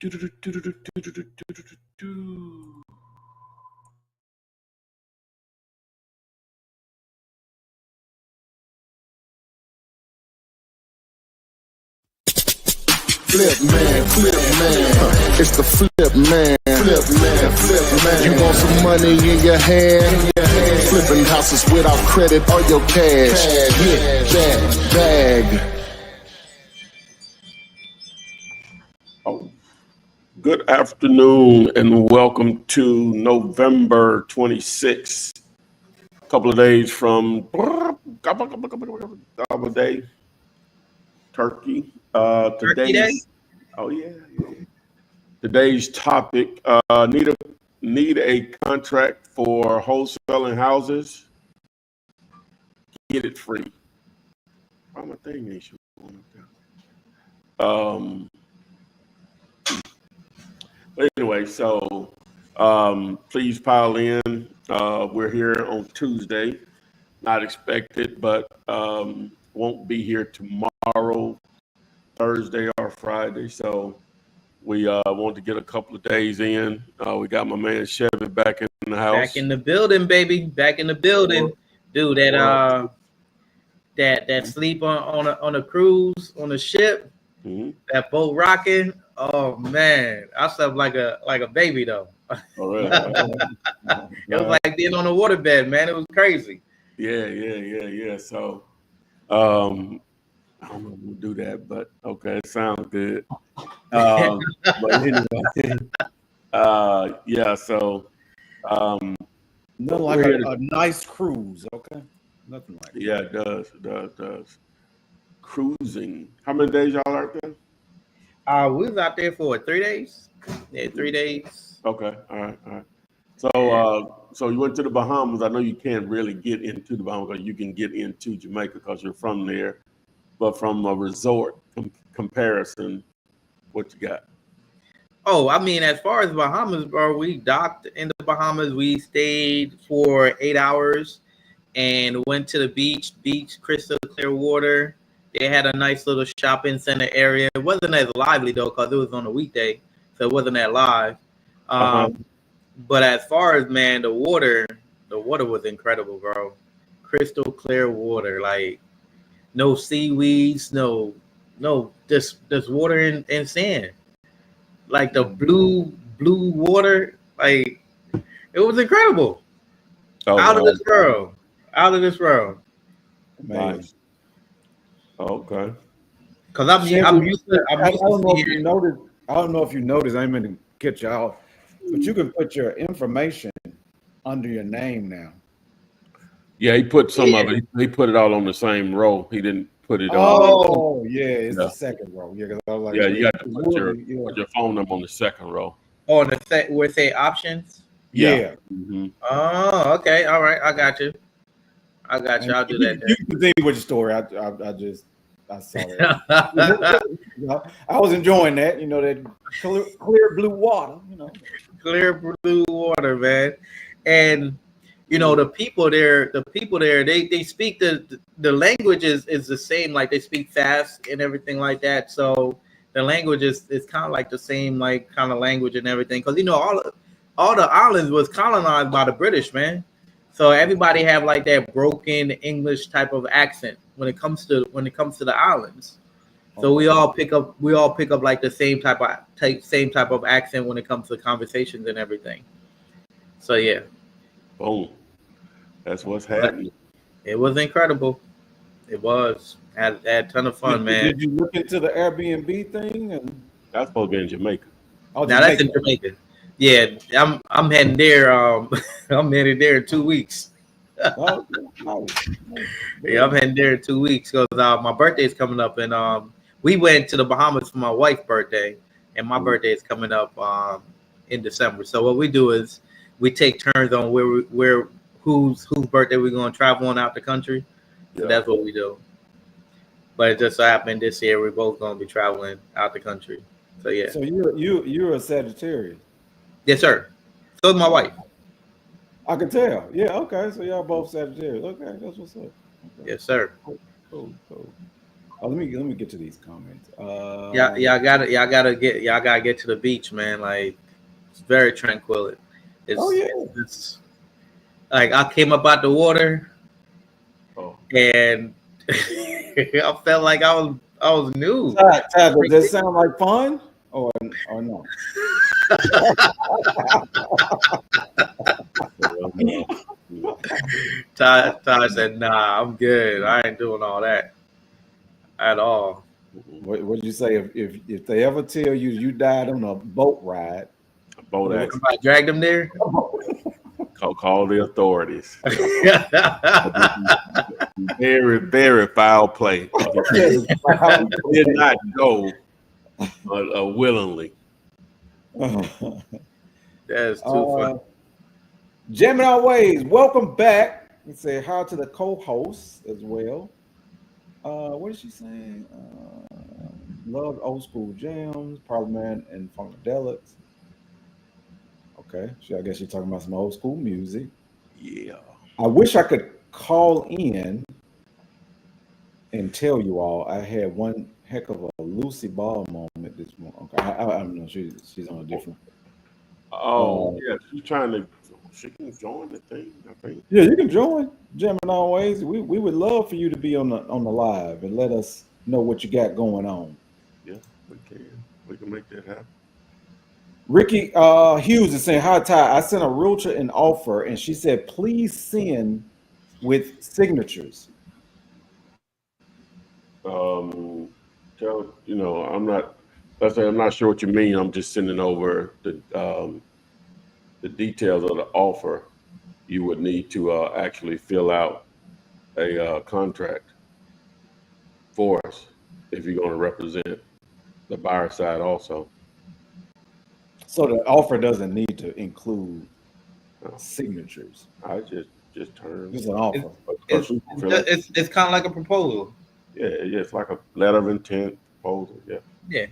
Flip man, it's the flip man. Flip man. You want some money in your hand? Flipping houses without credit or your cash. Yeah, bag. Oh, good afternoon and welcome to November 26th. A couple of days from Day Turkey. Turkey Day? Oh yeah. Today's topic: need a contract for wholesaling houses. Get it free. Why my thing ain't showing up there? But anyway, so please pile in. We're here on Tuesday. Not expected, but won't be here tomorrow, Thursday or Friday. So we want to get a couple of days in. We got my man Chevy back in the house. Back in the building, baby. Back in the building. Dude, that sleep on a cruise, on a ship, that boat rocking. Oh man, I slept like a baby though. Oh, really? It was like being on a waterbed, man. It was crazy. Yeah. So I don't know if we'll do that, but okay, it sounds good. But anyway, yeah. So nothing like a nice cruise, okay? Nothing like yeah, it does. Cruising. How many days y'all out there? We was out there for 3 days. Yeah, 3 days. Okay, all right. So you went to the Bahamas. I know you can't really get into the Bahamas, because you can get into Jamaica because you're from there. But from a resort comparison, what you got? Oh, I mean, as far as Bahamas, bro, we docked in the Bahamas. We stayed for 8 hours and went to the beach, crystal clear water. They had a nice little shopping center area. It wasn't as lively, though, because it was on a weekday, so it wasn't that live. But as far as, man, the water was incredible, bro. Crystal clear water, like no seaweeds, no, just water and sand. Like the blue water, like it was incredible. Out of this world. Nice. Okay. Because I'm used to. I don't know if you noticed. I don't know if you noticed. I didn't mean to catch you off, but you can put your information under your name now. Yeah, he put some of it. He put it all on the same row. He didn't put it on. Oh, yeah, it's the second row. Yeah, I was like, yeah, you got to put your phone number on the second row. Oh, on the where it say options. Yeah. Mm-hmm. Oh, okay. All right, I got you. I'll do that. You can continue with your story. I saw that. I was enjoying that. You know, that clear blue water. You know, clear blue water, man. And you know, the people there, they speak the language is the same. Like they speak fast and everything like that. So the language is kind of like the same, like kind of language and everything. Because you know, all the islands was colonized by the British, man. So everybody have like that broken English type of accent when it comes to the islands. So we all pick up like the same type of accent when it comes to conversations and everything. So yeah. Boom. That's what's happening. It was incredible. It was. Had a ton of fun, man. Did you look into the Airbnb thing? That's supposed to be in Jamaica. Oh, now that's in Jamaica. Yeah, I'm heading there. I'm headed there in 2 weeks. Yeah, I'm heading there in 2 weeks because my birthday is coming up, and we went to the Bahamas for my wife's birthday, and my birthday is coming up in December. So what we do is we take turns on whose birthday we're going to travel on out the country. So that's what we do. But it just so happened this year we're both going to be traveling out the country. So yeah. So you're a Sagittarius. Yes, sir. So is my wife. I can tell. Yeah, okay. So y'all both Sagittarius. Okay, that's what's up. Okay. Yes, sir. Cool. let me get to these comments. Y'all gotta get to the beach, man. Like it's very tranquil. Oh yeah. It's like I came up out the water Oh, and I felt like I was new. Tad, does that sound like fun or no? Ty said, "Nah, I'm good. I ain't doing all that at all." What did you say if they ever tell you you died on a boat ride? a boat accident. I dragged him there. Call the authorities. Very, very foul play. He did not go willingly. That's too funny. Gemini Ways, welcome back. We say hi to the co-hosts as well. What is she saying? Love old school jams, Parliament and Funkadelics. Okay, I guess you're talking about some old school music. Yeah. I wish I could call in and tell you all I had one heck of a Lucy Ball moment this morning. Okay, I don't know. She's on a different. Oh, yeah. She's trying to. She can join the thing, I think. Yeah, you can join Gemini Ways. We would love for you to be on the live and let us know what you got going on. Yeah, we can. We can make that happen. Ricky Hughes is saying, hi, Ty. I sent a realtor an offer, and she said, please send with signatures. I'm not. Let's say I'm not sure what you mean. I'm just sending over the details of the offer. You would need to actually fill out a contract for us if you're going to represent the buyer side also. So the offer doesn't need to include signatures. I just terms. It's an offer. It's kind of like a proposal. Yeah, it's like a letter of intent proposal. Yeah. Yeah.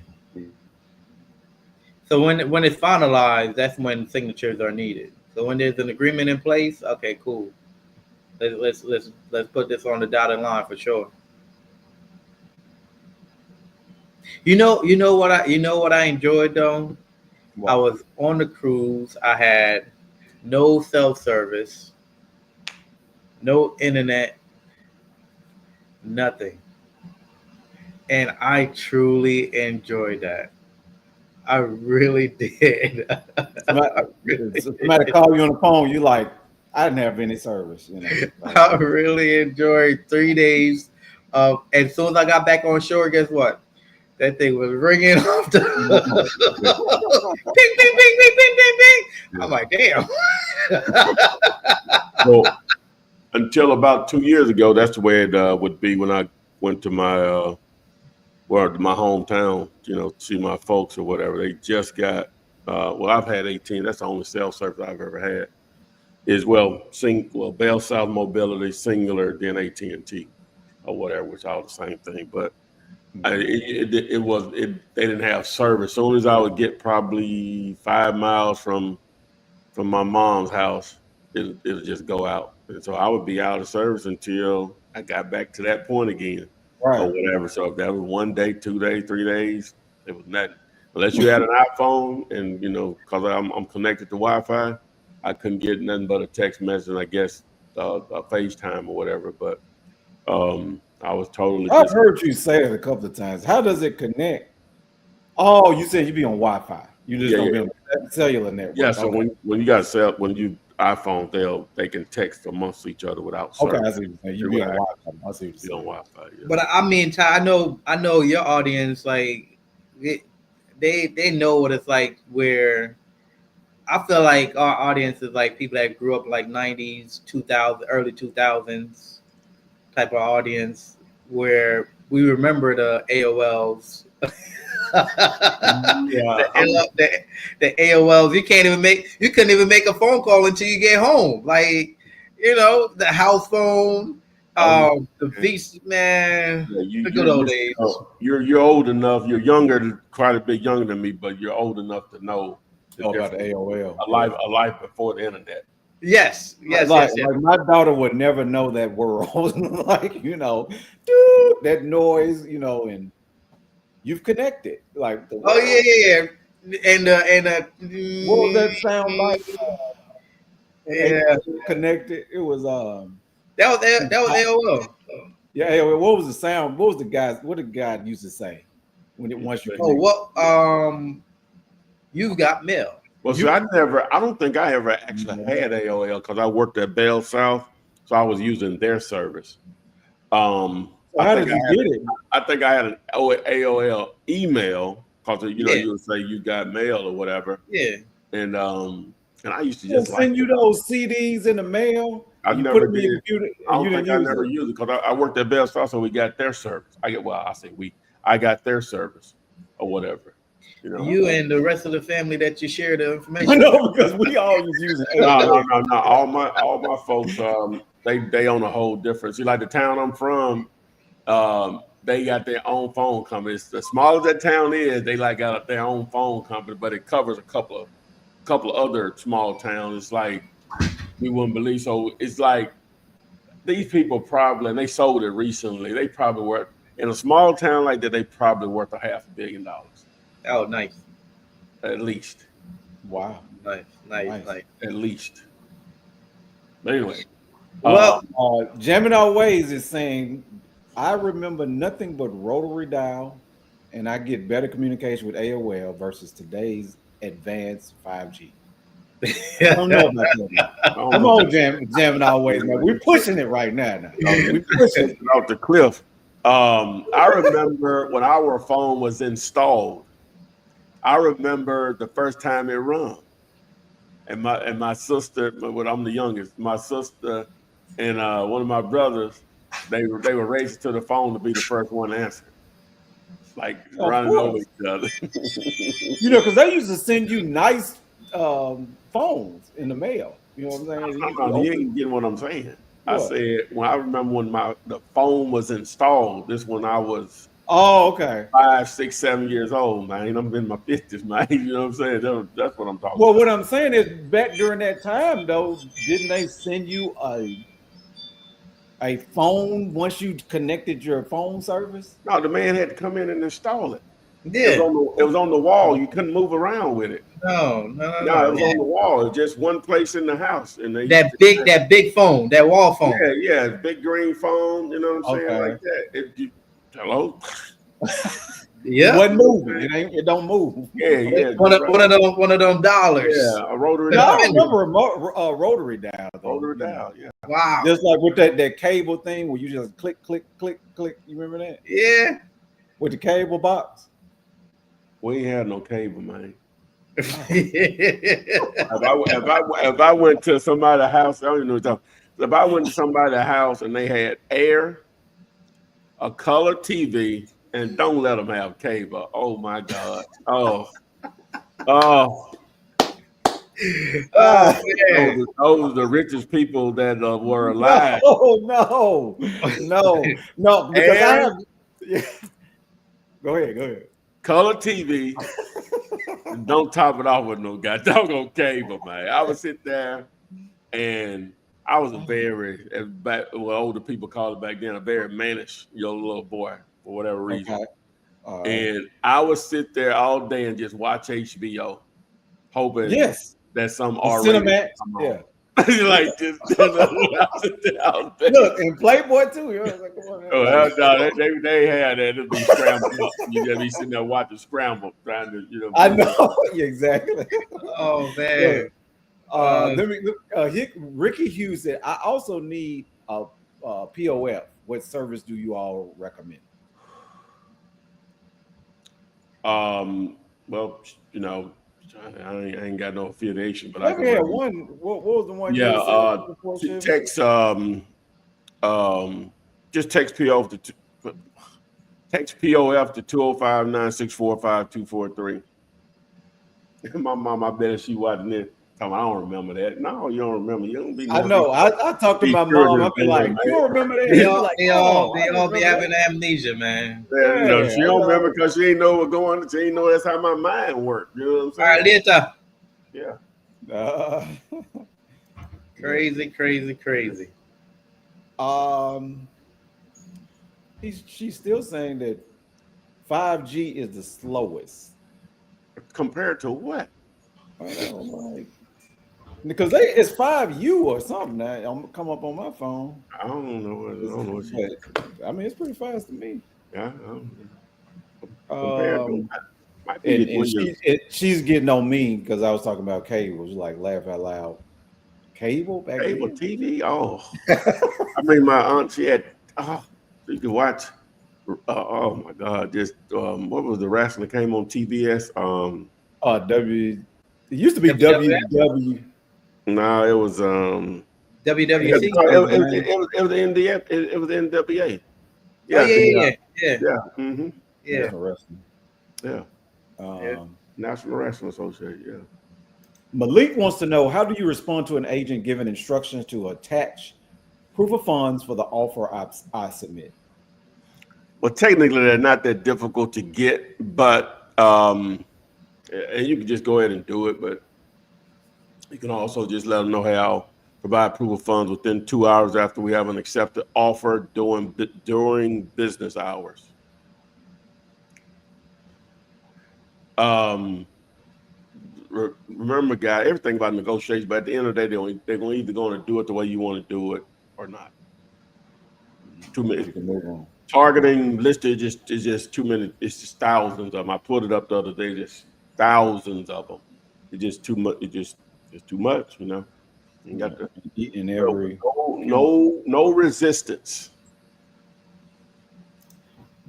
So when it's finalized, that's when signatures are needed. So when there's an agreement in place, okay, cool. Let's put this on the dotted line for sure. You know what I enjoyed though? What? I was on the cruise. I had no cell service, no internet, nothing. And I truly enjoyed that. I really did. Somebody call you on the phone, you like, I didn't have any service. You know, like, I really enjoyed 3 days. And as soon as I got back on shore, guess what? That thing was ringing off the ping, ping, ping, ping, ping, ping, ping. I'm like, damn. Well, until about 2 years ago, that's the way it would be when I went to my my hometown, see my folks or whatever. They just got I've had 18. That's the only cell service I've ever had. Bell South Mobility, Singular, then AT&T or whatever, which all the same thing. But they didn't have service. As soon as I would get probably 5 miles from my mom's house, it'll just go out. And so I would be out of service until I got back to that point again. Right. Or whatever. So if that was 1 day, 2 days, 3 days, it was nothing. Unless you had an iPhone and, because I'm connected to Wi-Fi, I couldn't get nothing but a text message and I guess a FaceTime or whatever. But I was totally. I've heard you say it a couple of times. How does it connect? Oh, you said you be on Wi-Fi. You just don't be on cellular network. Yeah. So when you got iPhone, they can text amongst each other without service. Okay, I see what you're saying. You be on Wi-Fi. I see what you're saying. On Wi-Fi. Yeah. But I mean, Ty, I know your audience, like they know what it's like. Where I feel like our audience is like people that grew up like 90s, 2000, early 2000s type of audience, where we remember the AOLs. The AOLs. You couldn't even make a phone call until you get home. Like, the house phone, the feast, man. Yeah, the good old days. You're old enough. You're younger, quite a bit younger than me, but you're old enough to know about the AOL. A life before the internet. Yes. Like my daughter would never know that world. Like, you know, dude, that noise, you know, and you've connected. Like the Oh yeah. And what was that sound like? And yeah. connected. It was That was AOL. yeah. What was the sound? What was the guys? What did God used to say when it once you Oh, connect? what? You've got mail. Well, so I don't think I ever actually had AOL because I worked at Bell South, so I was using their service. So how did you get it? I think I had an AOL email because you know Yeah. you would say you got mail or whatever, Yeah. and I used to They'll just like send you those CDs in the mail. I You never put them in your did. computer I and you don't didn't think I use never it. used it because I worked at Bell South, so we got their service. I say we. I got their service or whatever. You know. You and the rest of the family that you share the I information. know because we always using No. All my folks, they own a whole different. See, like the town I'm from, they got their own phone company. It's as small as that town is, they like got their own phone company, but it covers a couple of other small towns. It's like you wouldn't believe. So it's like these people probably, and they sold it recently. They probably worth in a small town like that. They probably worth $500 million Oh, nice. at least. Wow. Nice. At least. But anyway. Well, Jamming Our Ways is saying, I remember nothing but rotary dial, and I get better communication with AOL versus today's advanced 5G. I don't know about that. I'm on jamming our ways, man. We're pushing it right now. We're pushing it off the cliff. I remember when our phone was installed. I remember the first time it rung, and my sister. When I'm the youngest, my sister and one of my brothers, they were racing to the phone to be the first one to answer, like running over each other. You know, because they used to send you nice phones in the mail. You know what I'm saying? No, you ain't getting what I'm saying. What? I said I remember when the phone was installed. This when I was 5, 6, 7 years old, man. I'm in my 50s, man. You know what I'm saying? That's what I'm talking about. Well, what I'm saying is back during that time, though, didn't they send you a phone once you connected your phone service? No, the man had to come in and install it. yeah. It was on the wall. You couldn't move around with it. No. It was on the wall. It was just one place in the house. And That big phone, that wall phone. Yeah, big green phone. You know what I'm saying? Like that. Hello. Yeah. It wasn't moving. It don't move. Yeah. One of them dollars. Yeah, a rotary No, dial. I remember a rotary dial. Rotary dial. Yeah. Wow. Just like with that cable thing where you just click. You remember that? Yeah. With the cable box. We ain't had no cable, man. Yeah. If I went to somebody's house, I don't even know what you're talking. If I went to somebody's house and they had air, a color TV, and don't let them have cable. Oh my God. Oh. Man. Those are the richest people that were alive. No. Because I have. Yeah. Go ahead. Color TV. And don't top it off with no doggone cable, man. I would sit there, and I was a very, older people call it back then, a very mannish little boy for whatever reason. Okay. And I would sit there all day and just watch HBO, hoping that some R-rated come on. Like just look, and Playboy too. Like, they had that. It'd be scrambled up. You gotta be sitting there watching scramble, trying to I know exactly. Oh man. Ricky Hughes said, I also need a POF. What service do you all recommend? Well, I ain't got no affiliation, but I had one. What was the one? Yeah, text. Just text POF to text POF to 205-964-5243. My mom, I bet she wasn't there. I don't remember that. No, you don't remember. You don't be. I know. I talked to my mom. I'd be like, "You don't remember that?" They all be having amnesia, man. Yeah, she don't remember because she ain't know what's going on. She ain't know that's how my mind worked. You know what I'm saying? All right, later. Yeah. Crazy. She's still saying that 5G is the slowest. Compared to what? I know, like, because it's 5U or something that I'm come up on my phone. I don't know. I don't know what she. But, I mean, it's pretty fast to me. Yeah, I don't know. Compared to what? Might be And she's getting on me because I was talking about cable. She's like, laugh out loud. Cable back cable then? TV. Oh, I mean, my aunt, she had. Oh, so you could watch. Oh my God! Just what was the wrestling that came on TBS? It used to be WWF? WW. No, it was WWC. it was the NDF. It was the NWA. Oh Yeah, yeah. Mm-hmm. Yeah. National Wrestling. Yeah. National Wrestling Association. Yeah. Malik wants to know, how do you respond to an agent giving instructions to attach proof of funds for the offer I submit? Well, technically, they're not that difficult to get, but and you can just go ahead and do it. But you can also just let them know how provide proof of funds within 2 hours after we have an accepted offer during business hours. Remember, guy, everything about negotiation, but at the end of the day, they're going either going to do it the way you want to do it or not. Too many. You can move on. Targeting listed is just too many. It's just thousands of them. I put it up the other day. Just thousands of them. It's just too much. It's too much. You know. You got to in every no resistance.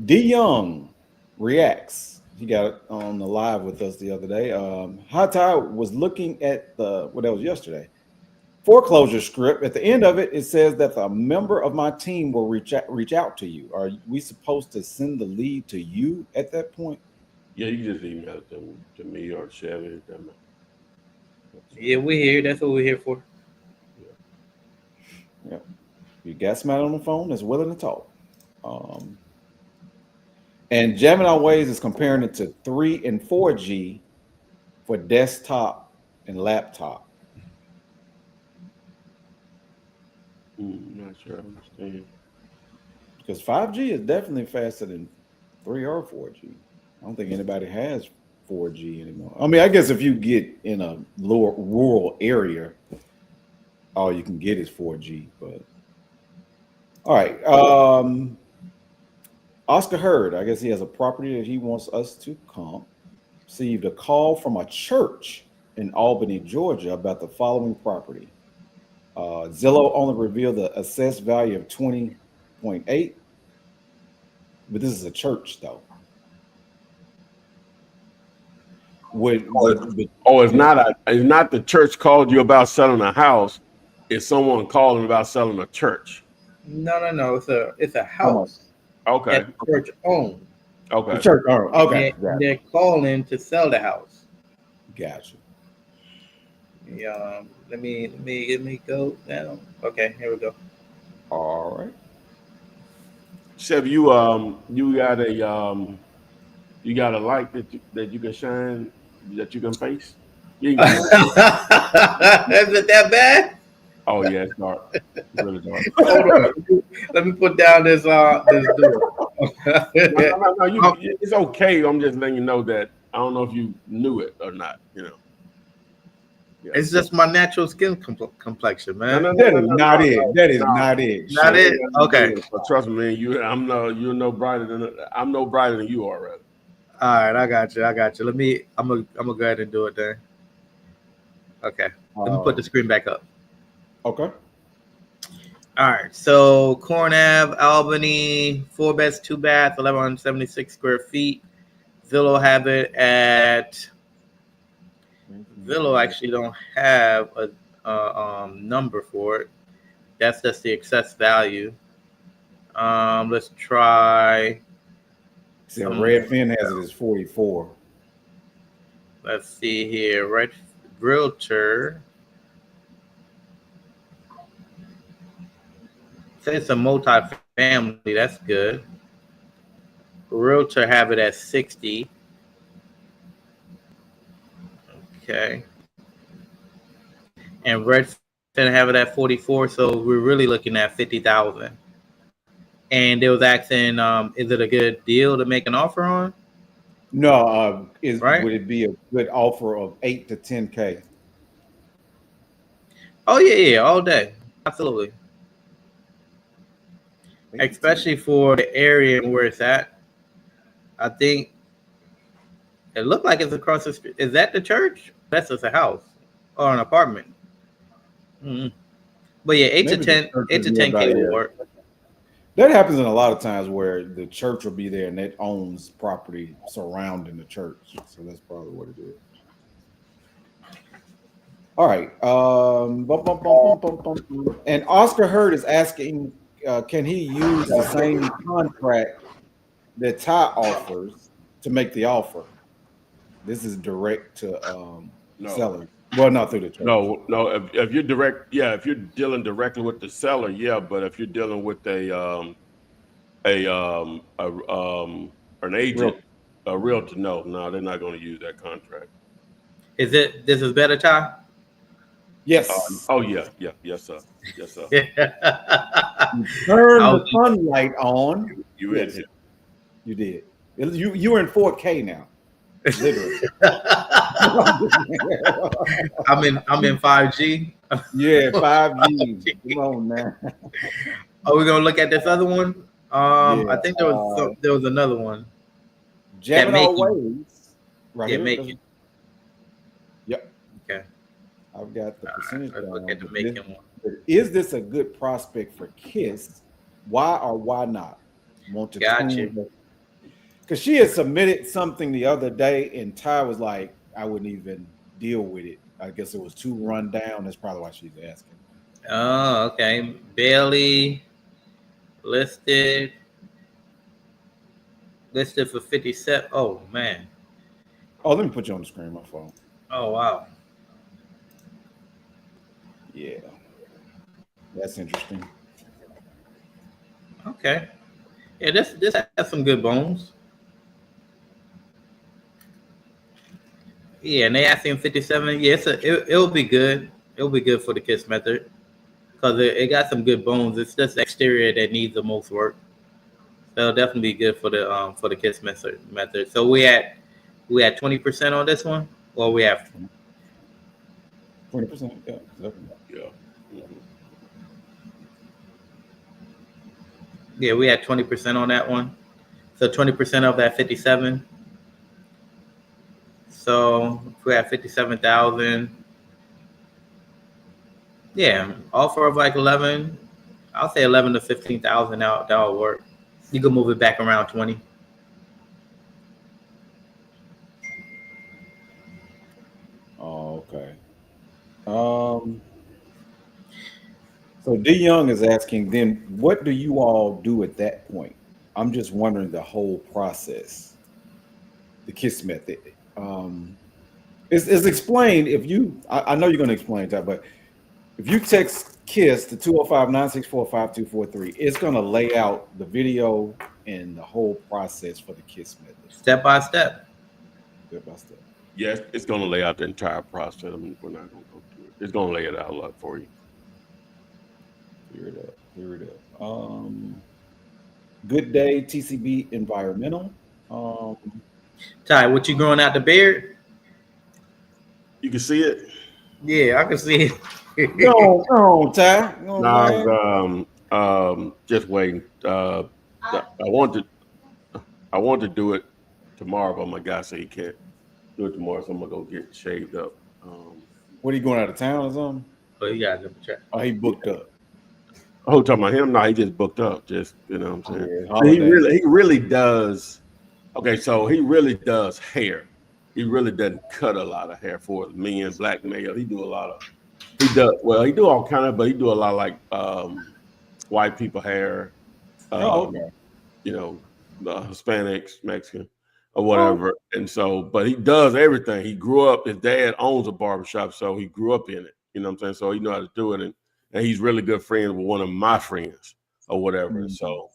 D Young reacts. He got it on the live with us the other day. Hot Tide was looking at that was yesterday. Foreclosure script. At the end of it, it says that a member of my team will reach out to you. Are we supposed to send the lead to you at that point? Yeah, you can just email it to me or Chevy. Yeah, we're here. That's what we're here for. Yeah. You got somebody on the phone that's willing to talk. And Gemini Ways is comparing it to 3 and 4G for desktop and laptop. Not sure I understand. Because 5G is definitely faster than 3 or 4G. I don't think anybody has 4G anymore. I mean, I guess if you get in a lower rural area, all you can get is 4G. But all right. Oscar Hurd, I guess he has a property that he wants us to comp. Received a call from a church in Albany, Georgia about the following property. Zillow only revealed the assessed value of 20.8, but this is a church though. It's not the church called you about selling a house. It's someone calling about selling a church. No. It's a house. Okay. That the church owned. Okay. The church owned. Okay. And they're calling to sell the house. Gotcha. Yeah. Let me go down. Okay, here we go. All right. Chef, you got a light that you can shine, that you can face. You ain't got Is it that bad? Oh yeah, it's dark. It's really dark. Hold on. Let me put down this door. No, it's okay. I'm just letting you know that I don't know if you knew it or not. You know. Yeah. It's just my natural skin complexion, man. That is not it. That is not it. Not it. Okay. But trust me, I'm no brighter than you already. All right, I got you. I'm gonna go ahead and do it then. Okay. Let me put the screen back up. Okay. All right. So Corn Ave, Albany, 4 beds, 2 baths, 1,176 square feet. Zillow have it at. Zillow actually don't have a number for it. That's just the excess value. Let's try. See, Redfin has it as 44. Let's see here. Red Realtor. Say it's a multi-family. That's good. Realtor have it at 60. Okay. And to have it at 44, so we're really looking at 50,000. And they was asking, is it a good deal to make an offer on? No, Right? would it be a good offer of 8 to 10K? Oh yeah, all day, absolutely. 8 to 10. Especially for the area and where it's at. I think it looked like it's across the street. Is that the church? That's just a house or an apartment. Mm-hmm. But yeah, Maybe the church 8 is to 10K nearby, will yeah. work. That happens in a lot of times where the church will be there and it owns property surrounding the church. So that's probably what it is. All right. And Oscar Hurd is asking, can he use the same contract that Ty offers to make the offer? This is direct to No. seller. Well, not through the church. No. If you're direct, yeah. If you're dealing directly with the seller, yeah. But if you're dealing with an agent, a realtor, no, they're not going to use that contract. This is better, Ty? Yes. Oh yeah, yes sir. You turn the sunlight on. You Yes, in you did. You were in 4K now. Literally. I'm in 5G. Yeah, 5G. Come on now. Are we gonna look at this other one? Yeah, I think there was another one. Gemini Waves. Right yeah, here. Macon. Yep. Okay. I've got the percentage. Let's look at the Macon one. Is this a good prospect for Kiss? Why or why not? Want to Gotcha. Because she had submitted something the other day, and Ty was like, "I wouldn't even deal with it." I guess it was too run down. That's probably why she's asking. Oh, okay. Bailey listed for 57. Oh man. Oh, let me put you on the screen, my phone. Oh wow. Yeah, that's interesting. Okay. Yeah, this has some good bones. Yeah, and they asking 57. Yeah, it'll be good. It'll be good for the KISS method because it got some good bones. It's just the exterior that needs the most work. So it'll definitely be good for the KISS method. So we had 20% on this one, or we have 20%. Yeah, definitely. Yeah. Mm-hmm. Yeah, we had 20% on that one. So 20% of that 57. So if we have 57,000. Yeah, offer of like 11. I'll say 11 to 15,000. That'll work. You can move it back around 20. Oh, okay. So D Young is asking, then what do you all do at that point? I'm just wondering the whole process, the KISS method. It's explained if you, I know you're going to explain that, but if you text KISS to 205-964-5243, it's going to lay out the video and the whole process for the KISS method. Step by step. Step by step. Yes, it's going to lay out the entire process. I mean, we're not going to go through it. It's going to lay it out a lot for you. Clear it up. Good day, TCB Environmental. Ty, what you growing out the beard? You can see it. Yeah, I can see it. No, Ty. No, just waiting. I want to do it tomorrow, but my guy said he can't do it tomorrow, so I'm gonna go get shaved up. What, are you going out of town or something? Oh, you got to check. Oh, he booked up. Oh, talking about him? No, he just booked up. Just, you know what I'm saying? Yeah, he really does. Okay, so he really does hair. He really doesn't cut a lot of hair for men, black male. He do all kind of, but he do a lot of like white people hair. Okay. You know, the Hispanics, Mexican, or whatever. And so, but he does everything. He grew up. His dad owns a barbershop, so he grew up in it. You know what I'm saying? So he know how to do it, and he's really good friends with one of my friends or whatever. Mm-hmm. So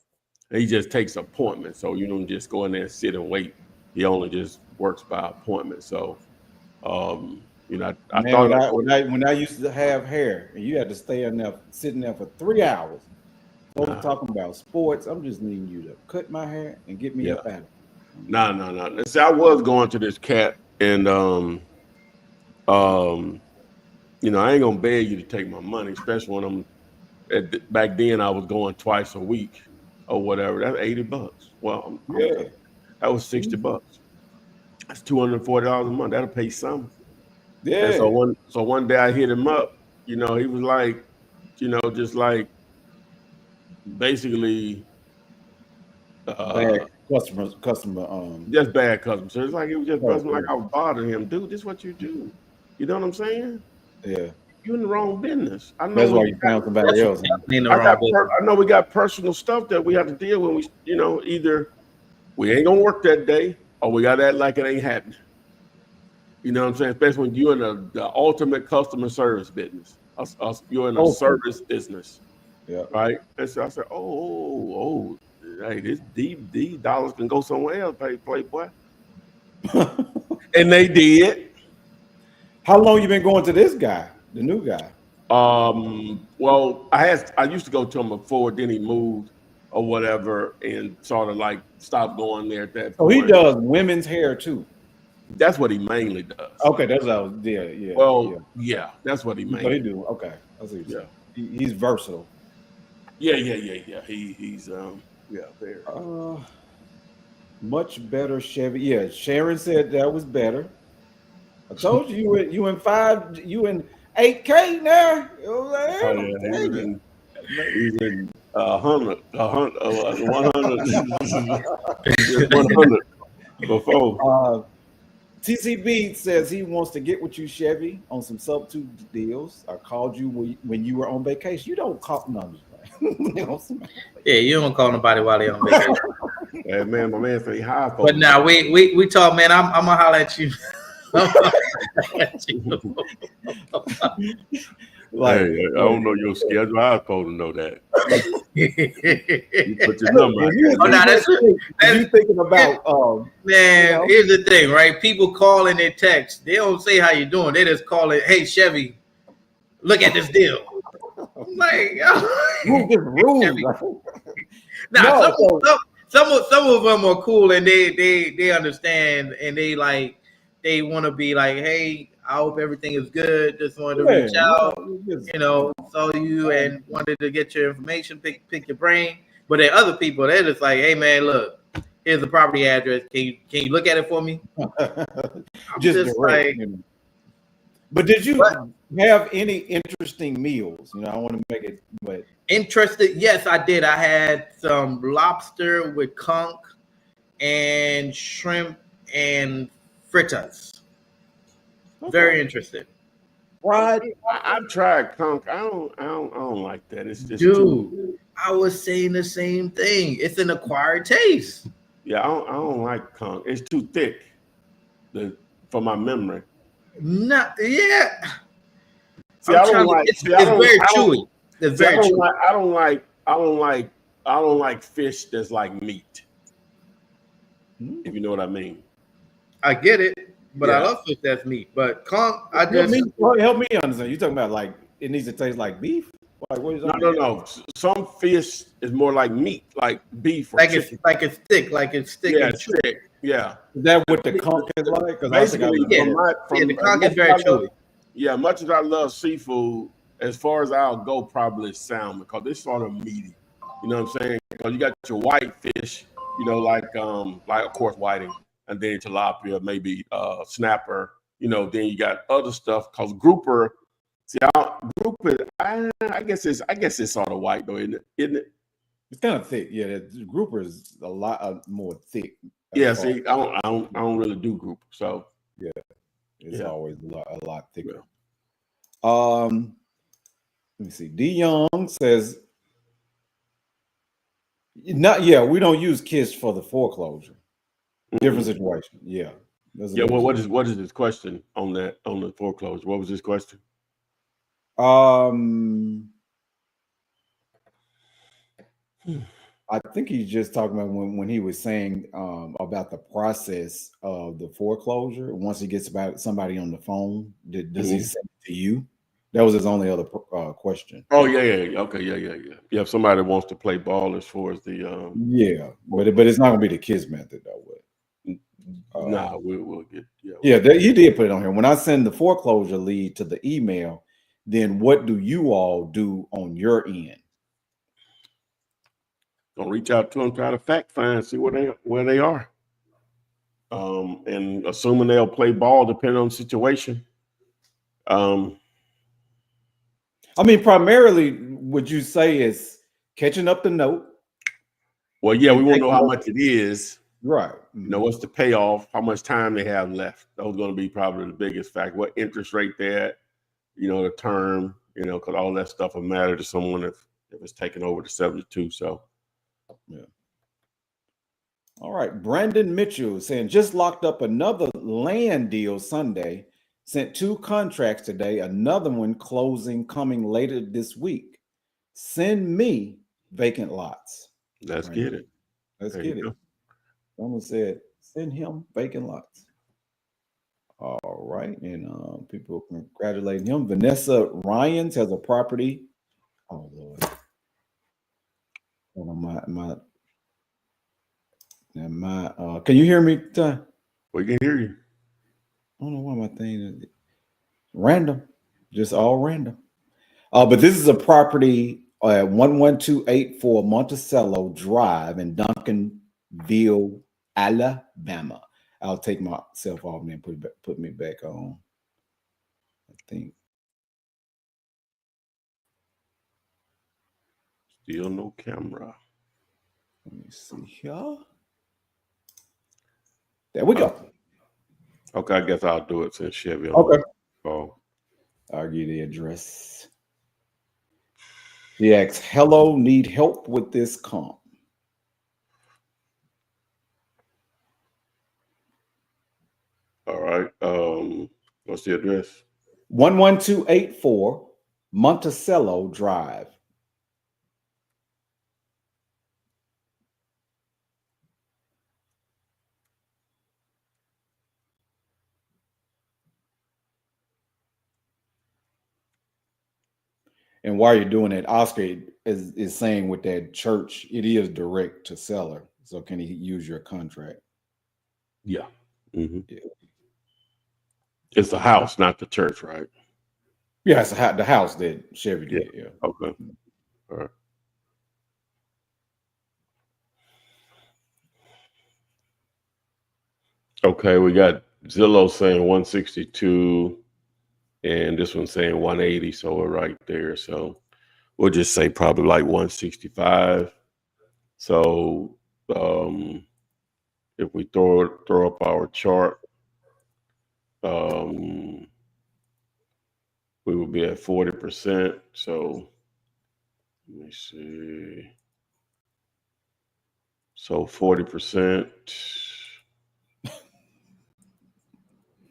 he just takes appointments. So you don't just go in there and sit and wait. He only just works by appointment. So You know, I Man, thought when I used to have hair and you had to stay in there sitting there for 3 hours, folks talking about sports. I'm just needing you to cut my hair and get me up out of it. No. See, I was going to this cat, and you know, I ain't gonna beg you to take my money, especially when back then I was going twice a week or whatever. That's $80. Well, that was $60. That's $240 a month. That'll pay some. And Yeah. so one day I hit him up. You know, he was like, you know, just like basically Bad customer. just bad customer service. Like it was just Oh, like I was bothering him. Dude, this is what you do. You know what I'm saying? yeah. You in the wrong business. I know That's why you found somebody else. In the wrong business. I know we got personal stuff that we have to deal with. We, you know, either we ain't gonna work that day or we gotta act like it ain't happening. You know what I'm saying? Especially when you're in the ultimate customer service business. You're in a service business. Yeah. Right. And so I said, hey, these dollars can go somewhere else, Playboy. And they did. How long you been going to this guy, the new guy? Well, I used to go to him before, then he moved or whatever, and sort of like stopped going there at that point. So he does women's hair too. That's what he mainly does. Okay, that's what I was. Yeah. Well, yeah, that's what he mainly. So he do. Okay, I see. Yeah, he's versatile. Yeah. He's very. Much better Chevy. Yeah, Sharon said that was better. I told you you in 8K now. He's in 100 before. TCB says he wants to get with you, Chevy, on some substitute deals. I called you when you were on vacation. You don't call numbers, man. Yeah, you don't call nobody while they on vacation. Hey, man, my man say hi. But now we talk, man. I'm gonna holler at you. Like, hey, I don't know your schedule. I was supposed to know that. You put your number. That's you thinking about man. Here's the thing, right? People call in their text. They don't say how you doing. They just call it, hey Chevy, look at this deal. I'm like, some of them are cool and they understand and they want to be like, hey, I hope everything is good. Just wanted to reach out, saw you and wanted to get your information, pick your brain. But there are other people, they're just like, hey man, look, here's the property address. Can you look at it for me? just like. But did you have any interesting meals? I want to make it, but interesting. Yes, I did. I had some lobster with conch and shrimp and fritters. Okay. Very interested. Right. I've tried conch. I don't like that. It's just I was saying the same thing. It's an acquired taste. Yeah, I don't like conch. It's too thick. For my memory. Yeah. See, I don't like. It's very chewy. It's very chewy. I don't like fish that's like meat. If you know what I mean. I get it, but I love fish that's meat. But conch, help me understand. You talking about like it needs to taste like beef? Like what is that? No. Some fish is more like meat, like beef. Like it's thick. Yeah, it's thick. Yeah. Is that what the conch is like? Basically, the conch is very chewy. Yeah, much as I love seafood, as far as I'll go, probably salmon because it's sort of meaty. You know what I'm saying? Because you got your white fish, like of course whiting, and then tilapia, maybe snapper. Then you got other stuff because grouper. See, grouper. I guess it's sort of white though, isn't it? It's kind of thick. Yeah, the grouper is a lot more thick. Yeah, see, I don't really do grouper, so yeah, it's always a lot thicker. Let me see. D Young says, we don't use KISS for the foreclosure. Different situation. Yeah. Well, what is his question on the foreclosure? What was his question? I think he's just talking about when he was saying about the process of the foreclosure. Once he gets about somebody on the phone, does he send it to you? That was his only other question. Oh yeah. Okay, yeah. Yeah, if somebody wants to play ball as far as the Yeah, but it's not gonna be the kids method though. nah, we'll get He did put it on here. When I send the foreclosure lead to the email, then what do you all do on your end? gonna reach out to them, try to fact find, see where they are. And assuming they'll play ball depending on the situation. I mean, primarily, would you say is catching up the note? Well, yeah, we want to know how much it is. Right. You know, what's the payoff? How much time they have left? Those are going to be probably the biggest factor. What interest rate they're at? You know, the term. You know, because all that stuff will matter to someone if it's taken over to 72. So, yeah. All right. Brandon Mitchell saying just locked up another land deal Sunday. Sent 2 contracts today. Another one closing coming later this week. Send me vacant lots. let's get it. Let's get it. Someone said, send him vacant lots. All right. And people congratulating him. Vanessa Ryans has a property. Oh, Lord. Can you hear me, Ty? We can hear you. I don't know why my thing is random. Just all random. But this is a property at 11284 Monticello Drive in Duncanville, Alabama. I'll take myself off and then put me back on. I think. Still no camera. Let me see here. There we go. Okay, I guess I'll do it since Chevy. Okay. Oh. I'll give you the address. He asks, hello, need help with this comp. All right. What's the address? 11284 Monticello Drive. And while you're doing it, Oscar is saying with that church, it is direct to seller. So can he use your contract? Yeah. Mm-hmm. Yeah. It's the house, not the church, right? Yeah, it's the house that Chevy did. Yeah. Okay. All right. Okay, we got Zillow saying 162 and this one saying 180, so we're right there. So we'll just say probably like 165. So if we throw up our chart, we will be at 40%. So let me see. So 40%.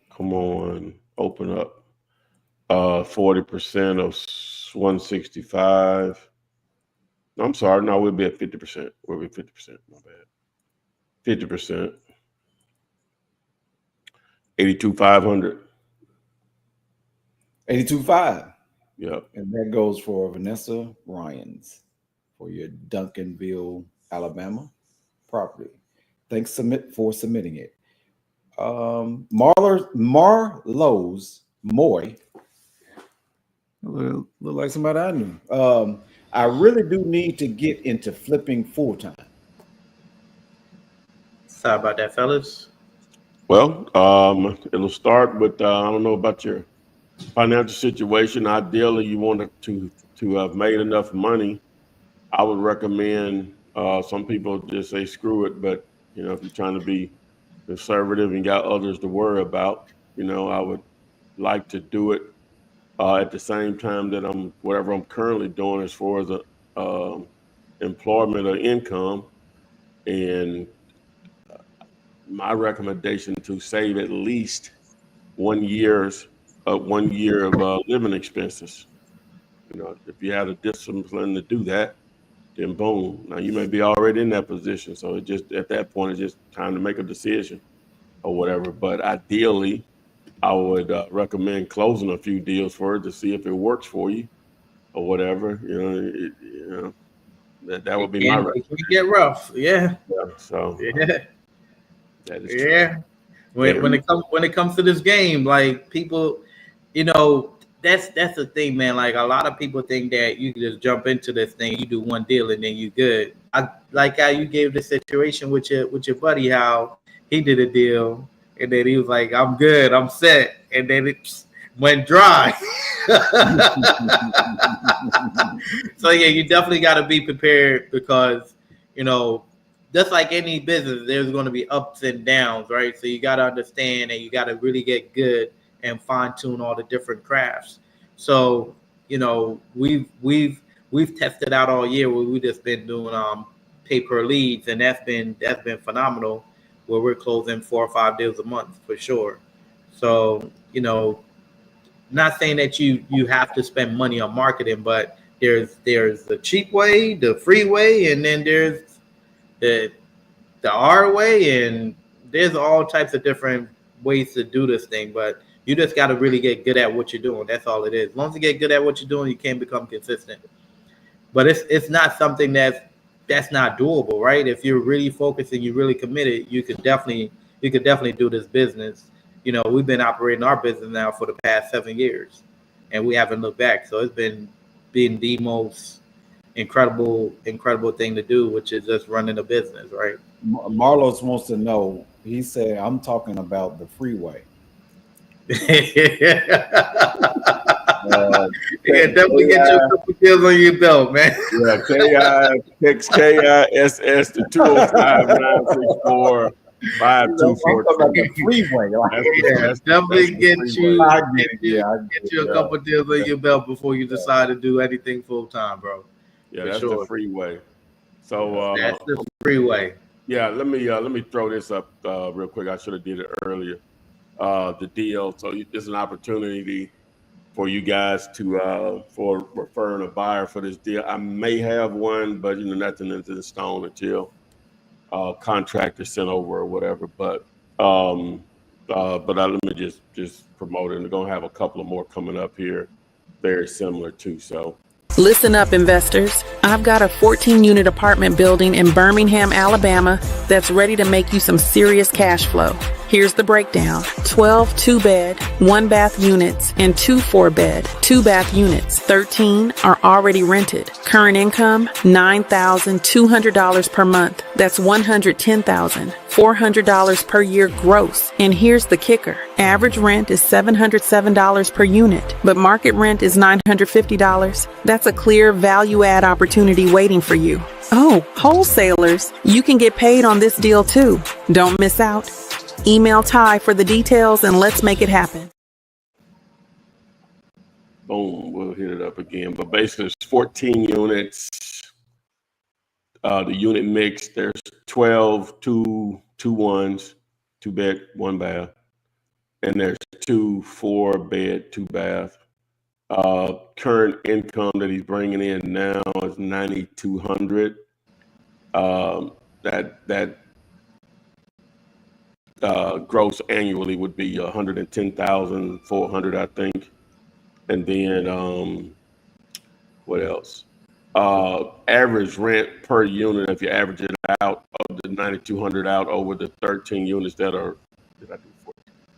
Come on, open up. 40% of 165. I'm sorry, no, we'll be at 50%. We'll be 50%. My bad. 50%. 82,500. 82.5. Yep. And that goes for Vanessa Ryans for your Duncanville, Alabama property. Thanks for submitting it. Marlowe's Moy. Look like somebody I knew. I really do need to get into flipping full time. Sorry about that, fellas. Well, it'll start with I don't know about your financial situation. Ideally, you want to have made enough money. I would recommend. Some people just say screw it, but you know, if you're trying to be conservative and got others to worry about, you know, I would like to do it at the same time that whatever I'm currently doing as far as employment or income. And my recommendation to save at least 1 year's 1 year of living expenses. You know, if you have the discipline to do that, then boom. Now you may be already in that position. So it just at that point, it's just time to make a decision or whatever. But ideally, I would recommend closing a few deals for it to see if it works for you or whatever. That would be my It recommendation. can get rough. Yeah. So Yeah. that is true. Yeah. When it comes to this game, like people, that's the thing, man. Like a lot of people think that you can just jump into this thing, you do one deal and then you good. I like how you gave the situation with your buddy, how he did a deal and then he was like, I'm good, I'm set, and then it went dry. So yeah, you definitely got to be prepared because just like any business, there's going to be ups and downs, right? So you got to understand and you got to really get good and fine tune all the different crafts. So we've tested out all year where we just been doing pay per leads, and that's been phenomenal. Where we're closing 4 or 5 deals a month for sure. So not saying that you have to spend money on marketing, but there's the cheap way, the free way, and then there's the R way, and there's all types of different ways to do this thing. But you just got to really get good at what you're doing. That's all it is. As long as you get good at what you're doing, you can become consistent. But it's not something that's not doable, right? If you're really focused and you're really committed, you could definitely do this business. We've been operating our business now for the past 7 years, and we haven't looked back. So it's been the most incredible thing to do, which is just running a business, right? Marlos wants to know. He said, "I'm talking about the freeway." Yeah, definitely get you a couple deals on your belt, man. Yeah, text KISS to 205-964-5242. The freeway. That's Definitely get you a Yeah. couple deals on your belt before you decide to do anything full time, bro. Yeah, that's the freeway. So That's the freeway. yeah, let me throw this up real quick. I should have did it earlier. The deal. So this is an opportunity for you guys to for referring a buyer for this deal. I may have one, but nothing is in stone until contract is sent over or whatever. But let me just promote it. And we're gonna have a couple of more coming up here, very similar too. So. Listen up, investors. I've got a 14-unit apartment building in Birmingham, Alabama that's ready to make you some serious cash flow. Here's the breakdown. 12 2-bed, 1-bath units and 2 4-bed, 2-bath units. 13 are already rented. Current income, $9,200 per month. That's $110,400 per year gross. And here's the kicker. Average rent is $707 per unit, but market rent is $950. That's a clear value add opportunity waiting for you. Oh, wholesalers, you can get paid on this deal too. Don't miss out. Email Ty for the details and let's make it happen. Boom, we'll hit it up again. But basically, it's 14 units. The unit mix, there's 12 2 1s, 2-bed, 1-bath. And there's 2 4-bed, 2-bath. Current income that he's bringing in now is $9,200. That gross annually would be $110,400, I think. And then what else? Average rent per unit, if you average it out of the $9,200 out over the 13 units that are,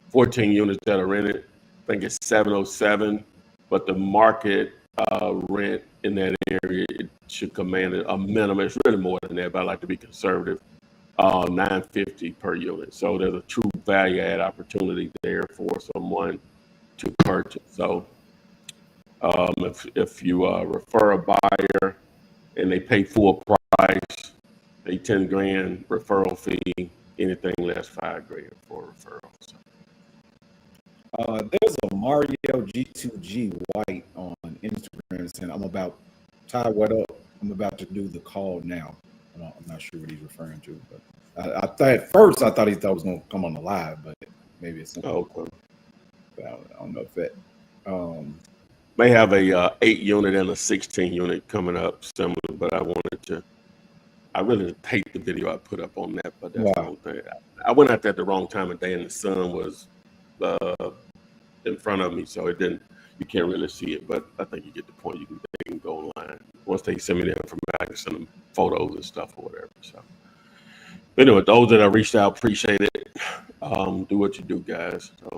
14 units that are rented, I think it's $707. But the market rent in that area, it should command a minimum. It's really more than that, but I like to be conservative. $950 per unit. So there's a true value add opportunity there for someone to purchase. So if you refer a buyer and they pay full price, they $10,000 referral fee. Anything less $5,000 for referral. So. There's a Mario G2G White on Instagram saying, Ty, what up? I'm about to do the call now. I'm not sure what he's referring to, but at first I thought he was going to come on the live, but maybe it's something. Okay. I don't know if that. May have a 8 unit and a 16 unit coming up similar, but I really hate the video I put up on that, but that's the Wow. whole thing. I went out there at the wrong time of day and the sun was in front of me, so it didn't, you can't really see it, but I think you get the point. They can go online. Once they send me the information, I can send them photos and stuff or whatever. So anyway, those that I reached out, appreciate it. Do what you do, guys. So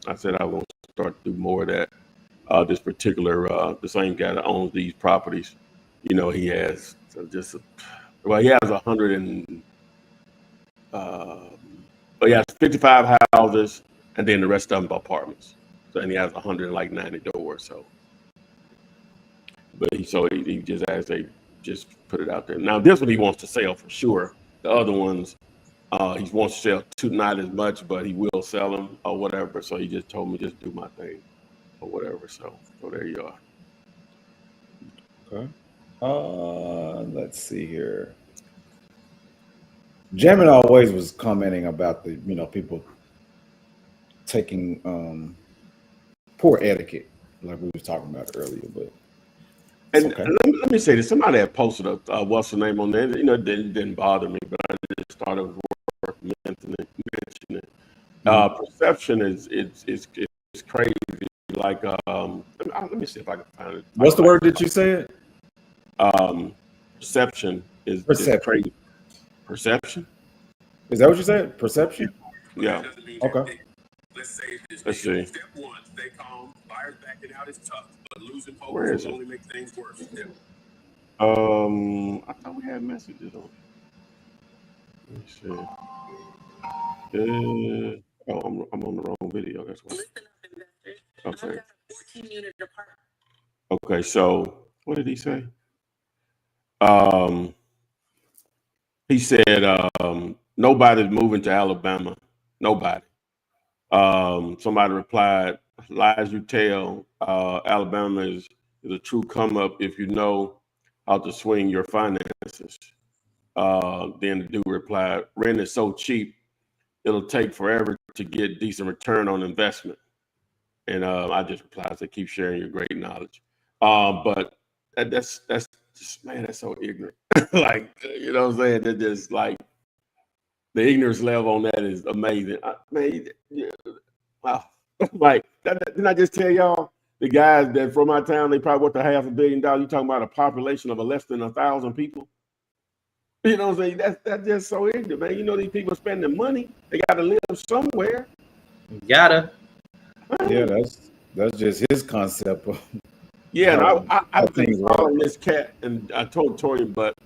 I said I want to start to do more of that. This particular, the same guy that owns these properties, he has he has 100 and, but he has 55 houses, and then the rest of them apartments. So, and he has 190 doors. So, but he just asked, they just put it out there. Now this one he wants to sell for sure. The other ones, he wants to sell not as much, but he will sell them or whatever. So he just told me just do my thing or whatever. So there you are. Okay. Let's see here. Jamin always was commenting about the people taking poor etiquette, like we was talking about earlier. But okay. Let me say this: somebody had posted a what's the name on there. It didn't bother me, but I just thought it was worth mentioning it. Perception is crazy. Like let me see if I can find it. What's the word that you said? Perception is crazy. Perception? Is that what you said? Perception? Yeah. Okay. Let's see. Step one, stay calm. Buyers backing out is tough, but losing Where focus is will it? only make things worse. I thought we had messages on. Let me see. I'm on the wrong video. That's why. Okay. Okay. So what did he say? He said nobody's moving to Alabama. Nobody. Somebody replied, lies you tell. Alabama is a true come up if you know how to swing your finances. Then the dude replied, rent is so cheap, it'll take forever to get decent return on investment. And I just replied, I said, keep sharing your great knowledge. But that's just, man, that's so ignorant. Like, you know what I'm saying? They're just like, the ignorance level on that is amazing. Wow. Like, didn't I just tell y'all, the guys that from my town, they probably worth $500 million. You talking about a population of less than 1,000 people? You know what I'm saying? That's just so ignorant, man. These people spending money. They got to live somewhere. Gotta. Yeah, that's just his concept of. Yeah, and I've been think following this cat, and I told Tori, but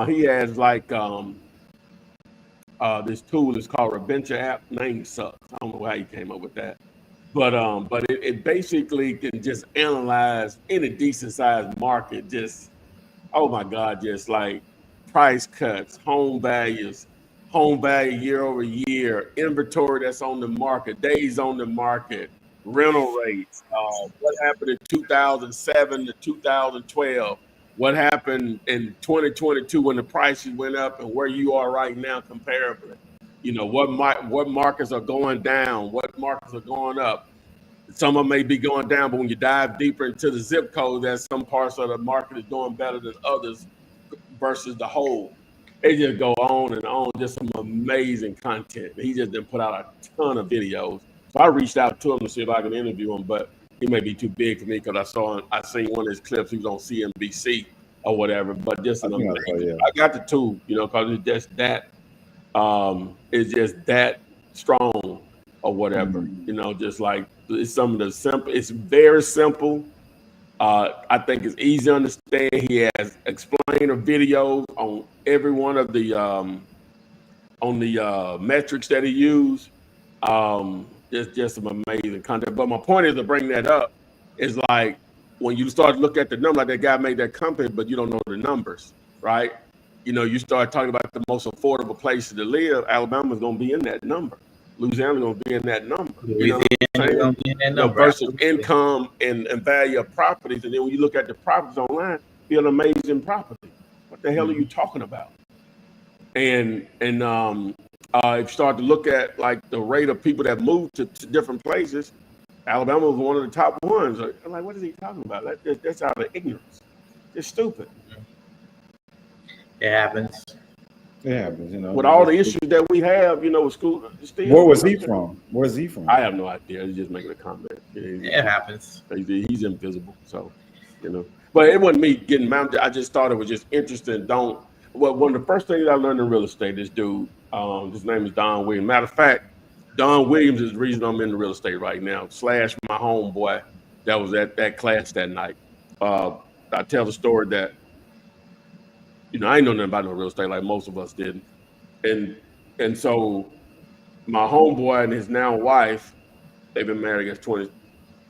he has like this tool is called Reventure app. Name sucks. I don't know how he came up with that, but it basically can just analyze any decent sized market. Just, oh my God, just like price cuts, home value year over year, inventory that's on the market, days on the market, rental rates, what happened in 2007 to 2012, what happened in 2022 when the prices went up, and where you are right now comparably. What markets are going down, what markets are going up. Some of them may be going down, but when you dive deeper into the zip code, there's some parts of the market is doing better than others versus the whole. They just go on and on, just some amazing content. He just didn't put out a ton of videos. So I reached out to him to see if I could interview him, but he may be too big for me because I seen one of his clips. He was on CNBC or whatever. But just an amazing. I got the tool, because it's just that. It's just that strong or whatever. Just like it's some of the simple. It's very simple. I think it's easy to understand. He has explainer videos on every one of the metrics that he used. Just some amazing content. But my point is to bring that up is like when you start to look at the number, like that guy made that company, but you don't know the numbers, right? You start talking about the most affordable places to live. Alabama's going to be in that number. Louisiana's going to be in that number. Versus income and value of properties. And then when you look at the properties online, they're an amazing property. What the hell are you talking about? And if you start to look at like the rate of people that move to different places, Alabama was one of the top ones. I'm like, what is he talking about? That's out of ignorance. It's stupid. It happens. It happens, you know. With all the issues that we have, with school. Still, Where was he from? Where's he from? I have no idea. He's just making a comment. It happens. He's invisible. So, But it wasn't me getting mounted. I just thought it was just interesting. One of the first things I learned in real estate, this dude, his name is Don Williams. Matter of fact, Don Williams is the reason I'm in the real estate right now, / my homeboy that was at that class that night. I tell the story that, I ain't know nothing about no real estate like most of us didn't. And so my homeboy and his now wife, they've been married, I guess, 20, I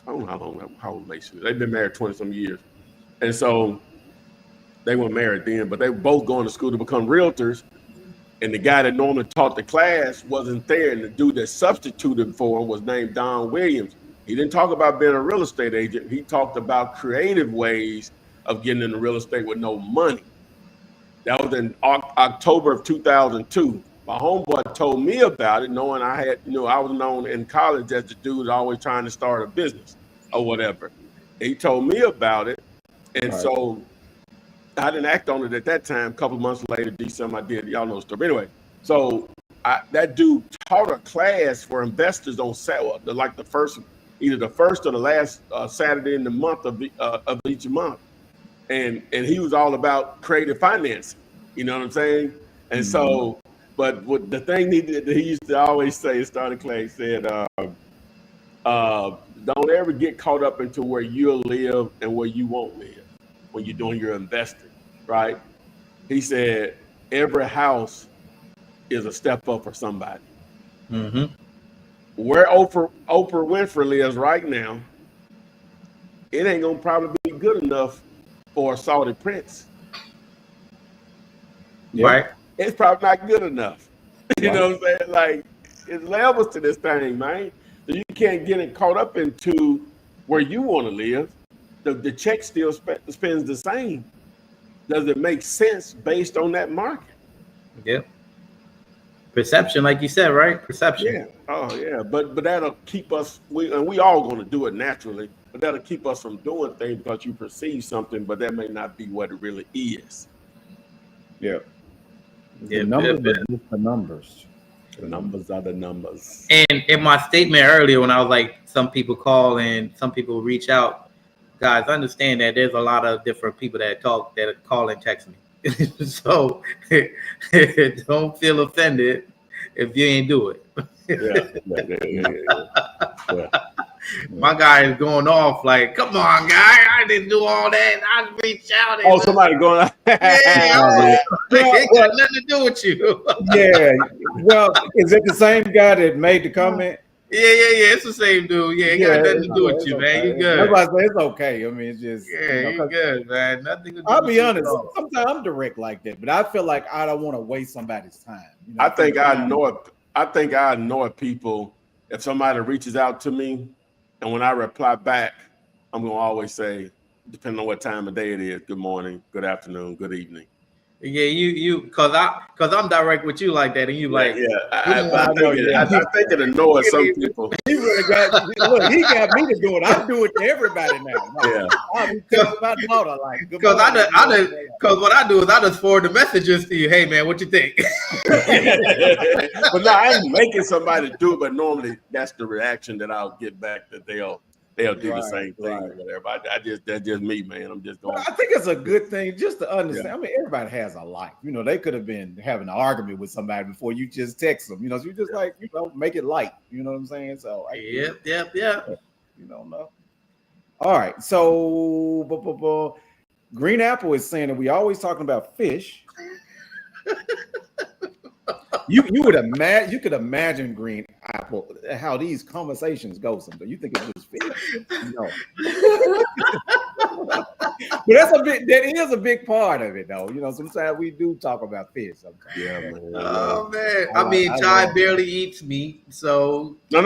don't know how old they should. They've been married 20-some years. And so they weren't married then, but they were both going to school to become realtors. And the guy that normally taught the class wasn't there. And the dude that substituted for him was named Don Williams. He didn't talk about being a real estate agent. He talked about creative ways of getting into real estate with no money. That was in October of 2002. My homeboy told me about it, knowing I was known in college as the dude always trying to start a business or whatever. He told me about it. And so I didn't act on it at that time. A couple of months later, December, I did. Y'all know the story. Anyway, so that dude taught a class for investors on Saturday, like either the first or the last Saturday in the month of each month. And he was all about creative financing. You know what I'm saying? And so, but what the thing he used to always say, starting class, said, don't ever get caught up into where you'll live and where you won't live when you're doing your investing, right? He said, every house is a step up for somebody. Mm-hmm. Where Oprah Winfrey lives right now, it ain't gonna probably be good enough for a Saudi prince. Right. It's probably not good enough. You know what I'm saying? Like, it's levels to this thing, man. So you can't get it caught up into where you want to live. The check still spends the same. Does it make sense based on that market? Yeah. Perception, like you said, right? Perception. Yeah. Oh, yeah. But that'll keep us. We all going to do it naturally. But that'll keep us from doing things because you perceive something, but that may not be what it really is. Yeah. Yeah, The numbers are just the numbers. The numbers are the numbers. And in my statement earlier, when I was like, some people call and some people reach out, guys, understand that there's a lot of different people that call and text me. So don't feel offended if you ain't do it. Yeah. My guy is going off like, come on, guy, I didn't do all that. I reached out. Oh, somebody going on. Yeah, it got nothing to do with you. Yeah. Well, is it the same guy that made the comment? Yeah. It's the same dude. Yeah, it got nothing to do with you, man. You good. Everybody say it's okay. I mean, it's just you good, man. Nothing to do I'll with be you honest. at all. Sometimes I'm direct like that, but I feel like I don't want to waste somebody's time. I think I annoy people if somebody reaches out to me, and when I reply back, I'm gonna always say, depending on what time of day it is, good morning, good afternoon, good evening. Yeah, you, cause I'm direct with you like that, and you like, I think it annoys some people. He really he got me to do it. I do it to everybody now. I'll be telling my daughter like, cause what I do is I just forward the messages to you. Hey man, what you think? But no, I ain't making somebody do it. But normally that's the reaction that I'll get back, that they'll do the same thing or whatever. That's just me, man. I'm just going. I think it's a good thing just to understand. Yeah. I mean, everybody has a life. They could have been having an argument with somebody before you just text them. So you just make it light. You know what I'm saying? So Yep. You don't know. All right. So Green Apple is saying that we always talking about fish. You could imagine Green Apple how these conversations go sometimes. You think it's just fish? No. But that is a big part of it though. Sometimes we do talk about fish sometimes. Yeah, man. Oh man. I mean, Chai barely eats meat, so No.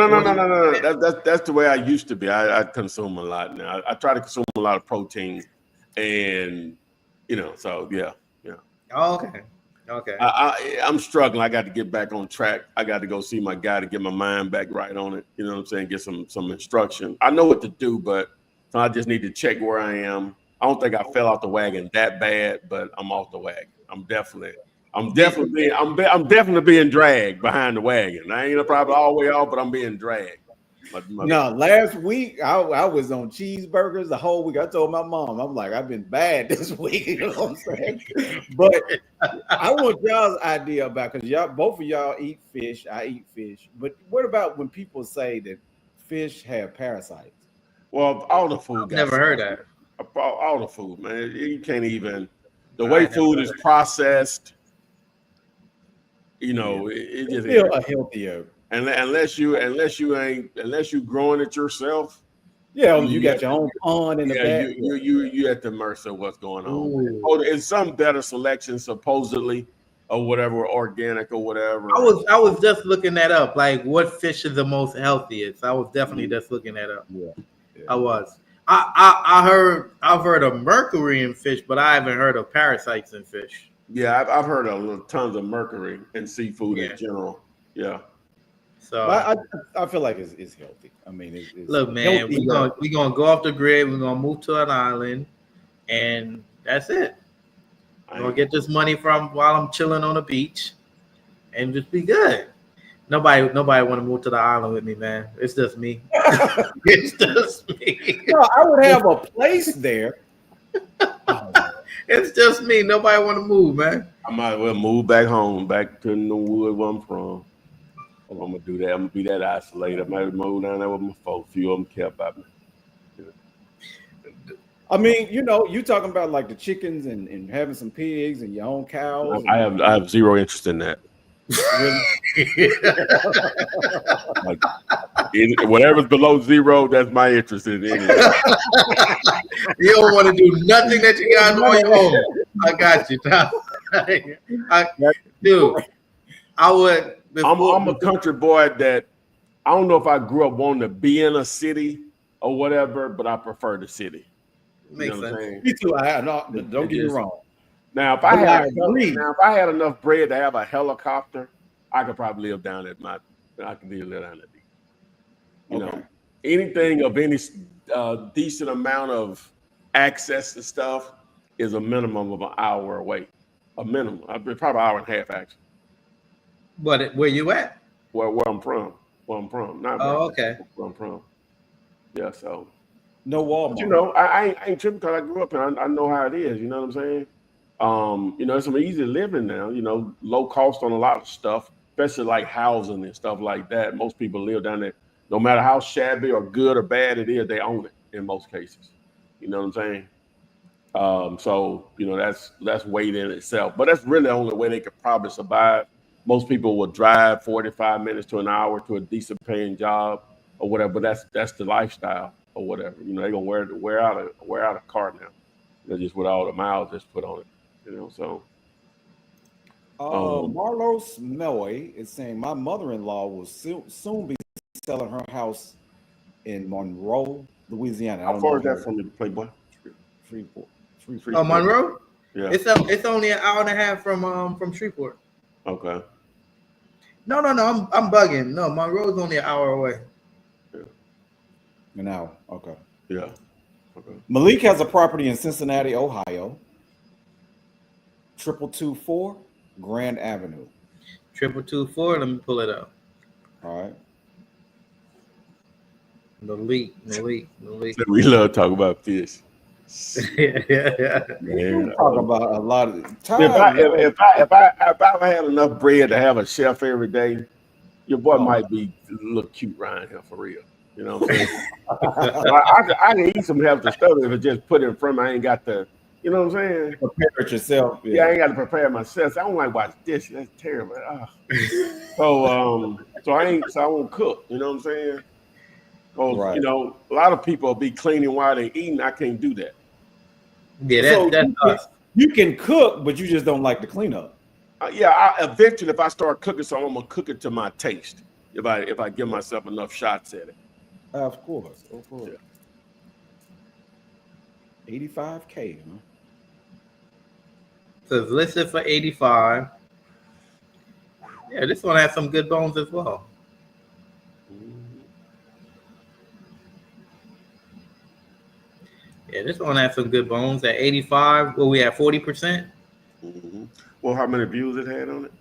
That's the way I used to be. I consume a lot now. I try to consume a lot of protein, and so yeah. Okay. I'm struggling. I got to get back on track. I got to go see my guy to get my mind back right on it. You know what I'm saying? Get some instruction. I know what to do, but I just need to check where I am. I don't think I fell off the wagon that bad, but I'm off the wagon. I'm definitely being dragged behind the wagon. I ain't probably all the way off, but I'm being dragged. No, last week I was on cheeseburgers the whole week. I told my mom, I'm like, I've been bad this week. You know what I'm saying? But I want y'all's idea about, because y'all, both of y'all eat fish. I eat fish. But what about when people say that fish have parasites? Well, all the food got Never heard that. all the food, man. You can't even the I way never food heard is that. processed. You know, it It's just still a healthier. and unless you growing it yourself. Yeah, you got your own pond in the Yeah, back. you at the mercy of what's going on. Ooh. Oh, it's some better selection supposedly, or whatever, organic or whatever. I was just looking that up. Like, what fish is the most healthiest? I was definitely just looking that up. Yeah. I was. I've heard of mercury in fish, but I haven't heard of parasites in fish. Yeah, I've heard of tons of mercury in seafood in general. Yeah. So I feel like it's healthy. I mean, it's look, man, healthy. we're gonna go off the grid. We're gonna move to an island, and that's it. We're gonna get this money from while I'm chilling on the beach, and just be good. Nobody want to move to the island with me, man. It's just me. It's just me. No, I would have a place there. It's just me. Nobody want to move, man. I might as well move back home, back to the wood where I'm from. I'm gonna do that. I'm gonna be that isolated. I might move down there with my folks. Few of them care about me. I mean, you talking about like the chickens and having some pigs and your own cows. I have zero interest in that. Like, whatever's below zero, that's my interest in it. You don't want to do nothing that you got on your own. I got you, Tom. Dude, I would. I'm a country boy that I don't know if I grew up wanting to be in a city or whatever, but I prefer the city. Makes sense. Me too. Don't get me wrong. Now, if I had enough bread to have a helicopter, I could probably live down at I could live down at the, you know, anything of any decent amount of access to stuff is a minimum of an hour away. A minimum, probably an hour and a half actually. But where you at? Where I'm from. Not okay. Where I'm from. Yeah, so. No Walmart. But, I ain't tripping because I grew up and I know how it is. You know what I'm saying? It's some easy living now. Low cost on a lot of stuff, especially like housing and stuff like that. Most people live down there. No matter how shabby or good or bad it is, they own it in most cases. You know what I'm saying? So that's weight in itself. But that's really the only way they could probably survive. Most people will drive 45 minutes to an hour to a decent paying job or whatever. But that's the lifestyle or whatever. They're gonna wear out a car now. Just with all the miles that's put on it. So. Marlos Melway is saying my mother-in-law will soon be selling her house in Monroe, Louisiana. How far is that from the Playboy? Freeport. Oh, Monroe? Yeah. It's only an hour and a half from Shreveport. Okay. No, I'm bugging. No, Monroe's only an hour away. Yeah. An hour. Okay. Yeah. Okay. Malik has a property in Cincinnati, Ohio. 2224 Grand Avenue. 2224. Let me pull it up. All right. Malik. We love talking about fish. Yeah. We talk about a lot of time. If I had enough bread to have a chef every day, your boy might be look cute around here for real. You know what I'm saying? I can eat some healthy stuff if it just put it in front of me. I ain't got to, you know what I'm saying? Prepare it yourself. Yeah, I ain't got to prepare myself. I don't like watch dishes. That's terrible. So I won't cook. You know what I'm saying? Right. A lot of people be cleaning while they eating. I can't do that. Yeah, that's us. You can cook, but you just don't like to clean up. Eventually, if I start cooking, I'm gonna cook it to my taste. If I give myself enough shots at it. Of course. Yeah. 85K, huh? So it's listed for 85. Yeah, this one has some good bones as well. Yeah, this one has some good bones at 85. Well, we at 40%. Mm-hmm. Well, how many views it had on it?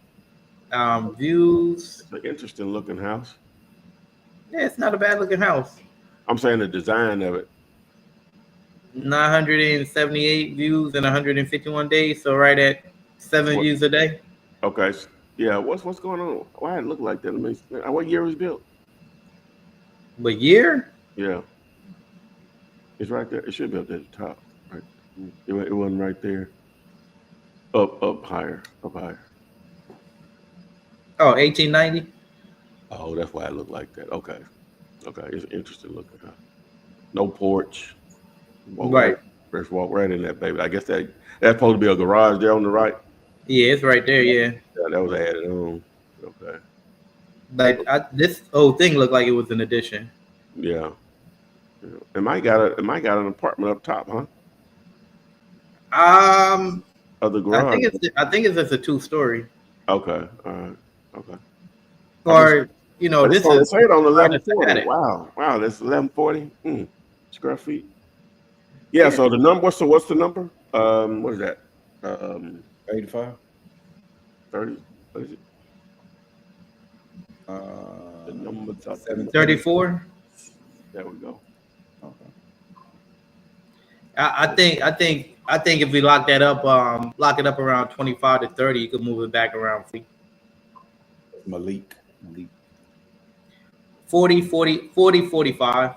Views. It's an interesting looking house. Yeah, it's not a bad looking house. I'm saying the design of it. 978 views in 151 days, so right at 7 What? views a day. Okay. Yeah. What's going on? Why it look like that? Let me. What year was it built? But year? Yeah. It's right there. It should be up at the top. Right. It wasn't right there. Up higher. Up higher. Oh, 1890. Oh, that's why it looked like that. Okay. Okay. It's interesting looking house. No porch. Right. First walk right in that baby. I guess that's supposed to be a garage there on the right. Yeah, it's right there. Yeah. Yeah, that was added on. Okay. Like this whole thing looked like it was an addition. Yeah. It might got an apartment up top, huh? Of the garage. I think it's just a 2-story. Okay. All right. Okay. Or this is say it on right at 1140. it. Wow. That's 1140 square feet. Yeah. So the number. So what's the number? What is that? 85. 30. What is it? The number 34. There we go. Okay. I think if we lock it up around 25 to 30, you could move it back around Malik. 40, 45.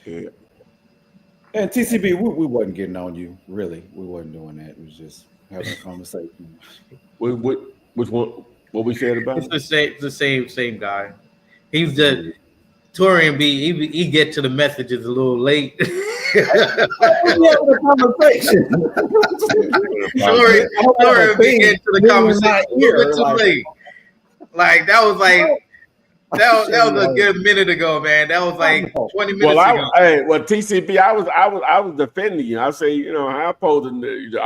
Yeah. And TCB, we wasn't getting on you, really. We wasn't doing that. It was just having a conversation. Which one? What we said about it? It's the same guy. He's the Torian B. He get to the messages a little late. Conversation. Torian B get to the conversation a little bit too late. Like that was a good minute ago, man. That was like 20 minutes ago. TCB, I was defending you. I say, I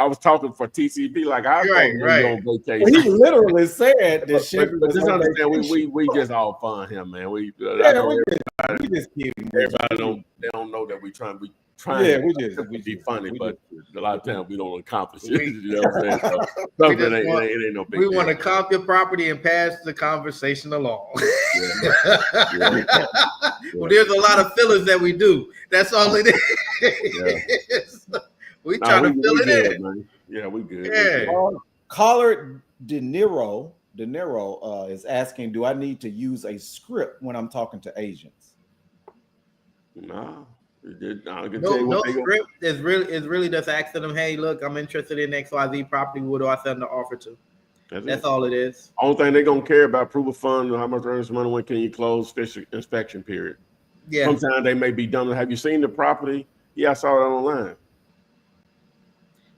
was talking for TCB like I was on vacation. He literally said that shit. But just understand, we just all fun here, man. We just kidding. Everybody don't know that we trying to be we be funny, but a lot of times we don't accomplish it. You know what I'm saying? So, it ain't no big deal. We want to comp your property and pass the conversation along. Well, there's a lot of fillers that we do. That's all it is. We try to fill it in. Man. Yeah, we good. Yeah. Collard De Niro is asking, do I need to use a script when I'm talking to agents? No. No script. It's really just asking them, hey, look, I'm interested in XYZ property. What do I send the offer to? That's all it is. Only thing they're gonna care about proof of funds, how much earnest money, when can you close, inspection period. Yeah. Sometimes they may be dumb. Have you seen the property? Yeah, I saw it online.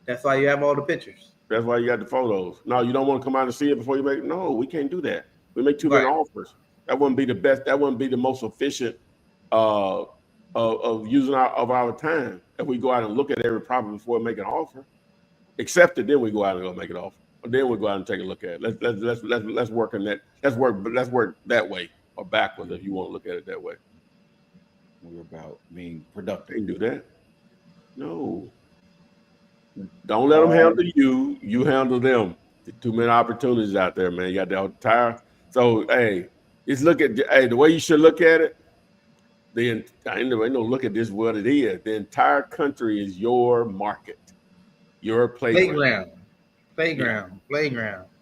That's why you have all the pictures. That's why you got the photos. No, you don't want to come out and see it before you make. No, we can't do that. We make too many offers. That wouldn't be the best. That wouldn't be the most efficient of using our time if we go out and look at every property before we make an offer. Accept it, then we go out and go make an offer. Then we go out and take a look at it. Let's work on that. Let's work that way or backwards if you want to look at it that way. We're about being productive. You can do that. No. Don't let them handle you. You handle them. Too many opportunities out there, man. You got the entire. So hey, the way you should look at it. I know look at this what it is. The entire country is your market, your playground. Playground.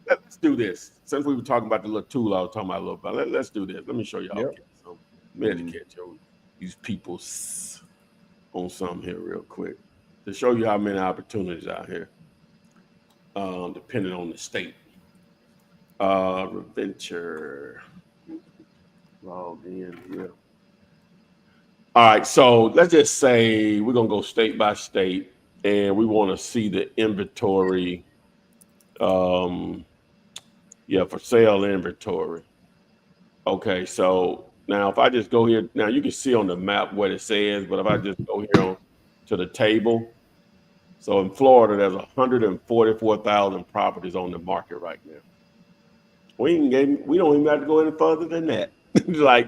Let's do this. Since we were talking about the little tool I was talking about a little bit, let's do this. Let me show y'all. So, educate these people on something here real quick to show you how many opportunities out here, depending on the state. Venture. Log in here. All right, so let's just say we're gonna go state by state, and we want to see the inventory. For sale inventory. Okay, so now if I just go here, now you can see on the map what it says, but if I just go here to the table, so in Florida, there's 144,000 properties on the market right now. We don't even have to go any further than that. Like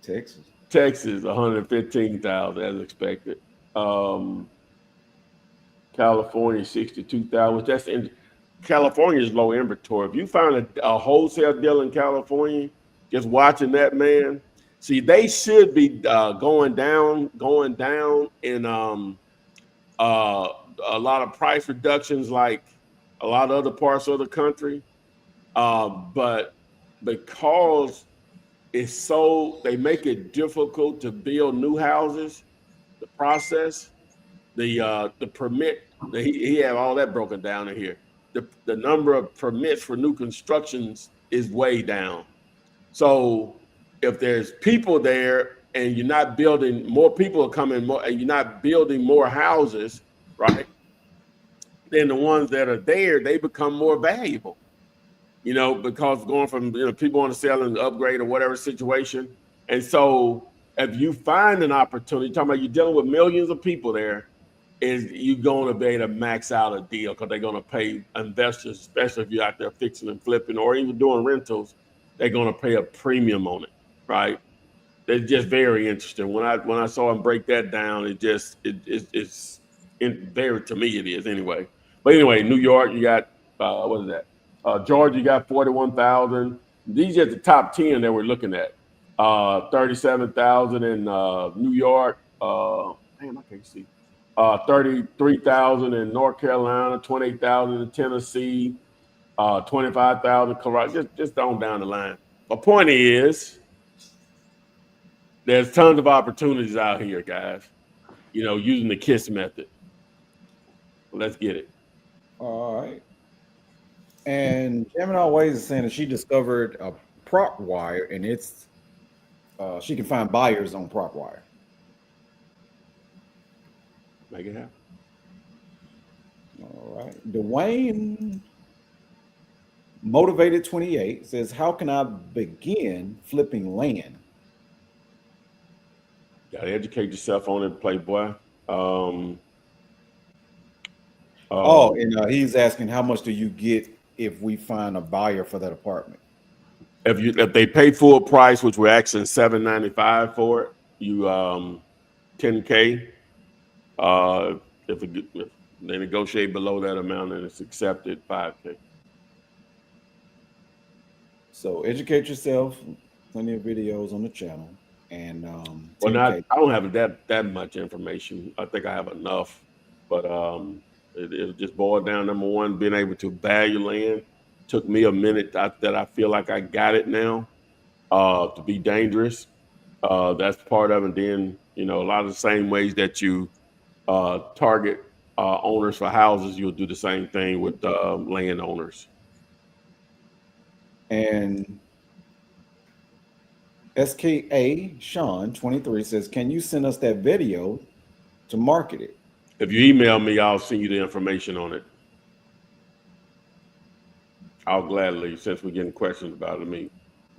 Texas. Texas, 115,000 as expected. California, 62,000. Which that's in California's low inventory. If you find a wholesale deal in California, just watching that, man. See, they should be going down in a lot of price reductions, like a lot of other parts of the country. But because it's so, they make it difficult to build new houses. The process, the permit, he have all that broken down in here. The number of permits for new constructions is way down. So if there's people there and you're not building, more people are coming, more, and you're not building more houses, right? Then the ones that are there, they become more valuable. You know, because going from, you know, people want to sell and upgrade or whatever situation. And so if you find an opportunity, talking about you're dealing with millions of people there, is you're going to be able to max out a deal because they're going to pay investors, especially if you're out there fixing and flipping or even doing rentals, they're going to pay a premium on it, right? It's just very interesting. When I saw him break that down, it's very, to me it is anyway. But anyway, New York, you got what is that? Georgia, you got 41,000. These are the top 10 that we're looking at. 37,000 in New York. Damn, I can't see. 33,000 in North Carolina, 28,000 in Tennessee, 25,000 Colorado. Just on down the line. My point is, there's tons of opportunities out here, guys. You know, using the KISS method. Let's get it. All right. And Gemini Ways is saying that she discovered a prop wire, and it's she can find buyers on prop wire. Make it happen. All right. Dwayne Motivated 28 says, how can I begin flipping land? Got to educate yourself on it, Playboy. And he's asking, how much do you get if we find a buyer for that apartment? If they pay full price, which we're asking $795 for it, you $10K. If they negotiate below that amount and it's accepted, $5K. So educate yourself. Plenty of videos on the channel. And I don't have that much information. I think I have enough, but it'll just boil down. Number one, being able to value land. Took me a minute that I feel like I got it now. To be dangerous, that's part of it. Then, you know, a lot of the same ways that you target owners for houses, you'll do the same thing with landowners. And SKA Sean 23 says, can you send us that video to market it? If you email me, I'll send you the information on it. I'll gladly, since we're getting questions about it, let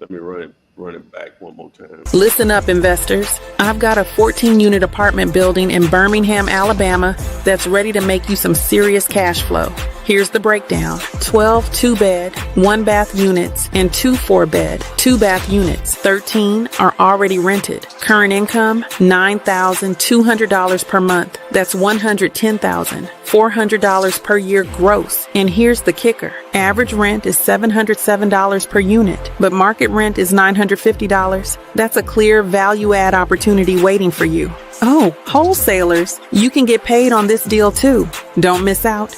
me run it back one more time. Listen up, investors. I've got a 14-unit apartment building in Birmingham, Alabama that's ready to make you some serious cash flow. Here's the breakdown. 12 2-bed, 1-bath units and 2 4-bed, 2-bath units. 13 are already rented. Current income, $9,200 per month. That's $110,400 per year gross. And here's the kicker. Average rent is $707 per unit, but market rent is $950. That's a clear value add opportunity waiting for you. Oh, wholesalers, you can get paid on this deal too. Don't miss out.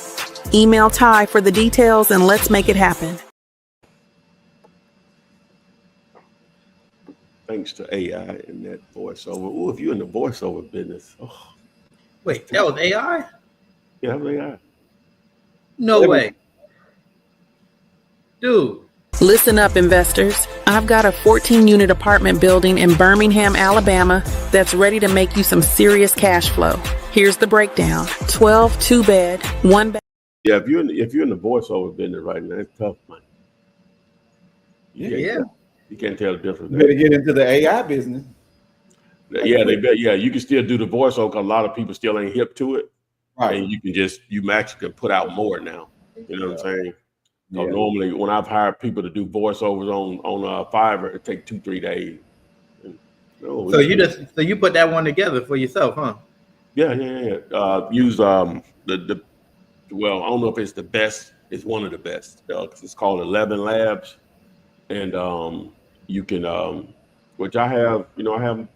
Email Ty for the details and let's make it happen. Thanks to AI and that voiceover. Oh, if you're in the voiceover business. Oh. Wait, that was AI? Yeah, that was AI. No way. Dude. Listen up, investors. I've got a 14-unit apartment building in Birmingham, Alabama that's ready to make you some serious cash flow. Here's the breakdown. 12 2-bed, 1-bath. Yeah, if you're in the voiceover business right now, it's tough, man. Yeah. You can't tell the difference. You better get into the AI business. Yeah, they bet. Yeah, you can still do the voiceover because a lot of people still ain't hip to it. Right. And you actually can put out more now. You know what I'm saying? So Yeah. normally when I've hired people to do voiceovers on Fiverr, it take 2-3 days. And, So you put that one together for yourself, huh? yeah. Use the well, I don't know if it's the best. It's one of the best. It's called 11 Labs, and you can which I have. I have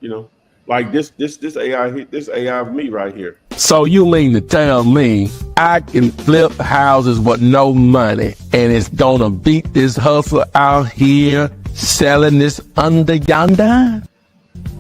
like this AI of me right here. So you mean to tell me I can flip houses with no money and it's gonna beat this hustle out here selling this under yonder?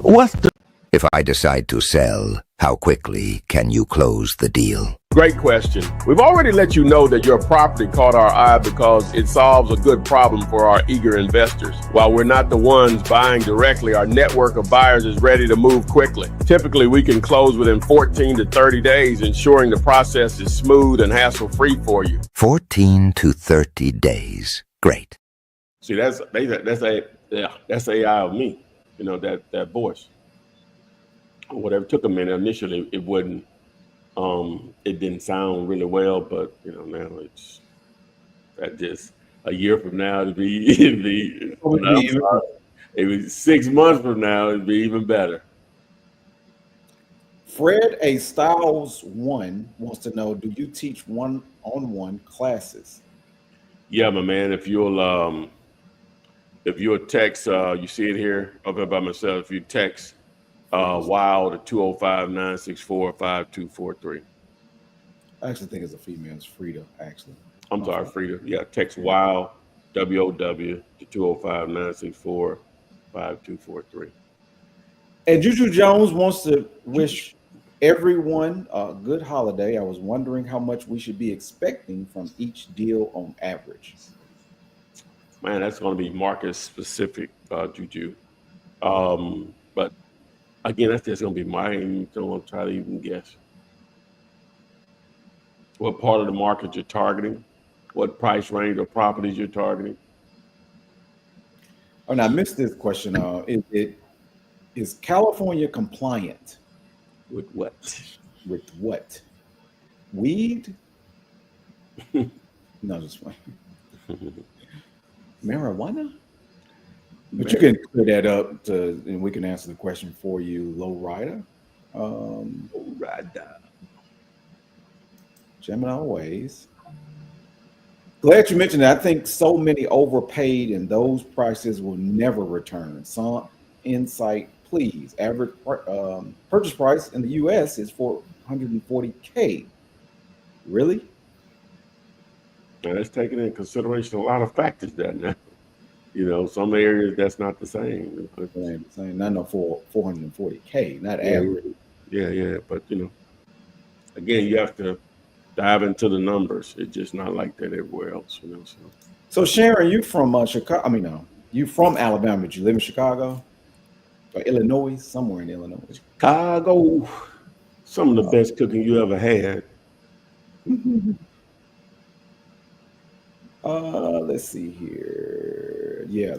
What's the If I decide to sell, how quickly can you close the deal? Great question. We've already let you know that your property caught our eye because it solves a good problem for our eager investors. While we're not the ones buying directly, our network of buyers is ready to move quickly. Typically, we can close within 14 to 30 days, ensuring the process is smooth and hassle-free for you. 14 to 30 days. Great. See, that's AI of me. That voice. Whatever took a minute initially, it didn't sound really well, but now it's that just a year from now it'd be it was 6 months from now it'd be even better. Fred A. Styles 1 wants to know, do you teach one-on-one classes? Yeah, my man. If you'll text, you see it here up here by myself. If you text WOW to 205-964-5243. I actually think it's a female. It's Frida, actually. I'm sorry, Frida. Yeah, text WOW, WOW to 205-964-5243. And Juju Jones wants to wish everyone a good holiday. I was wondering how much we should be expecting from each deal on average. Man, that's going to be market specific, Juju. But again, that's just going to be mine. Don't try to even guess. What part of the market you're targeting? What price range of properties you're targeting? Oh, and I missed this question. Is California compliant? With what? With what? Weed? No, just one. Marijuana? But you can clear that up and we can answer the question for you, low rider. Gemini Ways. Glad you mentioned that. I think so many overpaid and those prices will never return. Some insight, please. Average purchase price in the U.S. is $440K. Really? Now, that's taking into consideration a lot of factors there now. Some areas that's not the same. Not no for 440K, not average. Yeah. But again, you have to dive into the numbers. It's just not like that everywhere else. So Sharon, you from Chicago? I mean, no, you from Alabama, but you live in Chicago or Illinois, somewhere in Illinois. Chicago, some of the best cooking you ever had. Let's see here. Yeah,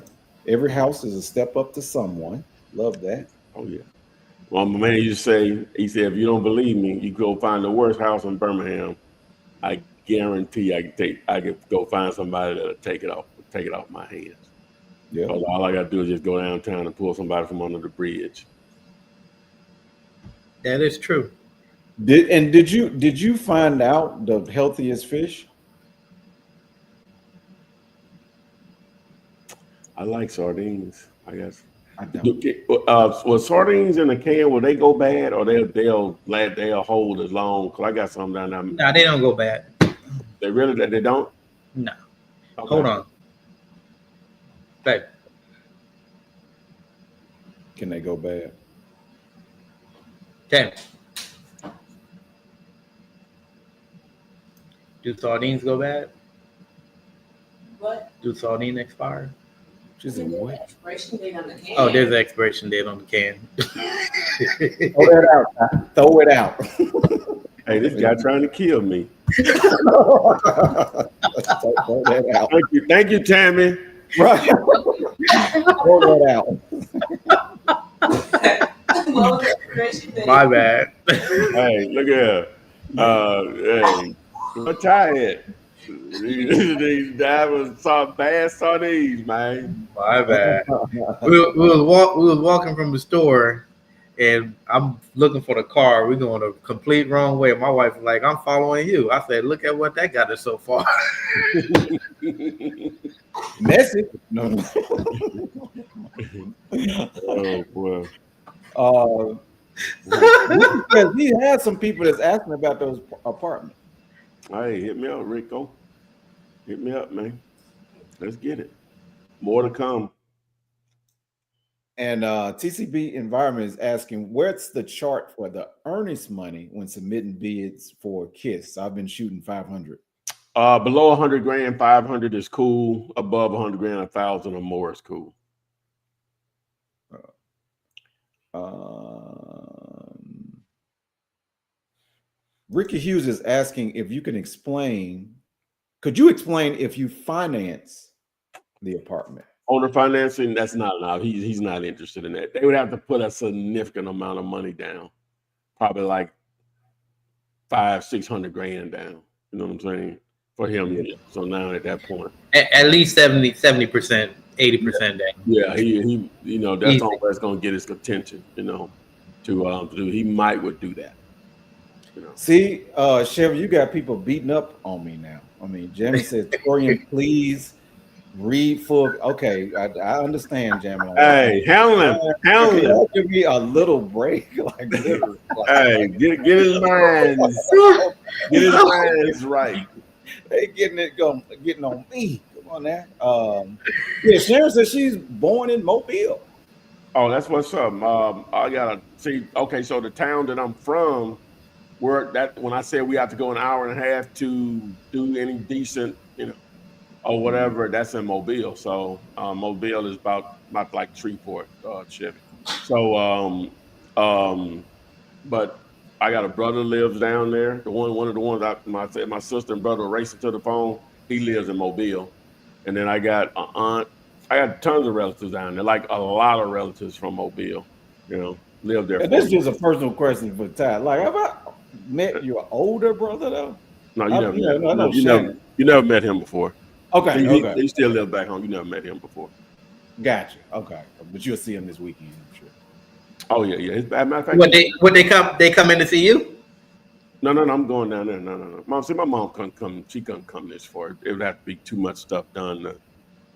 every house is a step up to someone. Love that. Oh yeah. Well, my man he said, if you don't believe me, you go find the worst house in Birmingham. I guarantee I could go find somebody that'll take it off my hands. Yeah. Because all I gotta do is just go downtown and pull somebody from under the bridge. That is true. Did you find out the healthiest fish? I like sardines, I guess. Was sardines in a can, will they go bad or they'll hold as long? Because I got some down there. No, they don't go bad. They don't? No. Okay. Hold on. Babe. Can they go bad? Okay. Do sardines go bad? What? Do sardines expire? She's in what? Expiration date on the can. Oh, there's an expiration date on the can. Throw it out. Hey, this guy trying to kill me. Throw that out. Thank you, Tammy. Right. Throw that out. My bad. Hey, look at her. Hey, what tie it? These divers saw bad sardines, man. My bad. We was walking from the store, and I'm looking for the car. We're going a complete wrong way. My wife was like, "I'm following you." I said, "Look at what that got us so far." Message. No. Oh boy. Because he had some people that's asking about those apartments. Hey, hit me up, Rico. Hit me up, man. Let's get it. More to come. And TCB Environment is asking, where's the chart for the earnest money when submitting bids for KISS? I've been shooting 500. Below 100 grand, 500 is cool. Above 100 grand, 1,000 or more is cool. Ricky Hughes is asking if you can explain. Could you explain if you finance the apartment? Owner financing, that's not enough. He's not interested in that. They would have to put a significant amount of money down, probably like 500-600 grand down. You know what I'm saying? For him. Yeah. So now at that point, At least 70%, 80% down. Yeah, he you know, that's the only way it's gonna get his attention, you know, to do. He would do that. You know. See, Chevy, you got people beating up on me now. I mean, Jamie said, Torian, please read full. Okay, I understand, Jamie. Hey, handle him. Give me a little break. Like, literally, hey, get his mind. Get his minds right. They getting on me. Come on now. Yeah, Sharon says she's born in Mobile. Oh, that's what's up. I gotta see. Okay, so the town that I'm from, when I said we have to go an hour and a half to do any decent, you know, or whatever, that's in Mobile. So Mobile is about like Shreveport, Chevy. So but I got a brother lives down there. One of the ones my sister and brother were racing to the phone. He lives in Mobile, and then I got an aunt. I got tons of relatives down there, like a lot of relatives from Mobile. You know, live there. And this is just a personal question for Ty. Like, have I met your older brother though? No, you never met him before. Okay, he still lives back home. You never met him before. Gotcha. Okay, but you'll see him this weekend, I'm sure. Oh yeah. As a matter of fact, Would they come in to see you? No, I'm going down there. No. My mom couldn't come. She couldn't come this far. It would have to be too much stuff done to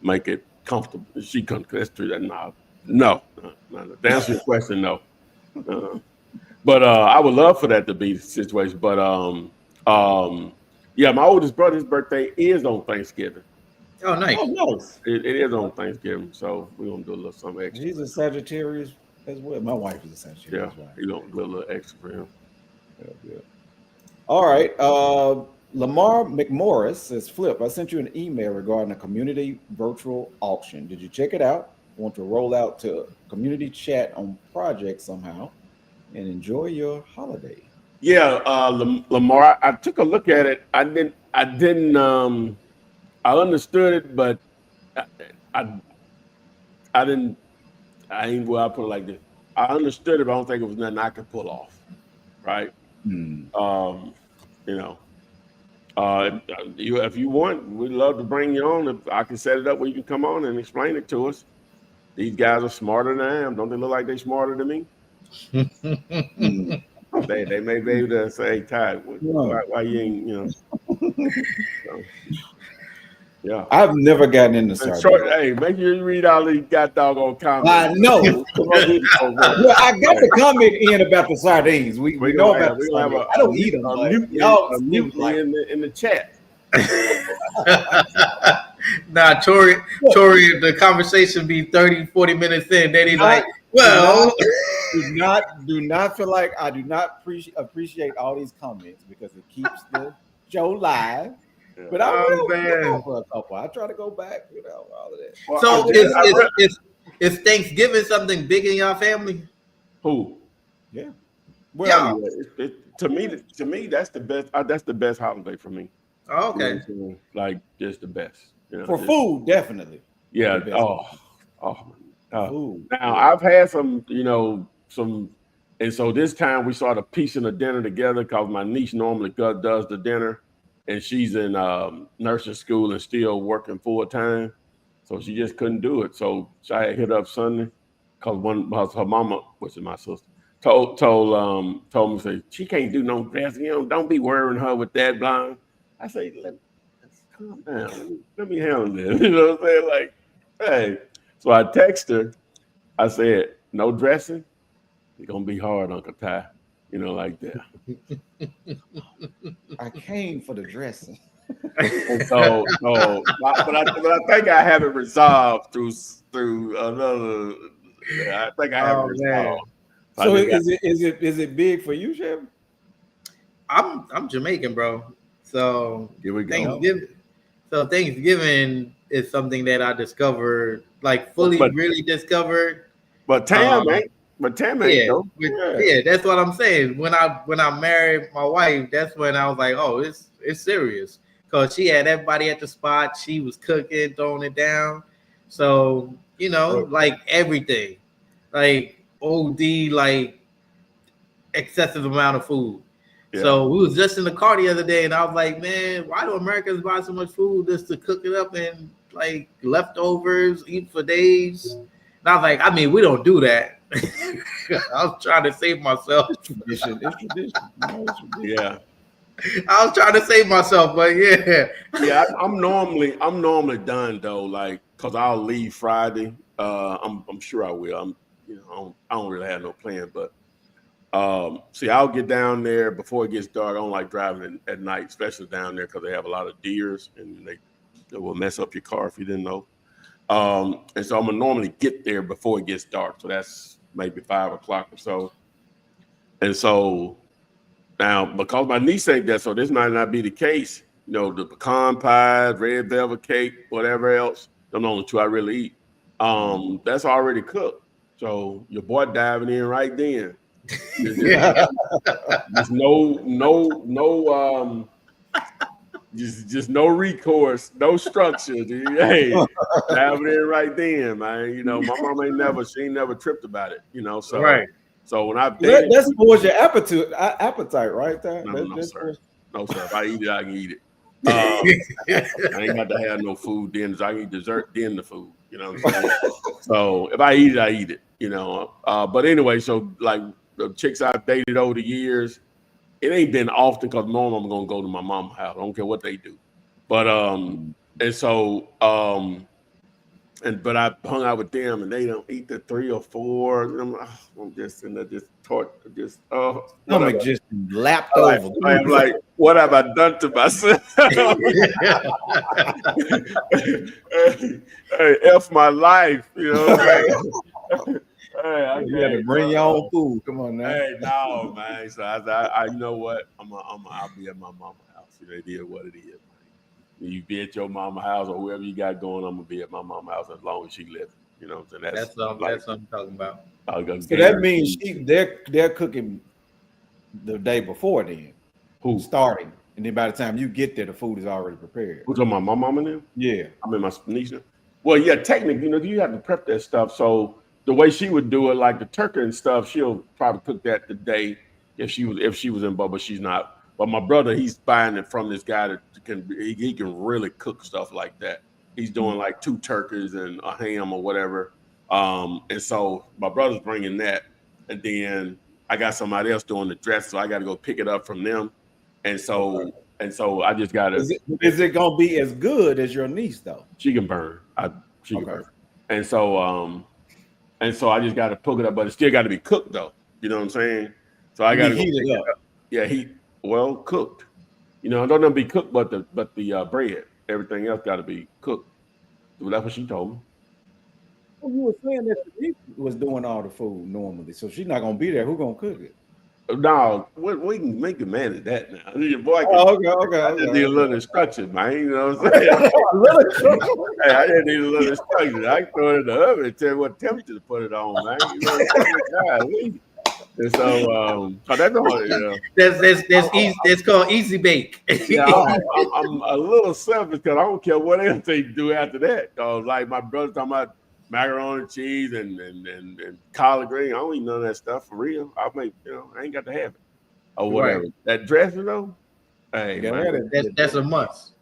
make it comfortable. She couldn't. That's true. No. To answer your question, no. But I would love for that to be the situation. But yeah, my oldest brother's birthday is on Thanksgiving. Oh, nice. Oh, nice. It is on Thanksgiving, so we're gonna do a little something extra. He's a Sagittarius as well. My wife is a Sagittarius. Yeah, we're gonna do a little extra for him. Yeah. All right. Lamar McMorris says, Flip, I sent you an email regarding a community virtual auction. Did you check it out? Want to roll out to community chat on projects somehow and enjoy your holiday. Yeah, Lamar, I took a look at it. I didn't I understood it, but I didn't well, I put it like this. I understood it, but I don't think it was nothing I could pull off. Right. You know, if you want, we'd love to bring you on. If I can set it up where you can come on and explain it to us. These guys are smarter than I am. Don't they look like they're smarter than me? They may be able to say, Ty, why you ain't, you know? So, yeah. I've never gotten into sardines. Hey, make sure you read all these doggone comments. I know. Well, I got the comment in about the sardines. We know about the sardines. I don't eat them. Y'all in the chat. Nah, Tori, the conversation be 30, 40 minutes in. Then he's like, well. Do not feel like I do not appreciate all these comments because it keeps the show live. Yeah. But I will go for a couple. I try to go back, you know, all of that. Well, so is Thanksgiving something big in your family? Who? Yeah. Well, yeah. To me, that's the best. That's the best holiday for me. Oh, okay. You know, like just the best. You know, for food, definitely. Yeah. Food. Now I've had some, you know, and so this time we started piecing the dinner together because my niece normally does the dinner. and she's in nursing school and still working full time, so she just couldn't do it. So I hit her up Sunday because her mama, which is my sister, told me, say she can't do no dressing. Don't be worrying her with that blind. I say, let's calm down. Let me handle this. You know what I'm saying? Like, hey. So I text her. I said, no dressing. It's gonna be hard, Uncle Ty. Like that. I came for the dressing. But I think I have it resolved through another. I think I have it resolved. So is it big for you, Chef? I'm Jamaican, bro. So Here we go. Thanksgiving is something that I discovered, like really discovered. But Tam ain't. Though. Yeah, that's what I'm saying. When I married my wife, that's when I was like, oh, it's serious. Because she had everybody at the spot. She was cooking, throwing it down. So, like everything. Like OD, like excessive amount of food. Yeah. So we was just in the car the other day, and I was like, man, why do Americans buy so much food just to cook it up and like leftovers, eat for days? And I was like, I mean, we don't do that. I was trying to save myself. It's tradition. Yeah. I was trying to save myself, but yeah. Yeah, I'm normally done though, like, cause I'll leave Friday. I'm sure I will. I don't really have no plan, but see, I'll get down there before it gets dark. I don't like driving at night, especially down there because they have a lot of deers and they will mess up your car if you didn't know. And so I'm gonna normally get there before it gets dark. So that's maybe 5 o'clock or so. And so now, because my niece ain't there, so this might not be the case. The pecan pies, red velvet cake, whatever else, those are the only two I really eat. That's already cooked. So your boy diving in right then. There's just no recourse, no structure. Hey, diving in right then, man. My mom ain't never tripped about it. So right. So when I've dated, that's towards your appetite, right there. No, sir. No, sir. If I eat it, I can eat it. I ain't got to have no food then. I can eat dessert then the food. You know what I'm saying? So if I eat it, I eat it. But anyway, so like the chicks I've dated over the years, it ain't been often because normally I'm gonna go to my mom's house. I don't care what they do. But but I hung out with them and they don't eat the 3 or 4. And I'm just in there just stomach just lapped over. I'm like, what have I done to myself? Hey, F my life, Hey, you got to bring your own food. Come on now. Hey, no, man. So I you know what? I'll be at my mama's house. It is what it is. You be at your mama's house or whoever you got going, I'm gonna be at my mama's house as long as she lives. So that's what I'm talking about. So that means they're cooking the day before then. Who starting, and then by the time you get there, the food is already prepared. Who's talking about my mama now? Yeah, I mean my niece. Well, yeah, technically, you have to prep that stuff. So the way she would do it, like the turkey and stuff, she'll probably cook that the day if she was in, but she's not. But my brother, he's buying it from this guy that can really cook stuff like that. He's doing like 2 turkeys and a ham or whatever. And so my brother's bringing that, and then I got somebody else doing the dress, so I got to go pick it up from them. And so I just got to. Is it gonna be as good as your niece though? She can burn. She can burn. And so I just got to cook it up, but it still got to be cooked though. You know what I'm saying? So I got to heat it up. Yeah, well cooked. It don't be cooked, but the bread, everything else got to be cooked. Well, that's what she told me. Well, you were saying that the niece was doing all the food normally, so she's not gonna be there. Who gonna cook it? No, we can make a man of that now. Your boy can. Okay. I just need a little instruction, man. You know what I'm saying? Hey, I just need a little instruction. I can throw it in the oven and tell you what temperature to put it on, man. You know what I'm saying? And so, that's all. It's called easy bake. Yeah, I'm a little selfish because I don't care what else they do after that. Like my brother talking about macaroni and cheese and collard green. I don't eat none of that stuff for real. I ain't got to have it or whatever. Right. That dressing though, Hey, Yeah, man, That's a must.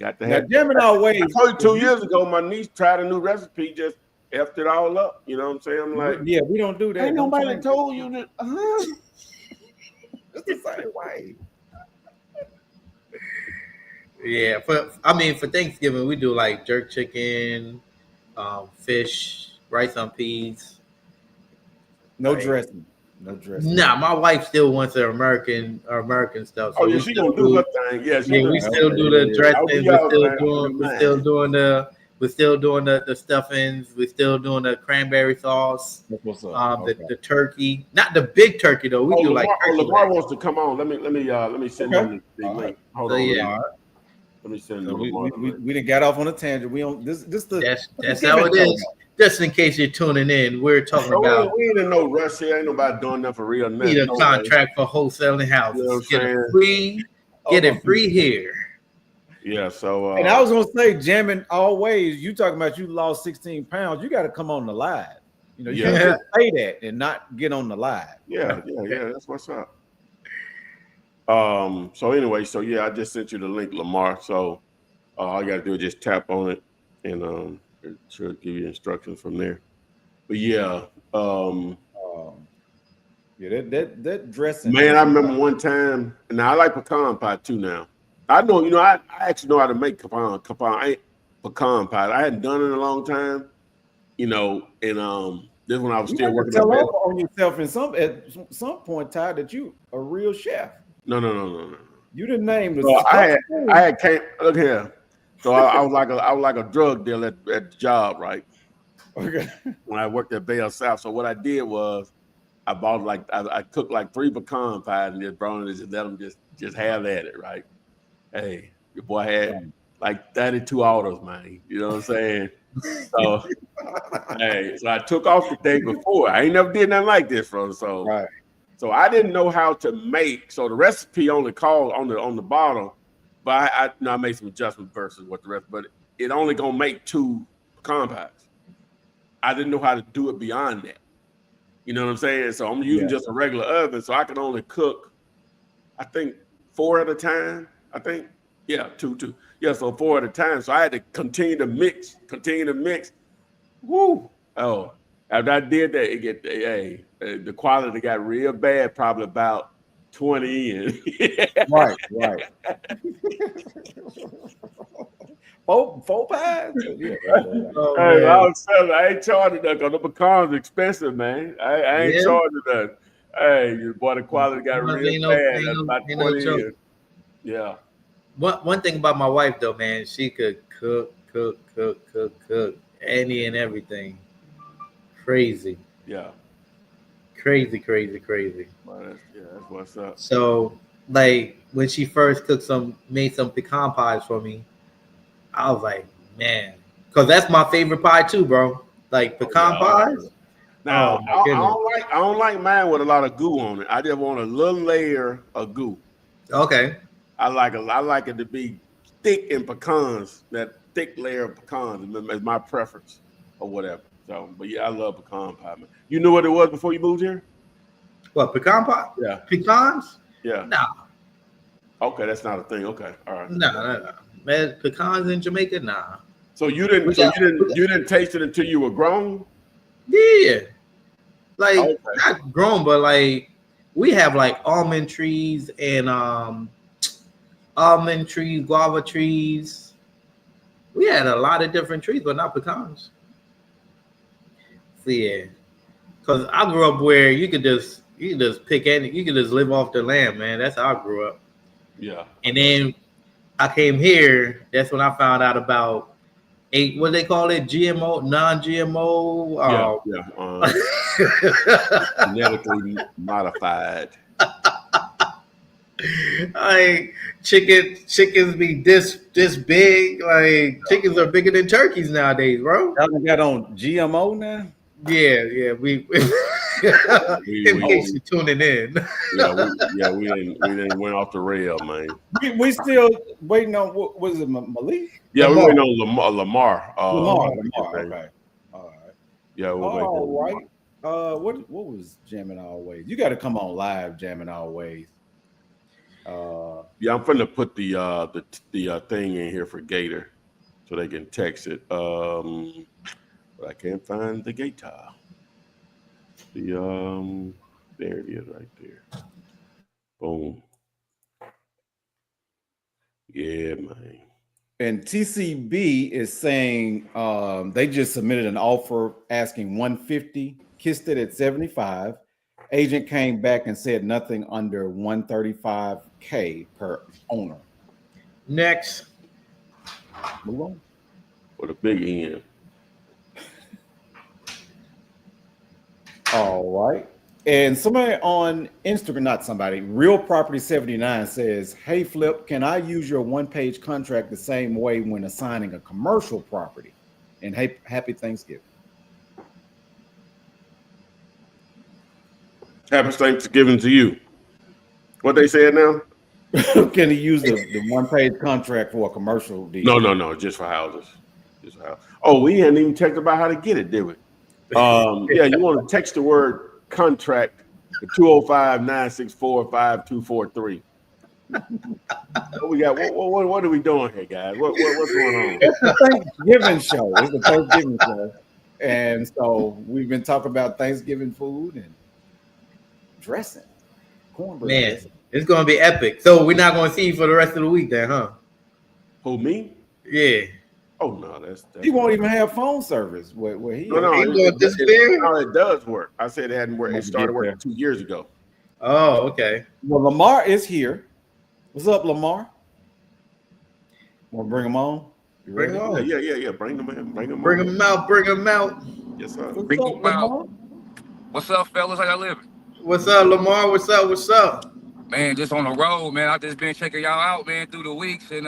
got to now have. jamming I always. told you 2 years ago, my niece tried a new recipe, just effed it all up. You know what I'm saying? I'm like, Yeah, we don't do that. ain't Don't nobody change told you that. It's the same way. Yeah, for Thanksgiving we do like jerk chicken, fish, rice on peas. No Like, dressing. No dressing. nah, my wife still wants her American stuff, Oh so yeah, we she still gonna do her do. thing. Yeah, she Yeah, do. we still Okay, do the yeah. I'll do dressings. y'all thing. I'll do mine. We're still doing the stuffings. We're still doing the cranberry sauce. That's what's up. The turkey, not the big turkey though. We Oh, do like turkey Lamar legs. wants to come on. Let me send Okay. him the All right. link. Hold So on. yeah, Let me send So Lamar the link. we didn't get off on a tangent. We don't this the that's how it is. Just in case you're tuning in, we're talking So about we ain't in no rush here. Ain't nobody doing nothing for real. need Nothing. a No way. contract for wholesaling You know houses. what I'm Get saying? it free. Get it free here. Yeah. So And I was gonna say, jamming always. You talking about you lost 16 pounds? You got to come on the live. You know, you Yeah. can't just say that and not get on the live. yeah. That's what's up. So anyway, so yeah, I just sent you the link, Lamar. So all you gotta do is just tap on it, and it should give you instructions from there. But yeah, Yeah, that dressing. man, I remember one time. Now I like pecan pie too. Now I know, I actually know how to make pecan pie. I hadn't done it in a long time, and this when I was You still have to working tell at up on yourself at some point, Ty, that you a real chef. No. You didn't name the So stuff. I had came look here. So I was like a drug dealer at the job, right? Okay. When I worked at Bell South. So what I did was I bought I cooked like 3 pecan pies and just brought it and just let them just have at it, right? Hey, your boy had like 32 orders, man. You know what I'm saying? So hey, so I took off the day before. I ain't never did nothing like this, bro. So Right. so I didn't know how to make. So the recipe only called on the bottle, but I made some adjustments versus what the rest. But it only gonna make 2 pecan pies. I didn't know how to do it beyond that. You know what I'm saying? So I'm using just a regular oven, so I can only cook, I think 4 at a time. I think, yeah, two. Yeah, so 4 at a time. So I had to continue to mix. Woo! Oh, after I did that, the quality got real bad. Probably about 20 in. Right. Four pies? Yeah. Oh, Hey, man. I was telling you, I ain't charging that because the pecans expensive, man. I ain't Yeah. charging that. Hey, boy, the quality got Well, real bad. That's about 20 joke. in. Yeah. One thing about my wife though, man, she could cook any and everything. Crazy. Yeah. Crazy. Well, that's what's up. So like when she first made some pecan pies for me, I was like, man, because that's my favorite pie too, bro. Like pecan pies. Now, Oh my goodness. I don't like mine with a lot of goo on it. I just want a little layer of goo. Okay. I like it to be thick in pecans. That thick layer of pecans is my preference or whatever. So, but yeah, I love pecan pie, man. You knew what it was before you moved here? What, pecan pie? Yeah. Pecans? Yeah. Nah. Okay, that's not a thing. Okay, all right. Nah. Man, pecans in Jamaica? Nah. So you didn't taste it until you were grown? Yeah. Like Okay. not grown, but like we have like almond trees and guava trees. We had a lot of different trees, but not pecans. So yeah. Cause I grew up where you could just pick any, you could just live off the land, man. That's how I grew up. Yeah. And then I came here. That's when I found out about what they call it, GMO, non-GMO. Genetically modified. Like chickens be this big. Like chickens are bigger than turkeys nowadays, bro. Y'all got on GMO now? Yeah. We in case you're tuning in. We didn't went off the rail, man. We still waiting on what was it, Malik? Yeah, Lamar. we went on Lamar. Lamar. Okay. Okay. All right. Yeah, we're waiting on Lamar. What was jamming always? You got to come on live, jamming always. Yeah, I'm finna put the thing in here for Gator so they can text it. But I can't find the Gator. There it is right there. Boom. Yeah, man. And TCB is saying they just submitted an offer asking 150, kissed it at 75. Agent came back and said nothing under 135K per owner. Next. Move on. For the big end. All right. And somebody on Instagram, not somebody, Real Property 79 says, "Hey Flip, can I use your one-page contract the same way when assigning a commercial property?" And hey, happy Thanksgiving. Happy Thanksgiving to you. What they said now? Can he use the one-page contract for a commercial deal? No, just for houses. Just for houses. Oh, we hadn't even checked about how to get it, did we? Yeah, you want to text the word contract to 205-964-5243. What we got? What are we doing here, guys? What's going on? It's the Thanksgiving show. It's the Thanksgiving show. And so we've been talking about Thanksgiving food and dressing. Cornbread. Man, dressing. it's gonna be epic. So we're not gonna see you for the rest of the week then, huh? Who, me? Yeah. Oh no, that's He won't even have phone service where he no, It does work. I said it hadn't worked. It started working 2 years ago. Oh, okay. Well, Lamar is here. What's up, Lamar? Want to bring him on? You Bring ready? him on. Yeah. Bring them in. Bring them Bring him out. Bring him out. Yes, sir. What's Bring up, him out. Lamar? What's up, fellas? How y'all living? What's up, Lamar? What's up? What's up? Man, just on the road, man. I just been checking y'all out, man, through the weeks and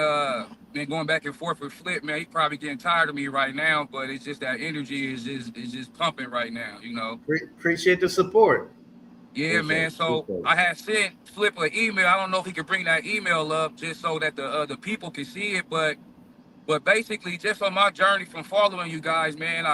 been going back and forth with Flip, man. He probably getting tired of me right now, but it's just that energy is just pumping right now, you know. Appreciate the support. Yeah, man. So I had sent Flip an email. I don't know if he could bring that email up just so that the people can see it, but basically just on my journey from following you guys, man,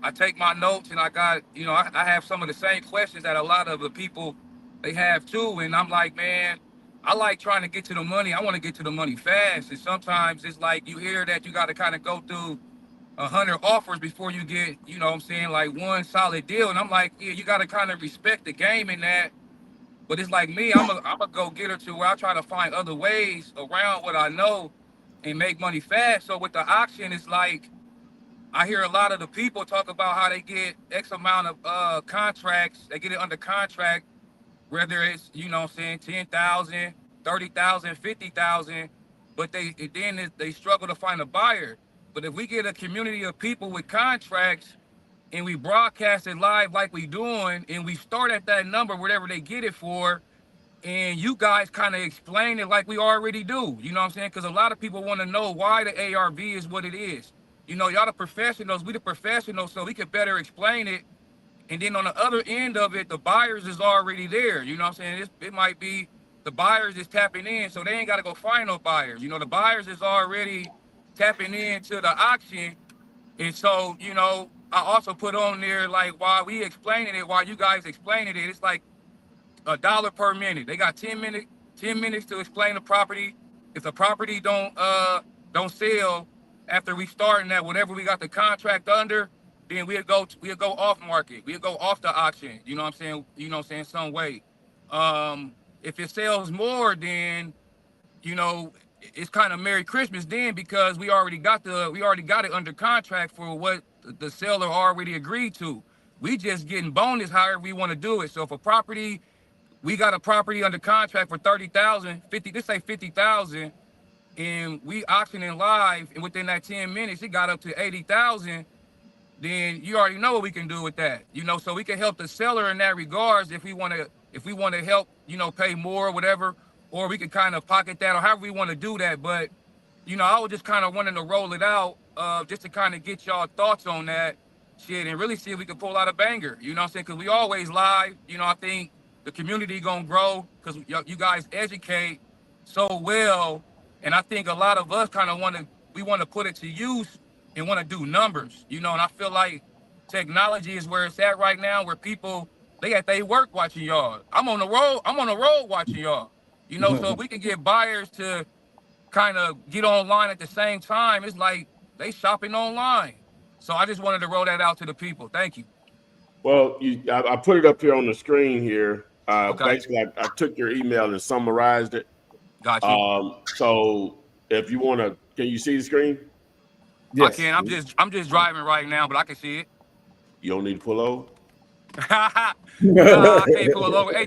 I take my notes and I got, you know, I have some of the same questions that a lot of the people they have too. And I'm like, man, I like trying to get to the money. I want to get to the money fast. And sometimes it's like you hear that you got to kind of go through 100 offers before you get, you know what I'm saying, like one solid deal. And I'm like, yeah, you got to kind of respect the game in that. But it's like me, I'm a go-getter to where I try to find other ways around what I know and make money fast. So with the auction, it's like I hear a lot of the people talk about how they get X amount of contracts. They get it under contract, whether it's, you know what I'm saying, 10,000, 30,000, 50,000, but they struggle to find a buyer. But if we get a community of people with contracts and we broadcast it live like we doing, and we start at that number, whatever they get it for, and you guys kind of explain it like we already do, you know what I'm saying? Because a lot of people want to know why the ARV is what it is. You know, y'all the professionals, we the professionals, so we can better explain it. And then on the other end of it, the buyers is already there. You know what I'm saying? It might be the buyers is tapping in, so they ain't got to go find no buyers. You know, the buyers is already tapping into the auction. And so, you know, I also put on there, like, while we explaining it, while you guys explaining it, it's like $1 per minute. They got 10 minutes to explain the property. If the property don't sell after we starting that, whatever we got the contract under, then we'll go off market. We'll go off the auction. You know what I'm saying? You know what I'm saying? Some way. If it sells more, then, you know, it's kind of Merry Christmas then, because we already got it under contract for what the seller already agreed to. We just getting bonus however we want to do it. So if we got a property under contract for 30,000, 50, let's say 50,000, and we auctioning live, and within that 10 minutes, it got up to 80,000, then you already know what we can do with that. You know, so we can help the seller in that regards if we want to help, you know, pay more or whatever, or we can kind of pocket that or however we want to do that. But, you know, I was just kind of wanting to roll it out just to kind of get y'all thoughts on that shit and really see if we can pull out a banger. You know what I'm saying? Because we always live. You know, I think the community gonna grow because you guys educate so well, and I think a lot of us kind of want to put it to use and want to do numbers, you know. And I feel like technology is where it's at right now, where people they at they work watching y'all. I'm on the road watching y'all. You know, so if we can get buyers to kind of get online at the same time, it's like they shopping online. So I just wanted to roll that out to the people. Thank you. Well, I put it up here on the screen here. Okay. Basically, I took your email and summarized it. Got you. So if you want to, can you see the screen? I Yes. can. I'm just driving right now, but I can see it. You don't need to pull over. Nah, I can't pull over. Hey,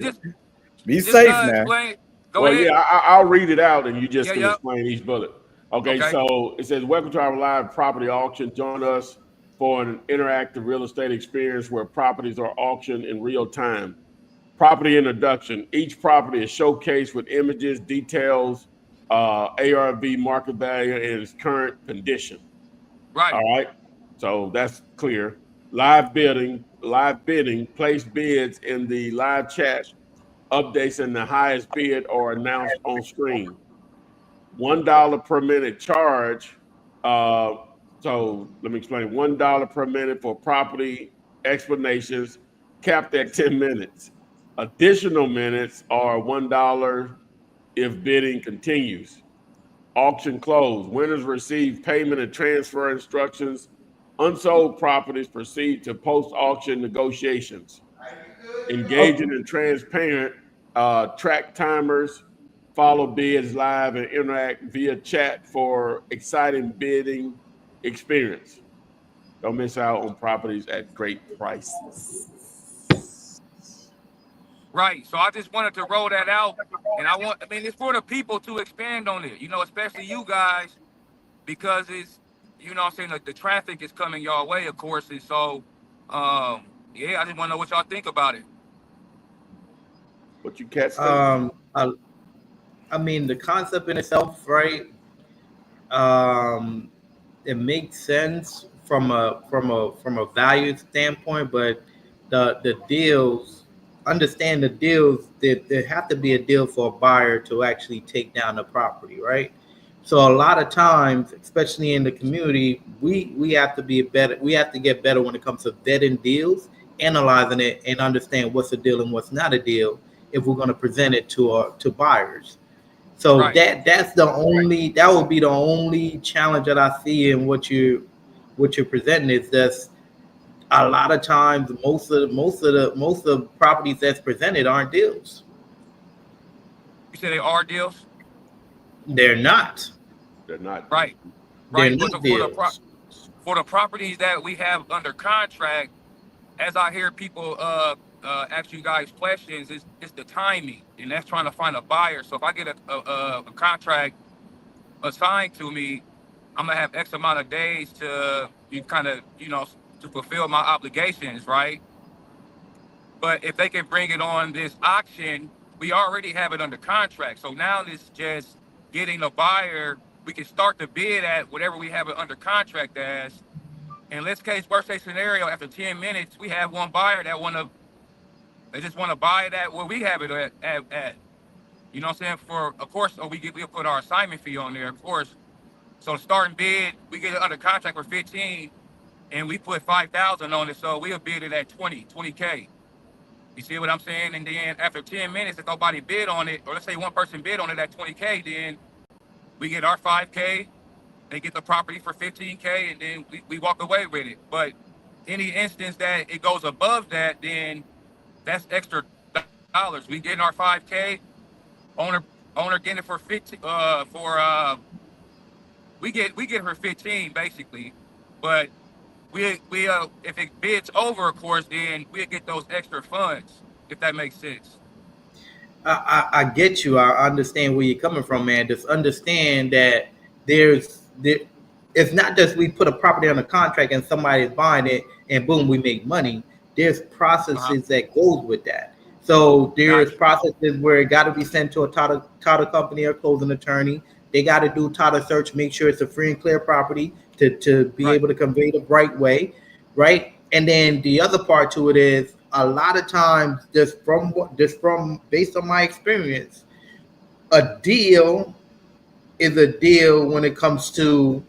Be just safe now. explain. Go Well, ahead. yeah, I'll read it out and you just Yeah, can yeah. explain each bullet. Okay, Okay. so it says, welcome to our live property auction. Join us for an interactive real estate experience where properties are auctioned in real time. Property introduction. Each property is showcased with images, details, ARV, market value, and its current condition. Right. All right. So that's clear. Live bidding, place bids in the live chat. Updates in the highest bid are announced on screen. $1 per minute charge. So let me explain. $1 per minute for property explanations, capped at 10 minutes. Additional minutes are $1 if bidding continues. Auction closed. Winners receive payment and transfer instructions. Unsold properties proceed to post-auction negotiations. Engaging and transparent, track timers, follow bids live, and interact via chat for exciting bidding experience. Don't miss out on properties at great prices. Right. So I just wanted to roll that out. And I mean, it's for the people to expand on it, you know, especially you guys, because it's, you know what I'm saying, like the traffic is coming your way, of course. And so, yeah, I just want to know what y'all think about it. What you cats think? I mean, the concept in itself, right? It makes sense from a value standpoint, but the deals, understand the deals, that there have to be a deal for a buyer to actually take down the property, right? So a lot of times, especially in the community, we have to be better. We have to get better when it comes to vetting deals, analyzing it, and understand what's a deal and what's not a deal if we're going to present it to buyers. So Right. that would be the only challenge that I see in what you're presenting is that a lot of times most of the properties that's presented aren't deals. You said they are deals? They're not. They're not. Right. They're Right. not deals. For the properties that we have under contract, as I hear people ask you guys questions, it's the timing, and that's trying to find a buyer. So if I get a contract assigned to me, I'm gonna have X amount of days to to fulfill my obligations, right? But if they can bring it on this auction, we already have it under contract. So now it's just getting a buyer. We can start the bid at whatever we have it under contract as. And worst case scenario, after 10 minutes, we have one buyer that they just want to buy it at where we have it at. You know what I'm saying? Of course, we'll put our assignment fee on there, of course. So the starting bid, we get it under contract for 15, and we put 5,000 on it, so we'll bid it at 20K. You see what I'm saying? And then after 10 minutes, if nobody bid on it, or let's say one person bid on it at 20K, then we get our 5K, they get the property for 15K, and then we walk away with it. But any instance that it goes above that, then that's extra dollars. We getting our 5K, owner getting it for 15 we get her 15 basically, but we if it bids over, of course, then we'll get those extra funds, if that makes sense. I get you. I understand where you're coming from, man. Just understand that it's not just we put a property on a contract and somebody's buying it and boom, we make money. There's processes that goes with that. So there's processes where it got to be sent to a title company or closing attorney. They got to do title search, make sure it's a free and clear property to be able to convey the right way, right? And then the other part to it is a lot of times, just from based on my experience, a deal is a deal when it comes to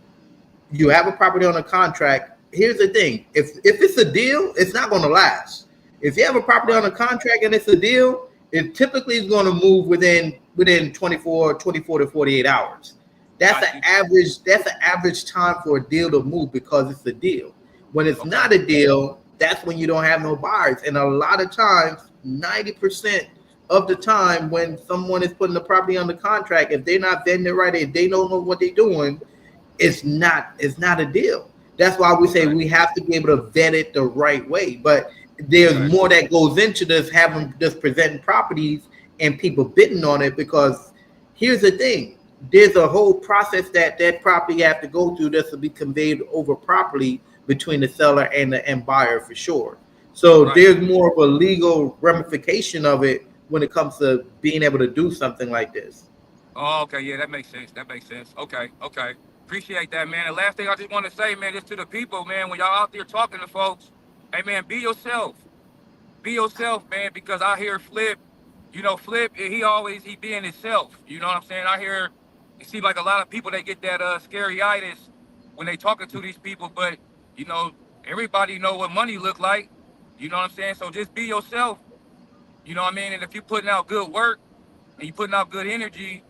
you have a property on a contract. Here's the thing: if it's a deal, it's not going to last. If you have a property on a contract and it's a deal, it typically is going to move within 24 to 48 hours. That's an average. That's an average time for a deal to move because it's a deal. When it's not a deal, that's when you don't have no buyers. And a lot of times, 90% of the time, when someone is putting the property under contract, if they're not vetting it right, if they don't know what they're doing, it's not a deal. That's why we say we have to be able to vet it the right way. But there's more that goes into this, having just presenting properties and people bidding on it, because here's the thing. There's a whole process that property have to go through this to be conveyed over properly between the seller and the buyer for sure. So there's more of a legal ramification of it when it comes to being able to do something like this. Oh, okay, yeah, that makes sense. That makes sense. Okay. Appreciate that, man. The last thing I just want to say, man, just to the people, man, when y'all out there talking to folks, hey, man, be yourself. Be yourself, man, because I hear Flip, Flip, he being himself. You know what I'm saying? I hear, it seems like a lot of people, they get that scary-itis when they talking to these people, but, everybody know what money look like. You know what I'm saying? So just be yourself. You know what I mean? And if you're putting out good work and you're putting out good energy,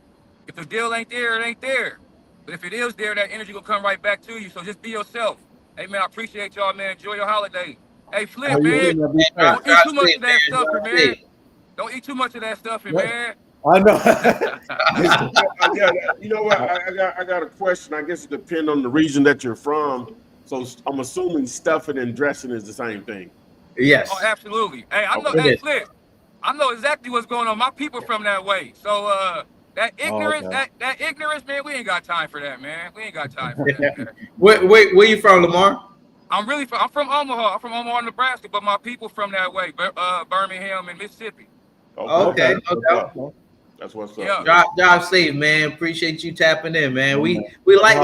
if the deal ain't there, it ain't there. But if it is there, that energy will come right back to you. So just be yourself. Hey, man, I appreciate y'all, man. Enjoy your holiday. Hey, Flip, man, don't eat too much of that stuff, man. Don't eat too much of that stuff, man. I know. You know what? I got a question. I guess it depends on the region that you're from. So I'm assuming stuffing and dressing is the same thing. Yes. Oh, absolutely. Hey, I know. Hey, Flip, I know exactly what's going on. My people from that way. So that ignorance, that ignorance, man, we ain't got time for that, man. We ain't got time for that. Man. Where you from, Lamar? I'm from Omaha. I'm from Omaha, Nebraska, but my people from that way, Birmingham and Mississippi. Okay. That's what's up. Drive safe, man. Appreciate you tapping in, man. We like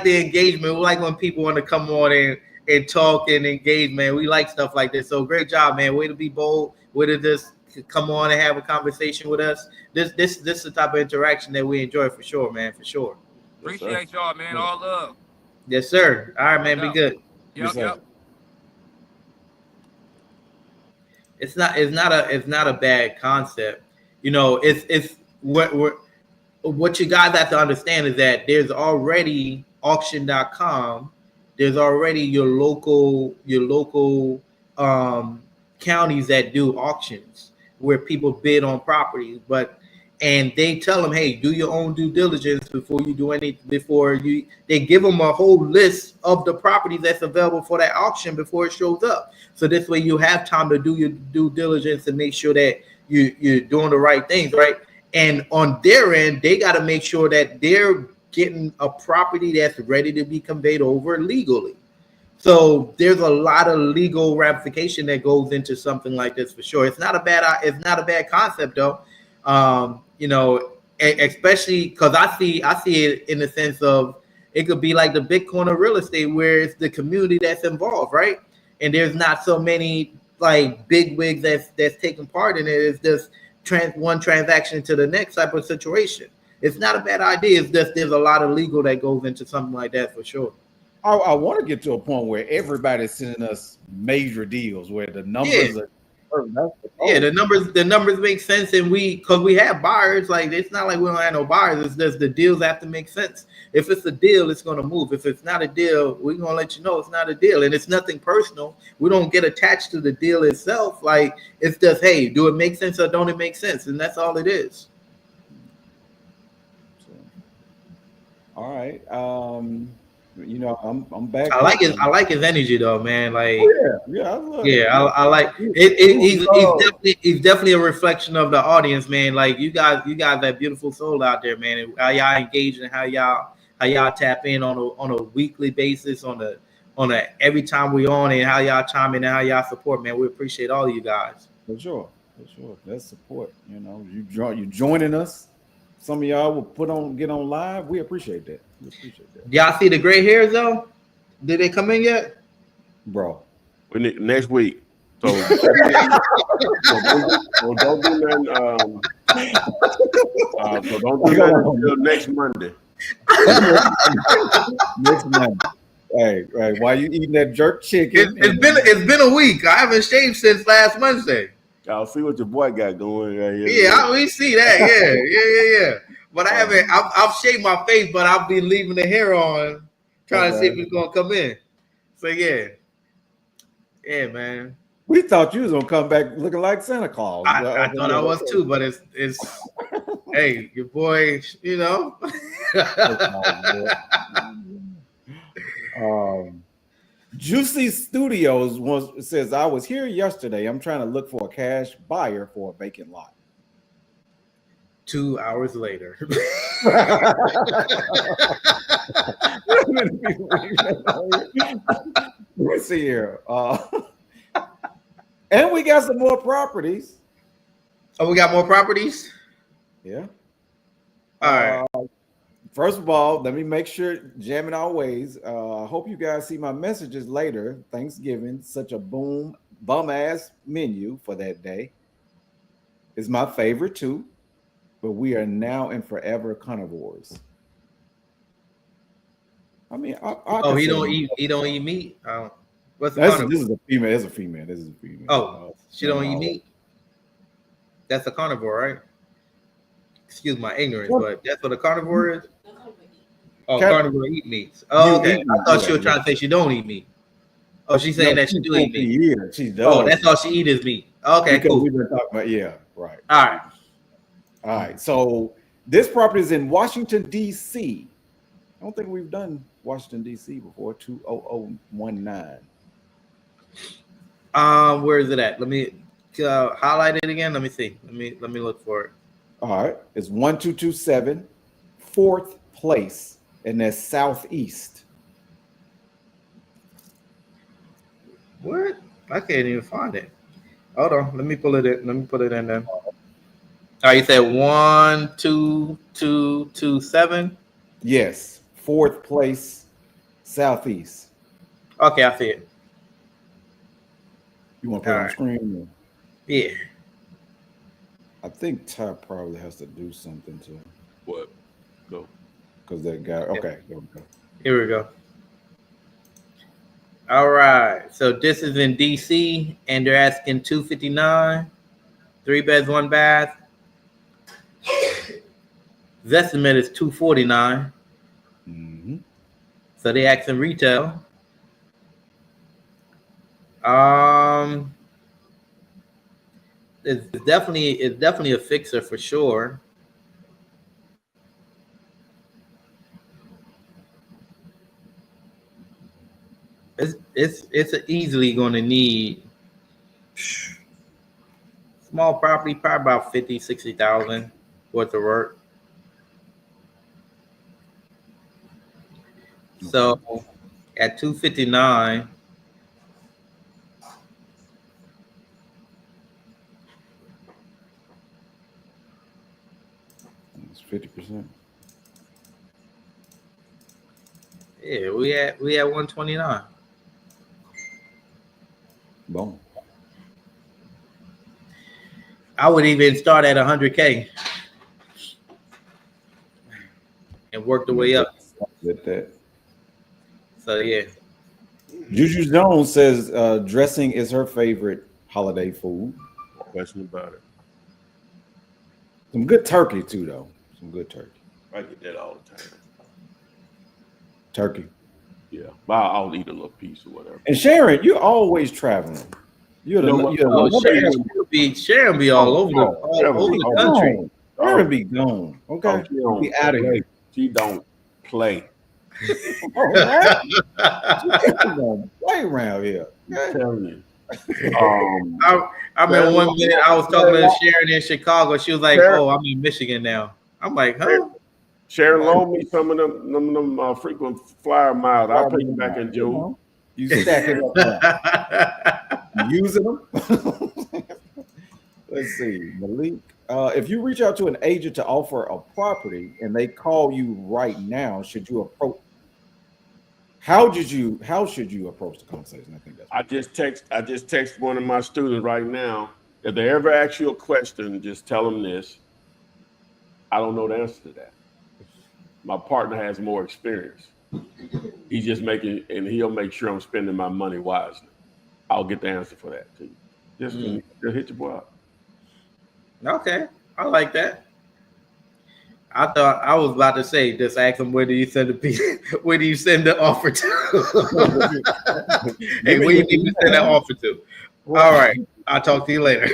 the engagement. We like when people want to come on and talk and engage, man. We like stuff like this. So great job, man. Way to be bold. Way to just come on and have a conversation with us. This is the type of interaction that we enjoy for sure, man. For sure. Appreciate y'all, man. All love. Yes, sir. All right, man. Be good. Yep. It's not a bad concept. It's what you guys have to understand is that there's already auction.com. There's already your local counties that do auctions where people bid on properties, and they tell them, hey, do your own due diligence before you do anything. They give them a whole list of the properties that's available for that auction before it shows up. So this way you have time to do your due diligence and make sure that you're doing the right things, right? And on their end, they got to make sure that they're getting a property that's ready to be conveyed over legally. So there's a lot of legal ramification that goes into something like this for sure. It's not a bad concept though. Especially because I see it in the sense of it could be like the Bitcoin of real estate where it's the community that's involved, right? And there's not so many like big wigs that's taking part in it. It's just one transaction to the next type of situation. It's not a bad idea. It's just there's a lot of legal that goes into something like that for sure. I want to get to a point where everybody's sending us major deals where the numbers are. Yeah, the numbers make sense, and because we have buyers, like it's not like we don't have no buyers. It's just the deals have to make sense. If it's a deal, it's going to move. If it's not a deal, we're going to let you know it's not a deal, and it's nothing personal. We don't get attached to the deal itself. Like it's just, hey, do it make sense or don't it make sense, and that's all it is. All right. I'm back. I like his energy though, man. Like, I like it. He's definitely a reflection of the audience, man. Like you guys that beautiful soul out there, man. And how y'all engage and how y'all tap in on a weekly basis, on a every time we on, and how y'all chime in and how y'all support, man. We appreciate all of you guys. For sure. That's support. You joining us. Some of y'all will get on live. We appreciate that. Y'all see the gray hairs though? Did they come in yet? Bro. We need next week. So, don't do nothing. So don't do nothing until next Monday. Next Monday. Hey, why you eating that jerk chicken? It's been a week. I haven't shaved since last Wednesday. I'll see what your boy got going right here. Yeah, we see that. Yeah. But I haven't. I've shaved my face, but I've been leaving the hair on, trying to see if it's gonna come in. So yeah, man. We thought you was gonna come back looking like Santa Claus. I thought I was too, but it's hey, your boy, you know. Juicy Studios says, I was here yesterday. I'm trying to look for a cash buyer for a vacant lot. 2 hours later. Let's see here. And we got some more properties. Oh, we got more properties? Yeah. All right. First of all, let me make sure, jamming our ways. I hope you guys see my messages later. Thanksgiving, such a bum ass menu for that day. It's my favorite too, but we are now in forever carnivores. I mean, he don't eat meat. What's the this carnivore? is a female. This is a female. This is a female. Oh, she don't eat meat. That's a carnivore, right? Excuse my ignorance, but that's what a carnivore is. Oh, carnivore eat meats. Oh, okay. I thought she was trying to say she don't eat meat. Oh, she's saying that she do eat meat. Yeah, she does. Oh, that's all she eat is meat. Okay, because cool. we've been talking about right. All right. So this property is in Washington D.C. I don't think we've done Washington D.C. before. 20019. Where is it at? Let me highlight it again. Let me see. Let me look for it. All right, it's 1227 4th Place, and that's southeast. What? I can't even find it. Hold on. Let me pull it in. Let me put it in there. Oh, you said 12227? Yes, 4th Place, southeast. Okay, I see it. You want to put it on the screen? Yeah. I think Ty probably has to do something to what? Go. Because that guy. Okay, there we go. Here we go. All right. So this is in DC, and they're asking $259, 3 beds, 1 bath. The estimate is $249. Mm-hmm. So they asking retail. It's definitely a fixer for sure. It's easily going to need small property, probably about 50,000-60,000 worth of work. So at 259. It's 50%. Yeah, we at 129. Boom. I would even start at 100K and work the way up. With that. So yeah. Juju Jones says dressing is her favorite holiday food. No question about it. Some good turkey too, though. Some good turkey. I get that all the time. Turkey. Yeah, but I'll eat a little piece or whatever. And Sharon, you're always traveling. Sharon be all over the country. Sharon be gone. Okay, be out of here. She don't play. Play around here. I'm telling you. I remember one minute I was talking to Sharon in Chicago. She was like, "Oh, I'm in Michigan now." I'm like, "Huh?" Sharon loaned me some of them frequent flyer miles. I'll pay you back in June. You stack it up. Using them. Let's see, Malik. If you reach out to an agent to offer a property and they call you right now, should you approach? How should you approach the conversation? I think that's. I just text one of my students right now. If they ever ask you a question, just tell them this. I don't know the answer to that. My partner has more experience. He's just he'll make sure I'm spending my money wisely. I'll get the answer for that too. Just hit your boy up. Okay, I like that. I thought I was about to say, just ask them where do you send where do you send the offer to? Hey, where you need to send that offer to? All right, I'll talk to you later.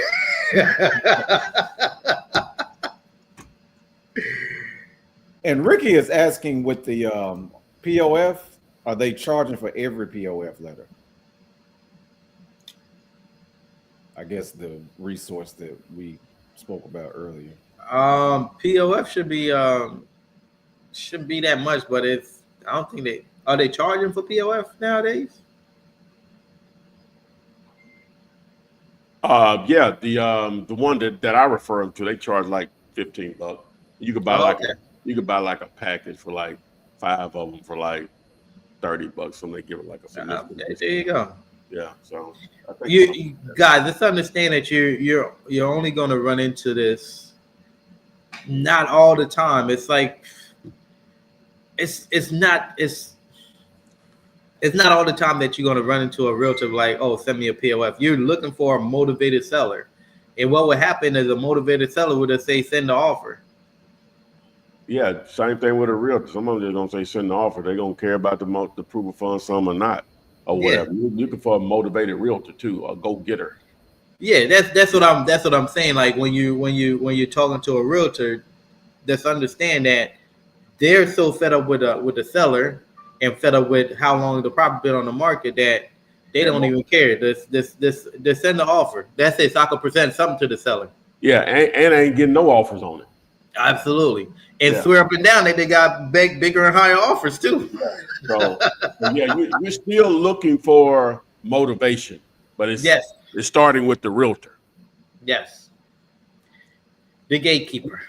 And Ricky is asking with the POF, are they charging for every POF letter? I guess the resource that we spoke about earlier. POF shouldn't be that much, but it's I don't think they charging for POF nowadays. Yeah, the one that I refer them to, they charge like $15. You could buy like a package for like 5 of them for like $30. So they give it like a significant There you go. Yeah, so I think You guys, let's understand that you're only going to run into this not all the time. It's like it's not all the time that you're going to run into a realtor like, oh, send me a POF. You're looking for a motivated seller, and what would happen is a motivated seller would just say send the offer. Yeah, same thing with a realtor. Some of them just gonna say send the offer. They're gonna care about the proof of funds, some or not, or whatever. You're looking for a motivated realtor too, a go getter. Yeah, that's what I'm saying. Like when you're talking to a realtor, just understand that they're so fed up with the seller and fed up with how long the property been on the market that they don't even care. This send the offer. That's it. So I can present something to the seller. Yeah, and ain't getting no offers on it. Absolutely. And swear up and down that they got bigger and higher offers too. So yeah, you're still looking for motivation, but it's starting with the realtor. Yes. The gatekeeper.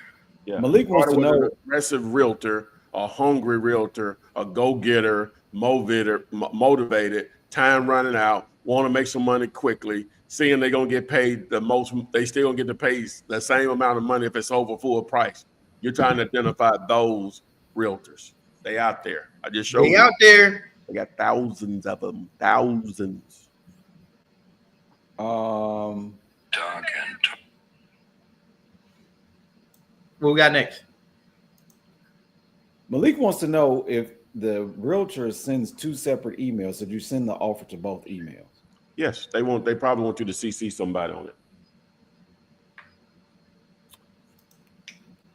Yeah. Malik wants to know, an aggressive realtor, a hungry realtor, a go-getter, motivated, time running out, want to make some money quickly, seeing they're gonna get paid the most, they still gonna get to pay the same amount of money if it's over full price. You're trying to identify those realtors. They out there. I just showed you. They out there. They got thousands of them. Thousands. What we got next? Malik wants to know if the realtor sends 2 separate emails. Did you send the offer to both emails? Yes, they probably want you to CC somebody on it.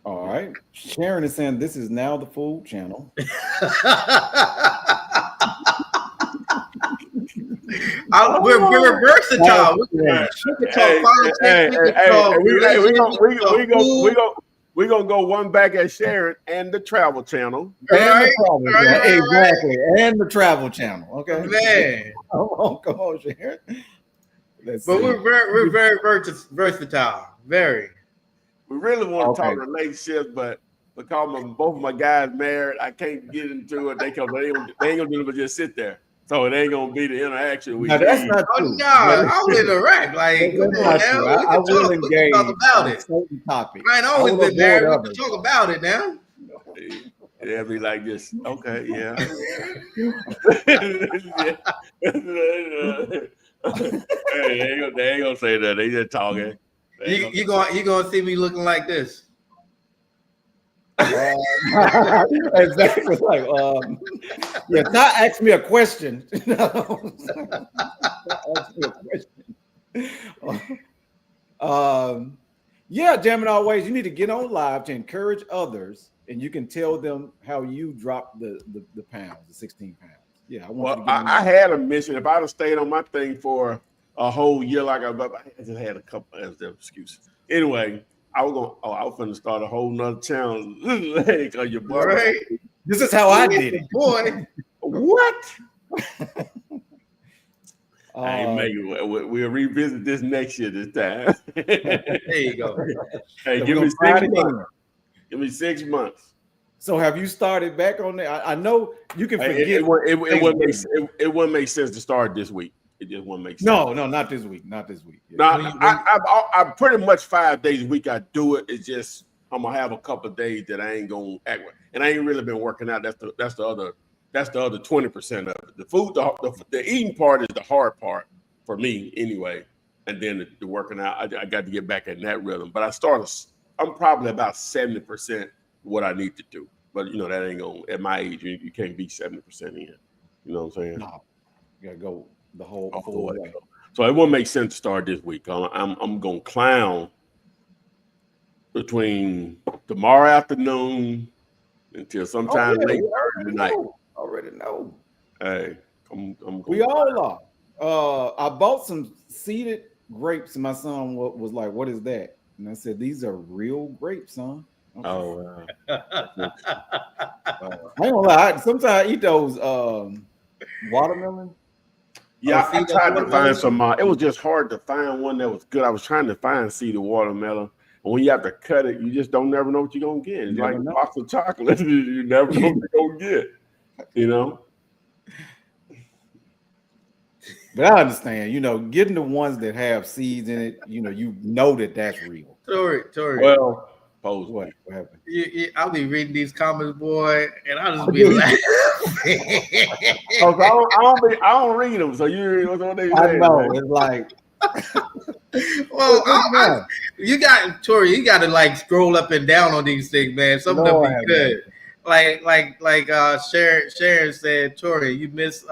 All right. Sharon is saying this is now the food channel. We're versatile. We can talk politics. We're gonna go one back at Sharon and the Travel Channel. Exactly. And the Travel Channel. Okay. Man. Come on, Sharon. We're very versatile. Very. We really want to talk relationships, but because both of my guys married, I can't get into it. They ain't gonna do it, but just sit there. So it ain't gonna be the interaction we need. That's not true. No, I'll interact. Like, come on now. I will engage. Talk about it. Certain topic. I ain't always been married. We can talk about it now. They'll be like this. Okay, yeah. They ain't gonna say that. They just talking. You gonna see me looking like this. Exactly. Like, not ask me a question. Ask me a question. Jamming Always, you need to get on live to encourage others, and you can tell them how you dropped the pounds, the 16 pounds. Yeah, I had a mission. If I'd have stayed on my thing for a whole year, like I just had a couple of excuses. Anyway, I was going to start a whole nother channel. Your boy, right. This is how I did it, boy. What? I ain't making it. We'll revisit this next year. This time. There you go. Hey, give me 6 months. Give me 6 months. So have you started back on there? I know you can forget. It wouldn't make sense to start this week. It just wouldn't make sense. No, not this week. Not this week. No, I pretty much 5 days a week I do it. It's just I'm gonna have a couple of days that I ain't gonna act with, and I ain't really been working out. That's the other 20% of it. The food, the eating part is the hard part for me anyway. and then the working out. I got to get back in that rhythm. But I'm probably about 70% what I need to do. But that ain't gonna. At my age, you can't be 70% in. You know what I'm saying? No, you gotta go the whole All the full way. way. So it won't make sense to start this week. I'm gonna clown between tomorrow afternoon until sometime late Thursday night. Already know. Hey, I'm We all are. I bought some seeded grapes, and my son was like, "What is that?" And I said, "These are real grapes, son." Okay. Oh, I ain't gonna lie. Sometimes I eat those watermelon. yeah, I tried to find some. It was just hard to find one that was good. I was trying to find seeded watermelon. And when you have to cut it, you just don't never know what you're gonna get. It's like a box of chocolate. You never know what you're gonna get. But I understand, getting the ones that have seeds in it, you know that's real. Tori. Well, pose what happened? I'll be reading these comments, boy, and I'll just be laughing. I don't read them, so you what they say. I know, man. It's like, well, you got Tori. You got to like scroll up and down on these things, man. Some of them be good. Like Sharon said, Tori, you miss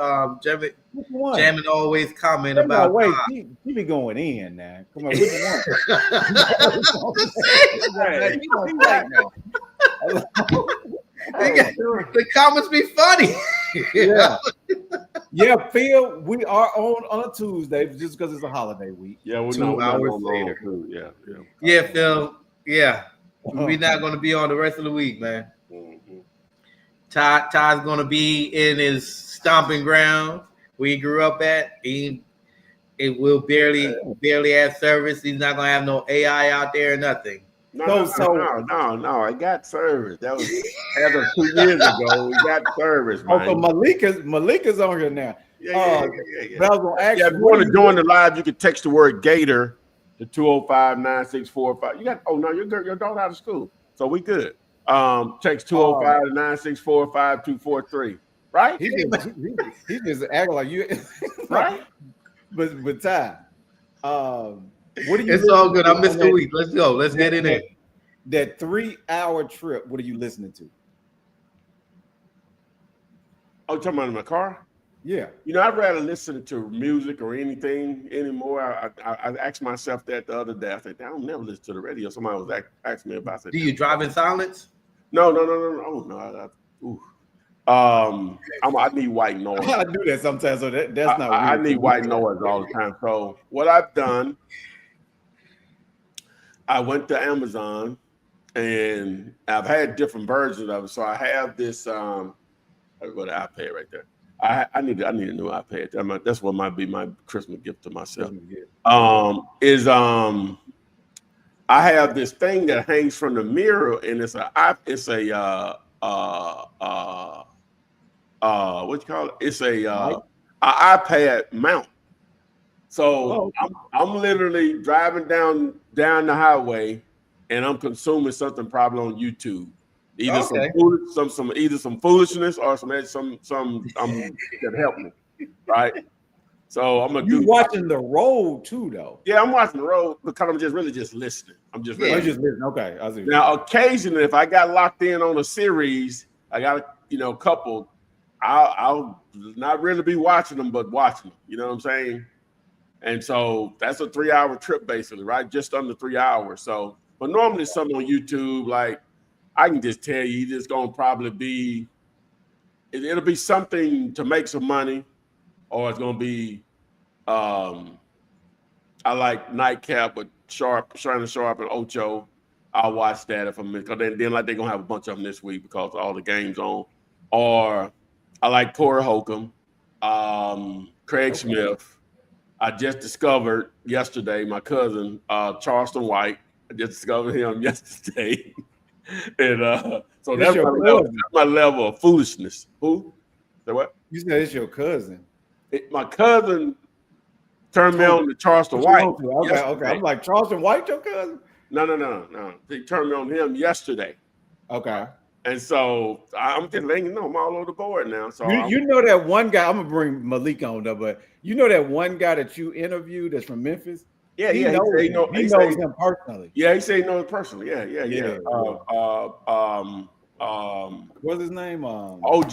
Jamming always comment about. Wait, he be going in now. Come on, which one? The comments be funny. Yeah, Phil, we are on a Tuesday just because it's a holiday week. Yeah, we're 2 hours later. Yeah, Phil. Yeah, we're not going to be on the rest of the week, man. Mm-hmm. Todd's going to be in his stomping ground where he grew up at. It will barely have service. He's not going to have no AI out there or nothing. No. I got service. That was as of 2 years ago. We got service, man. So Malika's on here now. Yeah. But I was gonna ask if you want to join the live, you can text the word Gator to 205-9645. You got your daughter out of school, so we good. Text 205-9645-243. Right? He just acting like you, right? But Ty, what do you? It's all good. I missed the week. Let's go. Let's get in there. That 3-hour trip. What are you listening to? Oh, you talking about in my car? Yeah. I'd rather listen to music or anything anymore. I asked myself that the other day. I said, I don't never listen to the radio. Somebody was asking me about it. Do you drive in silence? No. I need white noise. I do that sometimes, so that's not. I need white noise all the time. So what I've done, I went to Amazon, and I've had different versions of it. So I have this. I've got an iPad right there. I need a new iPad. That's what might be my Christmas gift to myself. I have this thing that hangs from the mirror, and it's a what you call it? It's a iPad mount. So I'm literally driving down the highway, and I'm consuming something probably on YouTube. Either some foolishness or some that help me, right? So I'm gonna. You watching the road too, though? Yeah, I'm watching the road because I'm just listening. I'm just listening. Okay, I see. Now, occasionally, if I got locked in on a series, I got a couple. I'll not really be watching them, but watching them. You know what I'm saying? And so that's a 3-hour trip, basically, right? Just under 3 hours. So, but normally, something on YouTube, like. I can just tell you, it's going to probably be, it'll be something to make some money, or it's going to be, I like Nightcap with Shannon Sharp and Ocho. I'll watch that if I'm, because then like they're going to have a bunch of them this week because all the games on. Or I like Corey Holcomb, Craig Smith. I just discovered yesterday, my cousin, Charleston White. I just discovered him yesterday. And so that's my level of foolishness. Who? Say what? You said it's your cousin. My cousin turned me on to Charleston White. Okay. I'm like, Charleston White, your cousin? No. He turned me on to him yesterday. Okay. And so I'm just letting you know I'm all over the board now. So you know that one guy. I'm gonna bring Malik on though, but you know that one guy that you interviewed that's from Memphis. Yeah, He yeah. knows He him. He knows him personally. Yeah, he said he knows personally. Yeah. What's his name? OG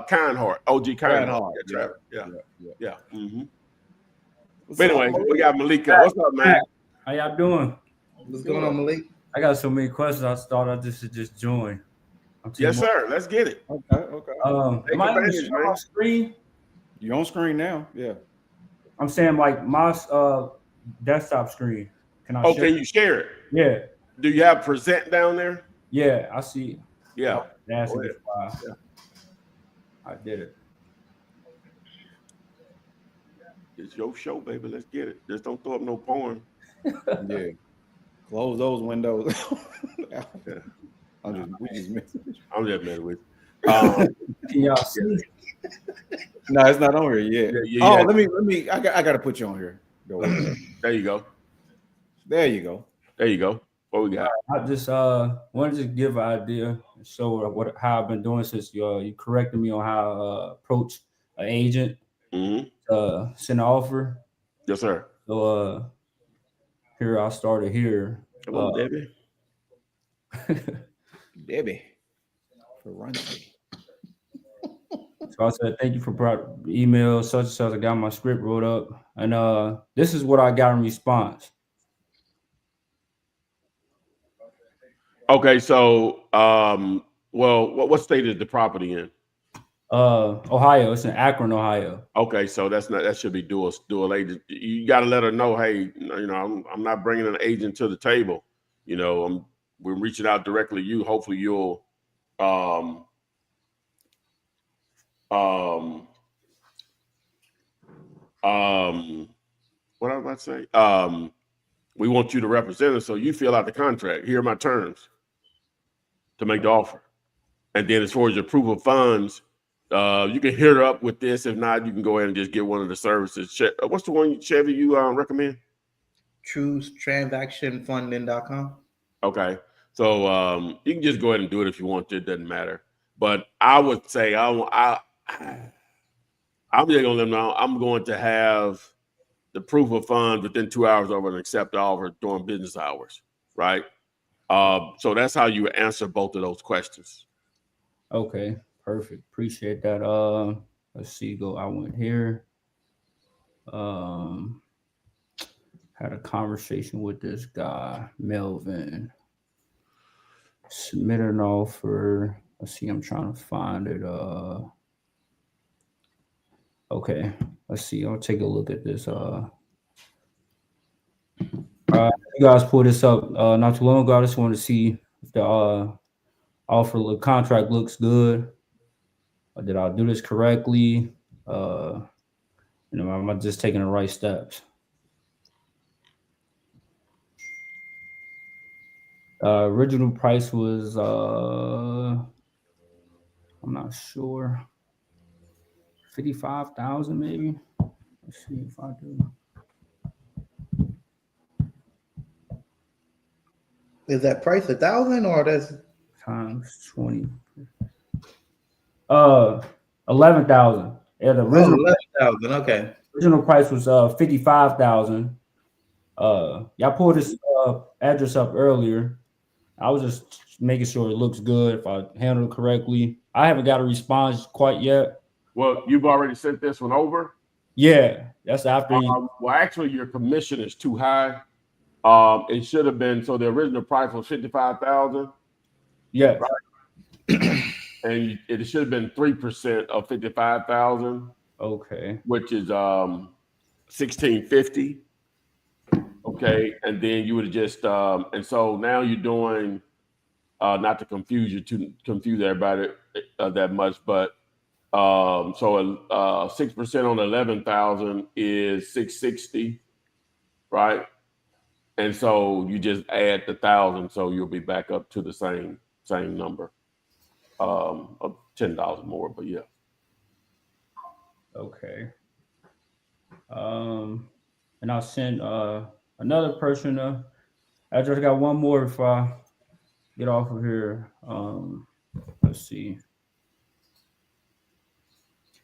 Kindheart. OG Kindheart. Yeah, Trevor. Yeah. Mm-hmm. But anyway, we got Malika. What's up, man? How y'all doing? What's going on, Malik? I got so many questions. I thought I should just join. Yes, sir. Let's get it. Okay. Take Am I able to advantage, share man. my screen? You on screen now? Yeah. I'm saying like my desktop screen. Can I share? Can you share it? Yeah. Do you have present down there? Yeah, I see. Yeah. That's Go ahead. yeah. I did it. It's your show, baby. Let's get it. Just don't throw up no porn. Yeah. Close those windows. Yeah. We just messing. I'm just messing with you. Can y'all see? No, it's not on here yet. Yeah. Let me. I got to put you on here. Go ahead. There you go. There you go. There you go. What we got? I just wanted to give an idea and show how I've been doing since you corrected me on how to approach an agent. Mm-hmm. Send an offer. Yes, sir. So here I started here. Come on, Debbie. Debbie. Ferranti. So I said, thank you for email, such and such. I got my script wrote up. And this is what I got in response. Okay, so what state is the property in? Ohio. It's in Akron, Ohio. Okay, so that should be dual agent. You got to let her know, hey, I'm not bringing an agent to the table. We're reaching out directly to you. Hopefully you'll what I was about to say. We want you to represent us, so you fill out the contract. Here are my terms to make the offer. And then as far as your proof of funds, you can hit her up with this. If not, you can go ahead and just get one of the services. What's the one, Chevy, you recommend? TrueTransactionFunding.com. Okay. So you can just go ahead and do it if you want to. It doesn't matter. But I would say I'm just going to let them know I'm going to have the proof of funds within 2 hours over and accept the offer during business hours, right? So that's how you answer both of those questions. Okay, perfect. Appreciate that. Let's see. I went here. Had a conversation with this guy, Melvin. Submitted an offer. Let's see. I'm trying to find it. Okay. Let's see. I'll take a look at this. You guys pulled this up not too long ago. I just wanted to see if the offer contract looks good. Did I do this correctly? Am I just taking the right steps? Original price was I'm not sure. 55,000 maybe. Let's see if I do. Is that price 1,000 or that's times 20? 11,000. Yeah, the original 11,000. Okay. Original price was 55,000. Y'all pulled this address up earlier. I was just making sure it looks good. If I handled it correctly, I haven't got a response quite yet. Well, you've already sent this one over. Yeah, that's after. Well, actually, your commission is too high. It should have been, so the original price was 55,000. Yeah, right. And it should have been 3% of 55,000. Okay, which is 1,650. Okay, and then you would have just and so now you're doing not to confuse everybody that much, but so 6% on 11,000 is 660, right? And so you just add the 1,000, so you'll be back up to the same number of $10 more, but yeah. Okay. And I'll send another person. I just got one more if I get off of here. Let's see.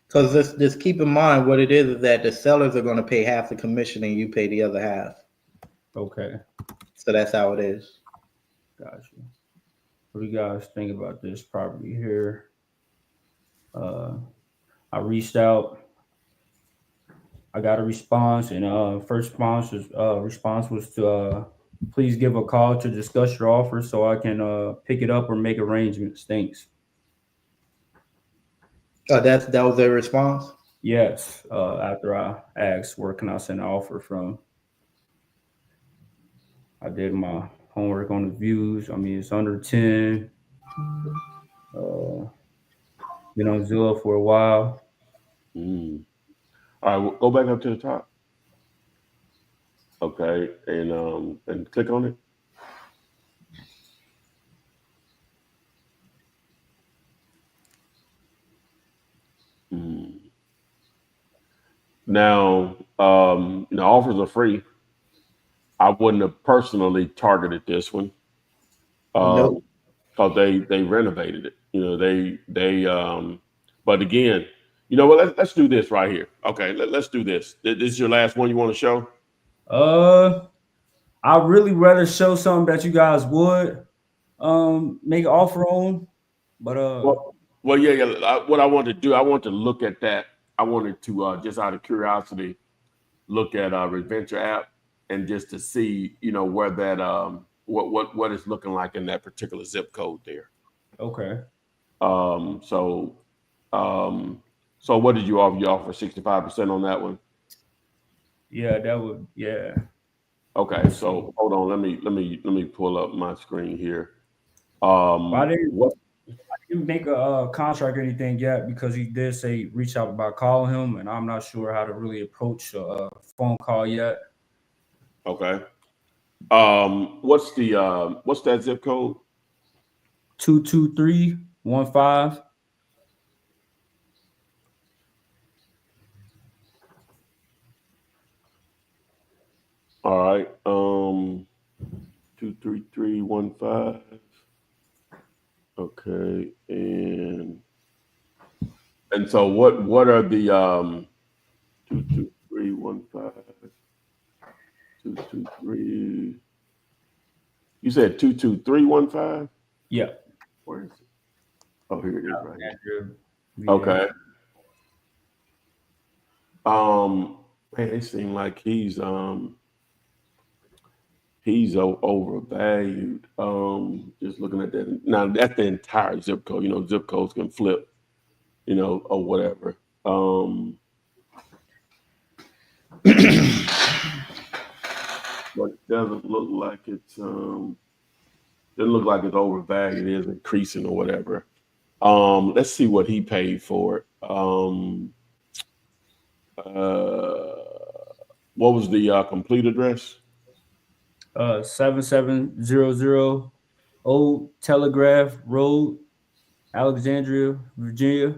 Because just keep in mind what it is that the sellers are going to pay half the commission and you pay the other half. Okay. So that's how it is. Gotcha. What do you guys think about this property here? I reached out. I got a response, and first response was to please give a call to discuss your offer so I can pick it up or make arrangements. Thanks. Oh, that was their response. Yes. After I asked where can I send an offer from, I did my homework on the views. I mean, it's under 10. Been on Zillow for a while. Mm. All right, well, go back up to the top. Okay, and click on it. Mm. Now, offers are free. I wouldn't have personally targeted this one Nope. because they renovated it. But again, you know what? Let's do this right here. Okay, let's do this. This is your last one you want to show? I'd really rather show something that you guys would make an offer on, but Yeah. What I wanted to do, I want to look at that. I wanted to just out of curiosity look at Reventure app and just to see, where that what it's looking like in that particular zip code there. okay. So what did you offer? You offer 65% on that one? Yeah, that would Okay, so hold on. Let me pull up my screen here. I didn't make a contract or anything yet because he did say reach out about calling him, and I'm not sure how to really approach a phone call yet. Okay. What's that zip code? 22315. All right. 23315. Okay, and so what are the 22315 223? You said 22315? Yeah. Where is it? Oh, here it is right here. Yeah. Okay. Man, it seems like he's overvalued. Just looking at that. Now that's the entire zip code. Zip codes can flip, or whatever. But it doesn't look like it's overvalued. It is increasing or whatever. Let's see what he paid for it. What was the complete address? 7700 Old Telegraph Road, Alexandria, Virginia.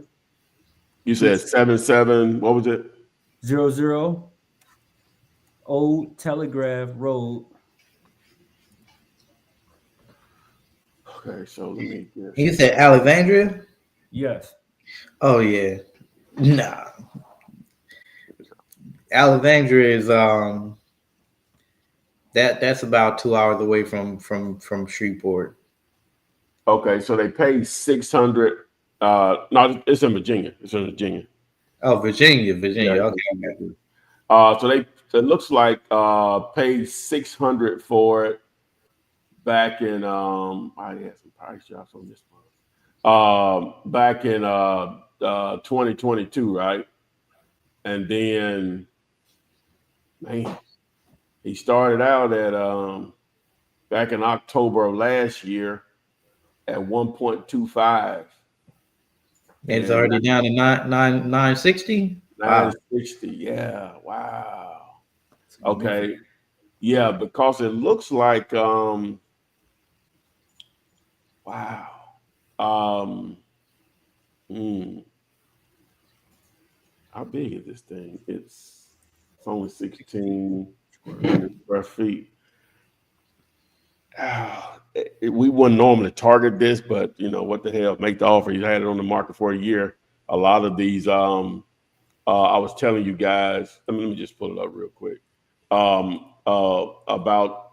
You said 77. What was it? 00 Old Telegraph Road. Okay, so let me guess. You said Alexandria? Yes. Oh yeah. Nah. Alexandria is that's about 2 hours away from Shreveport. Okay, so they paid 600. No, it's in Virginia. Oh, Virginia. Yeah, Okay. so it looks like paid 600 for it back in I had some price drops on this one. Back in 2022, right? And then man, he started out at back in October of last year at 1.25. It's already down to 960. 960. Yeah. Wow. Okay. Yeah, because it looks like wow. How big is this thing? It's only 16 square feet. We wouldn't normally target this, but what the hell? Make the offer. You had it on the market for a year. A lot of these, I was telling you guys. Let me just pull it up real quick. about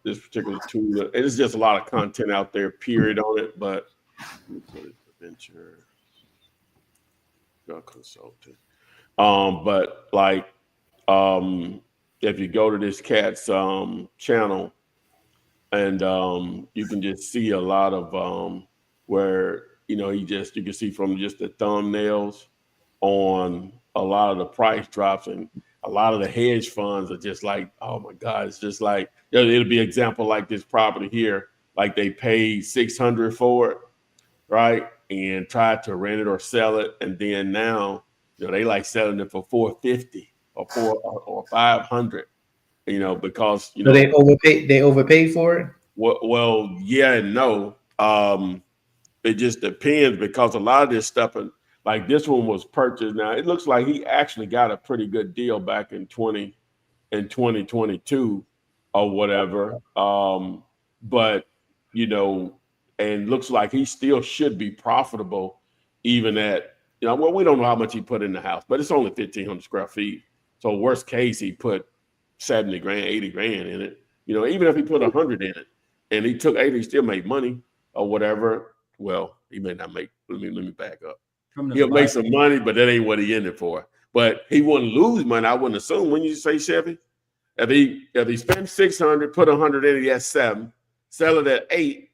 this particular tool. And it's just a lot of content out there, period, on it. But let me put it venture consultant. But like if you go to this cat's channel, and you can just see a lot of where you can see from just the thumbnails on a lot of the price drops, and a lot of the hedge funds are just like, oh my God, it's just like it'll be an example like this property here, like they paid $600 for it, right, and tried to rent it or sell it, and then now they like selling it for $450 or $500, because So they overpaid for it. well, yeah and no. It just depends, because a lot of this stuff, like this one was purchased. Now it looks like he actually got a pretty good deal back in 2022 or whatever. But and looks like he still should be profitable, even at well, we don't know how much he put in the house, but it's only 1,500 square feet. So worst case, he put 70 grand, 80 grand in it. Even if he put 100 in it and he took 80, he still made money or whatever. Well, he may not make. Let me back up. He'll make some money, but that ain't what he in it for. But he wouldn't lose money, I wouldn't assume. When you say, Chevy, if he spent 600, put 100 in it, he has 7, sell it at 8,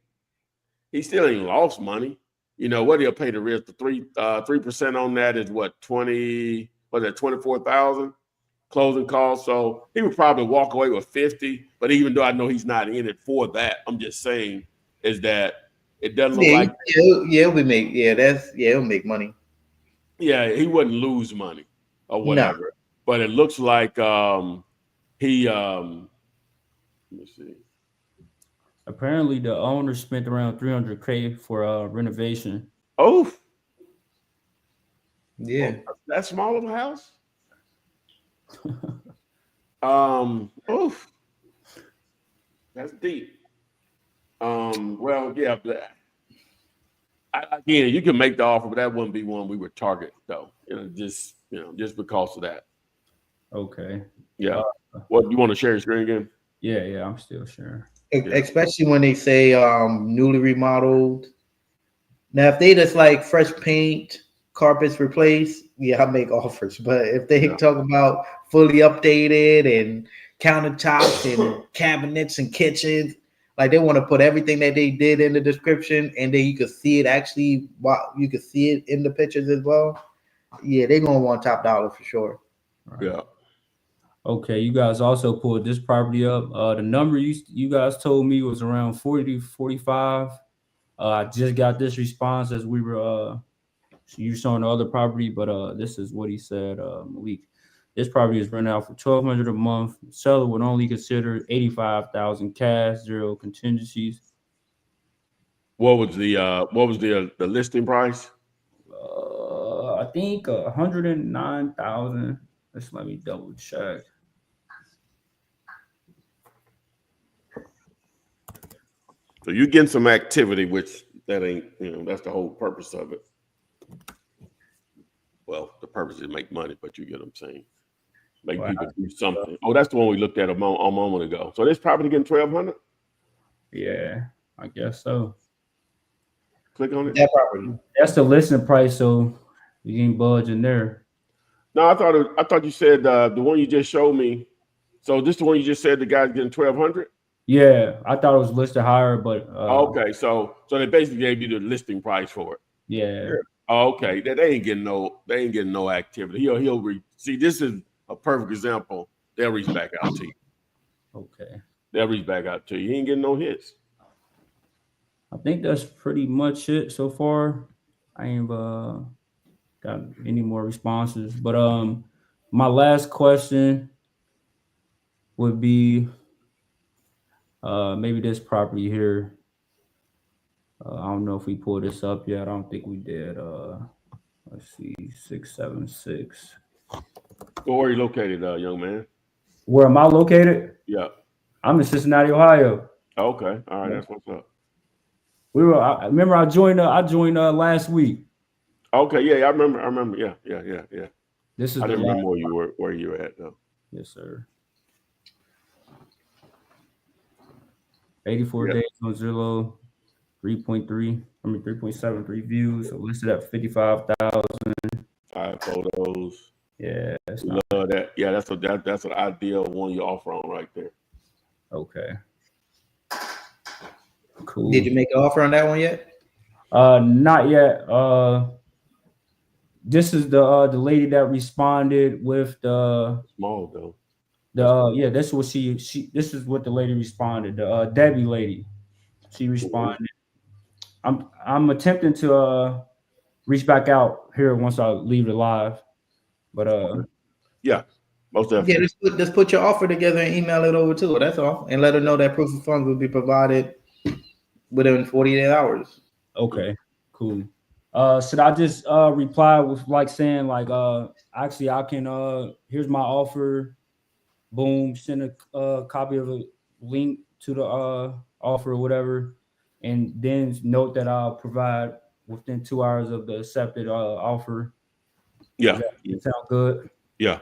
he still ain't lost money. What he'll pay the risk, the 3% on that is what, 24,000 closing costs. So he would probably walk away with 50. But even though I know he's not in it for that, I'm just saying is that it doesn't look like it'll make money. Yeah, he wouldn't lose money or whatever. No. But it looks like he let me see. Apparently the owner spent around $300K for renovation. Oh. Yeah. That small of a house? Oof. That's deep. Well, yeah, but again, you can make the offer, but that wouldn't be one we would target, though. Just because of that. Okay. Yeah. What, you want to share your screen again? Yeah, I'm still sharing. Especially when they say newly remodeled. Now, if they just like fresh paint, carpets replaced, yeah, I make offers. But if they talk about fully updated and countertops and cabinets and kitchens, like they want to put everything that they did in the description, and then you could see it actually. You could see it in the pictures as well. Yeah, they're gonna want top dollar for sure. Right. Yeah. Okay, you guys also pulled this property up. The number you guys told me was around 40 to 45. I just got this response as we were you showing the other property, but this is what he said, Malik. This property is rented out for $1,200 a month. Seller would only consider $85,000 cash, 0 contingencies. What was the listing price? I think 109,000. Let me double check. So you're getting some activity, which that ain't, that's the whole purpose of it. Well, the purpose is to make money, but you get what I'm saying. Make people do something. Oh, that's the one we looked at a moment ago. So this property getting 1,200? Yeah, I guess so. Click on it. That property. That's the listing price, so you ain't budging there. No, I thought you said the one you just showed me. So this the one you just said the guy's getting 1,200? Yeah, I thought it was listed higher, but okay, so they basically gave you the listing price for it. Yeah. Oh, okay. They ain't getting no activity. He'll see. This is a perfect example. They'll reach back out to you. Okay. They'll reach back out to you. He ain't getting no hits. I think that's pretty much it so far. I ain't got any more responses, but my last question would be maybe this property here. I don't know if we pulled this up yet. I don't think we did. Let's see, 676. Where are you located, young man? Where am I located? Yeah. I'm in Cincinnati, Ohio. Okay. All right. That's what's up. I remember I joined last week. Okay. Yeah. I remember. Yeah. This is I didn't remember where you were at though. Yes, sir. 84 days on Zillow, 3.73 views. So listed at 55,000. 5 photos. Yeah, we love that. Yeah, that's an ideal one you offer on right there. Okay. Cool. Did you make an offer on that one yet? Not yet. This is the lady that responded with the small though. Yeah, that's what she this is what the lady responded. The Debbie lady. She responded. I'm attempting to reach back out here once I leave it live. But yeah, most definitely. Yeah, just put your offer together and email it over to her. That's all. And let her know that proof of funds will be provided within 48 hours. Okay, cool. Should I just reply with like saying like actually I can here's my offer, boom, send a copy of a link to the offer or whatever, and then note that I'll provide within 2 hours of the accepted offer. Yeah. Does that sound good? Yeah.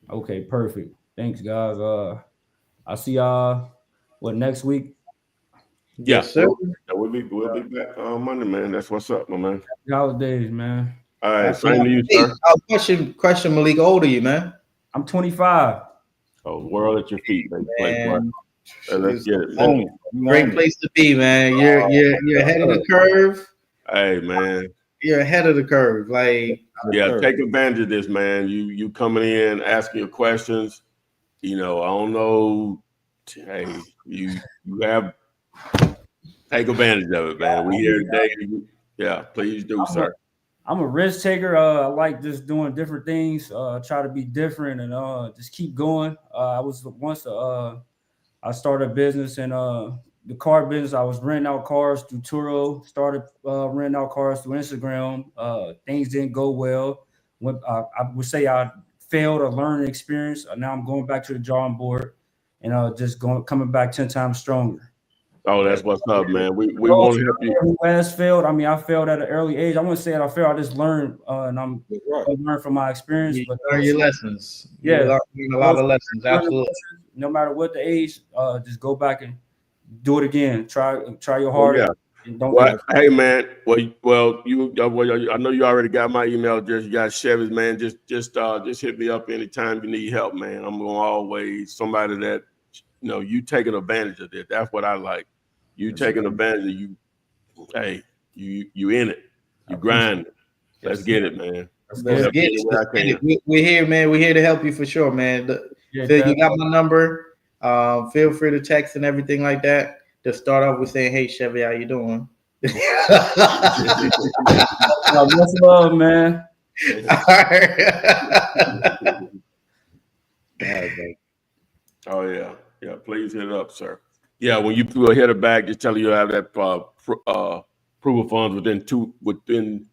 Okay, perfect. Thanks, guys. I'll see y'all next week. Yes, sir. We'll be back on Monday, man. That's what's up, my man. Happy holidays, man. All right, same to you, sir. Question, Malik, how old are you, man? I'm 25. Oh, world at your feet, man. Let's get it, man. Great place to be, man. You're ahead of the curve. Hey, man. You're ahead of the curve. Like, yeah, take advantage of this, man. You coming in, asking your questions. You know, I don't know. Hey, you have take advantage of it, man. We here today. Yeah, please do, sir. I'm a risk taker. I like just doing different things. Try to be different and just keep going. I was once I started a business in the car business. I was renting out cars through Turo. Started renting out cars through Instagram. Things didn't go well. I would say I failed a learning experience. Now I'm going back to the drawing board and just coming back 10 times stronger. Oh, that's what's up, man. We want to help you. Who has failed? I mean, I failed at an early age. I wouldn't say that I failed. I just learned, and I learned from my experience. You learn your lessons. Yeah, you learn a lot of lessons. Absolutely. No matter what the age, just go back and do it again. Try your hardest. Yeah. And don't hey, man. Well, I know you already got my email address. You got Chevy's, man. Just hit me up anytime you need help, man. I'm going to always somebody that. You taking advantage of it. That's what I like. You taking advantage of you. Hey, you in it. You grind it. Let's get it, man. Let's get it. We're here, man. We're here to help you for sure, man. Phil, you got my number. Feel free to text and everything like that. To start off with saying, "Hey, Chevy, how you doing?" Much love, man. All right. Oh yeah. Yeah, please hit it up, sir. Yeah, when you hit it back, just tell you have that proof of funds within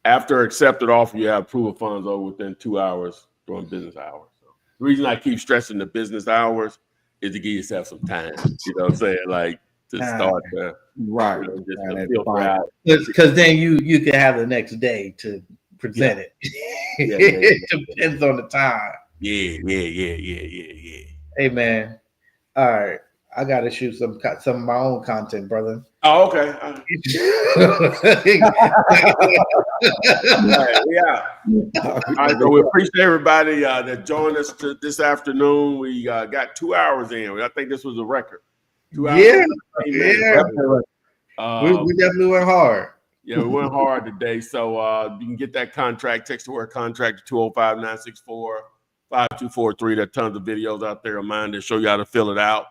after accepted offer, you have proof of funds over within 2 hours during business hours. So the reason I keep stressing the business hours is to give yourself some time. You know what I'm saying? Like to start to because then you can have the next day to present it. It depends on the time. Yeah. Hey man. All right, I gotta shoot some of my own content, brother. Oh, okay. All right, so we appreciate everybody that joined us this afternoon. We got 2 hours in. I think this was a record. 2 hours. Yeah. We definitely went hard. Yeah, we went hard today. So you can get that contract, text the word contract to 205-964-5243. There are tons of videos out there of mine that show you how to fill it out.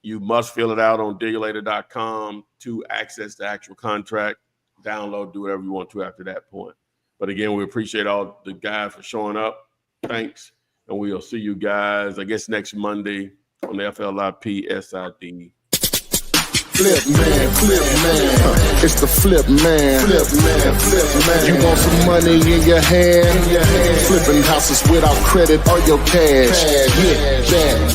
You must fill it out on digulator.com to access the actual contract. Download, do whatever you want to after that point. But again, we appreciate all the guys for showing up. Thanks. And we'll see you guys, I guess, next Monday on the FLIP SID. Flip man. It's the flip man. You want some money in your hand? Flipping houses without credit or your cash. Yeah, that.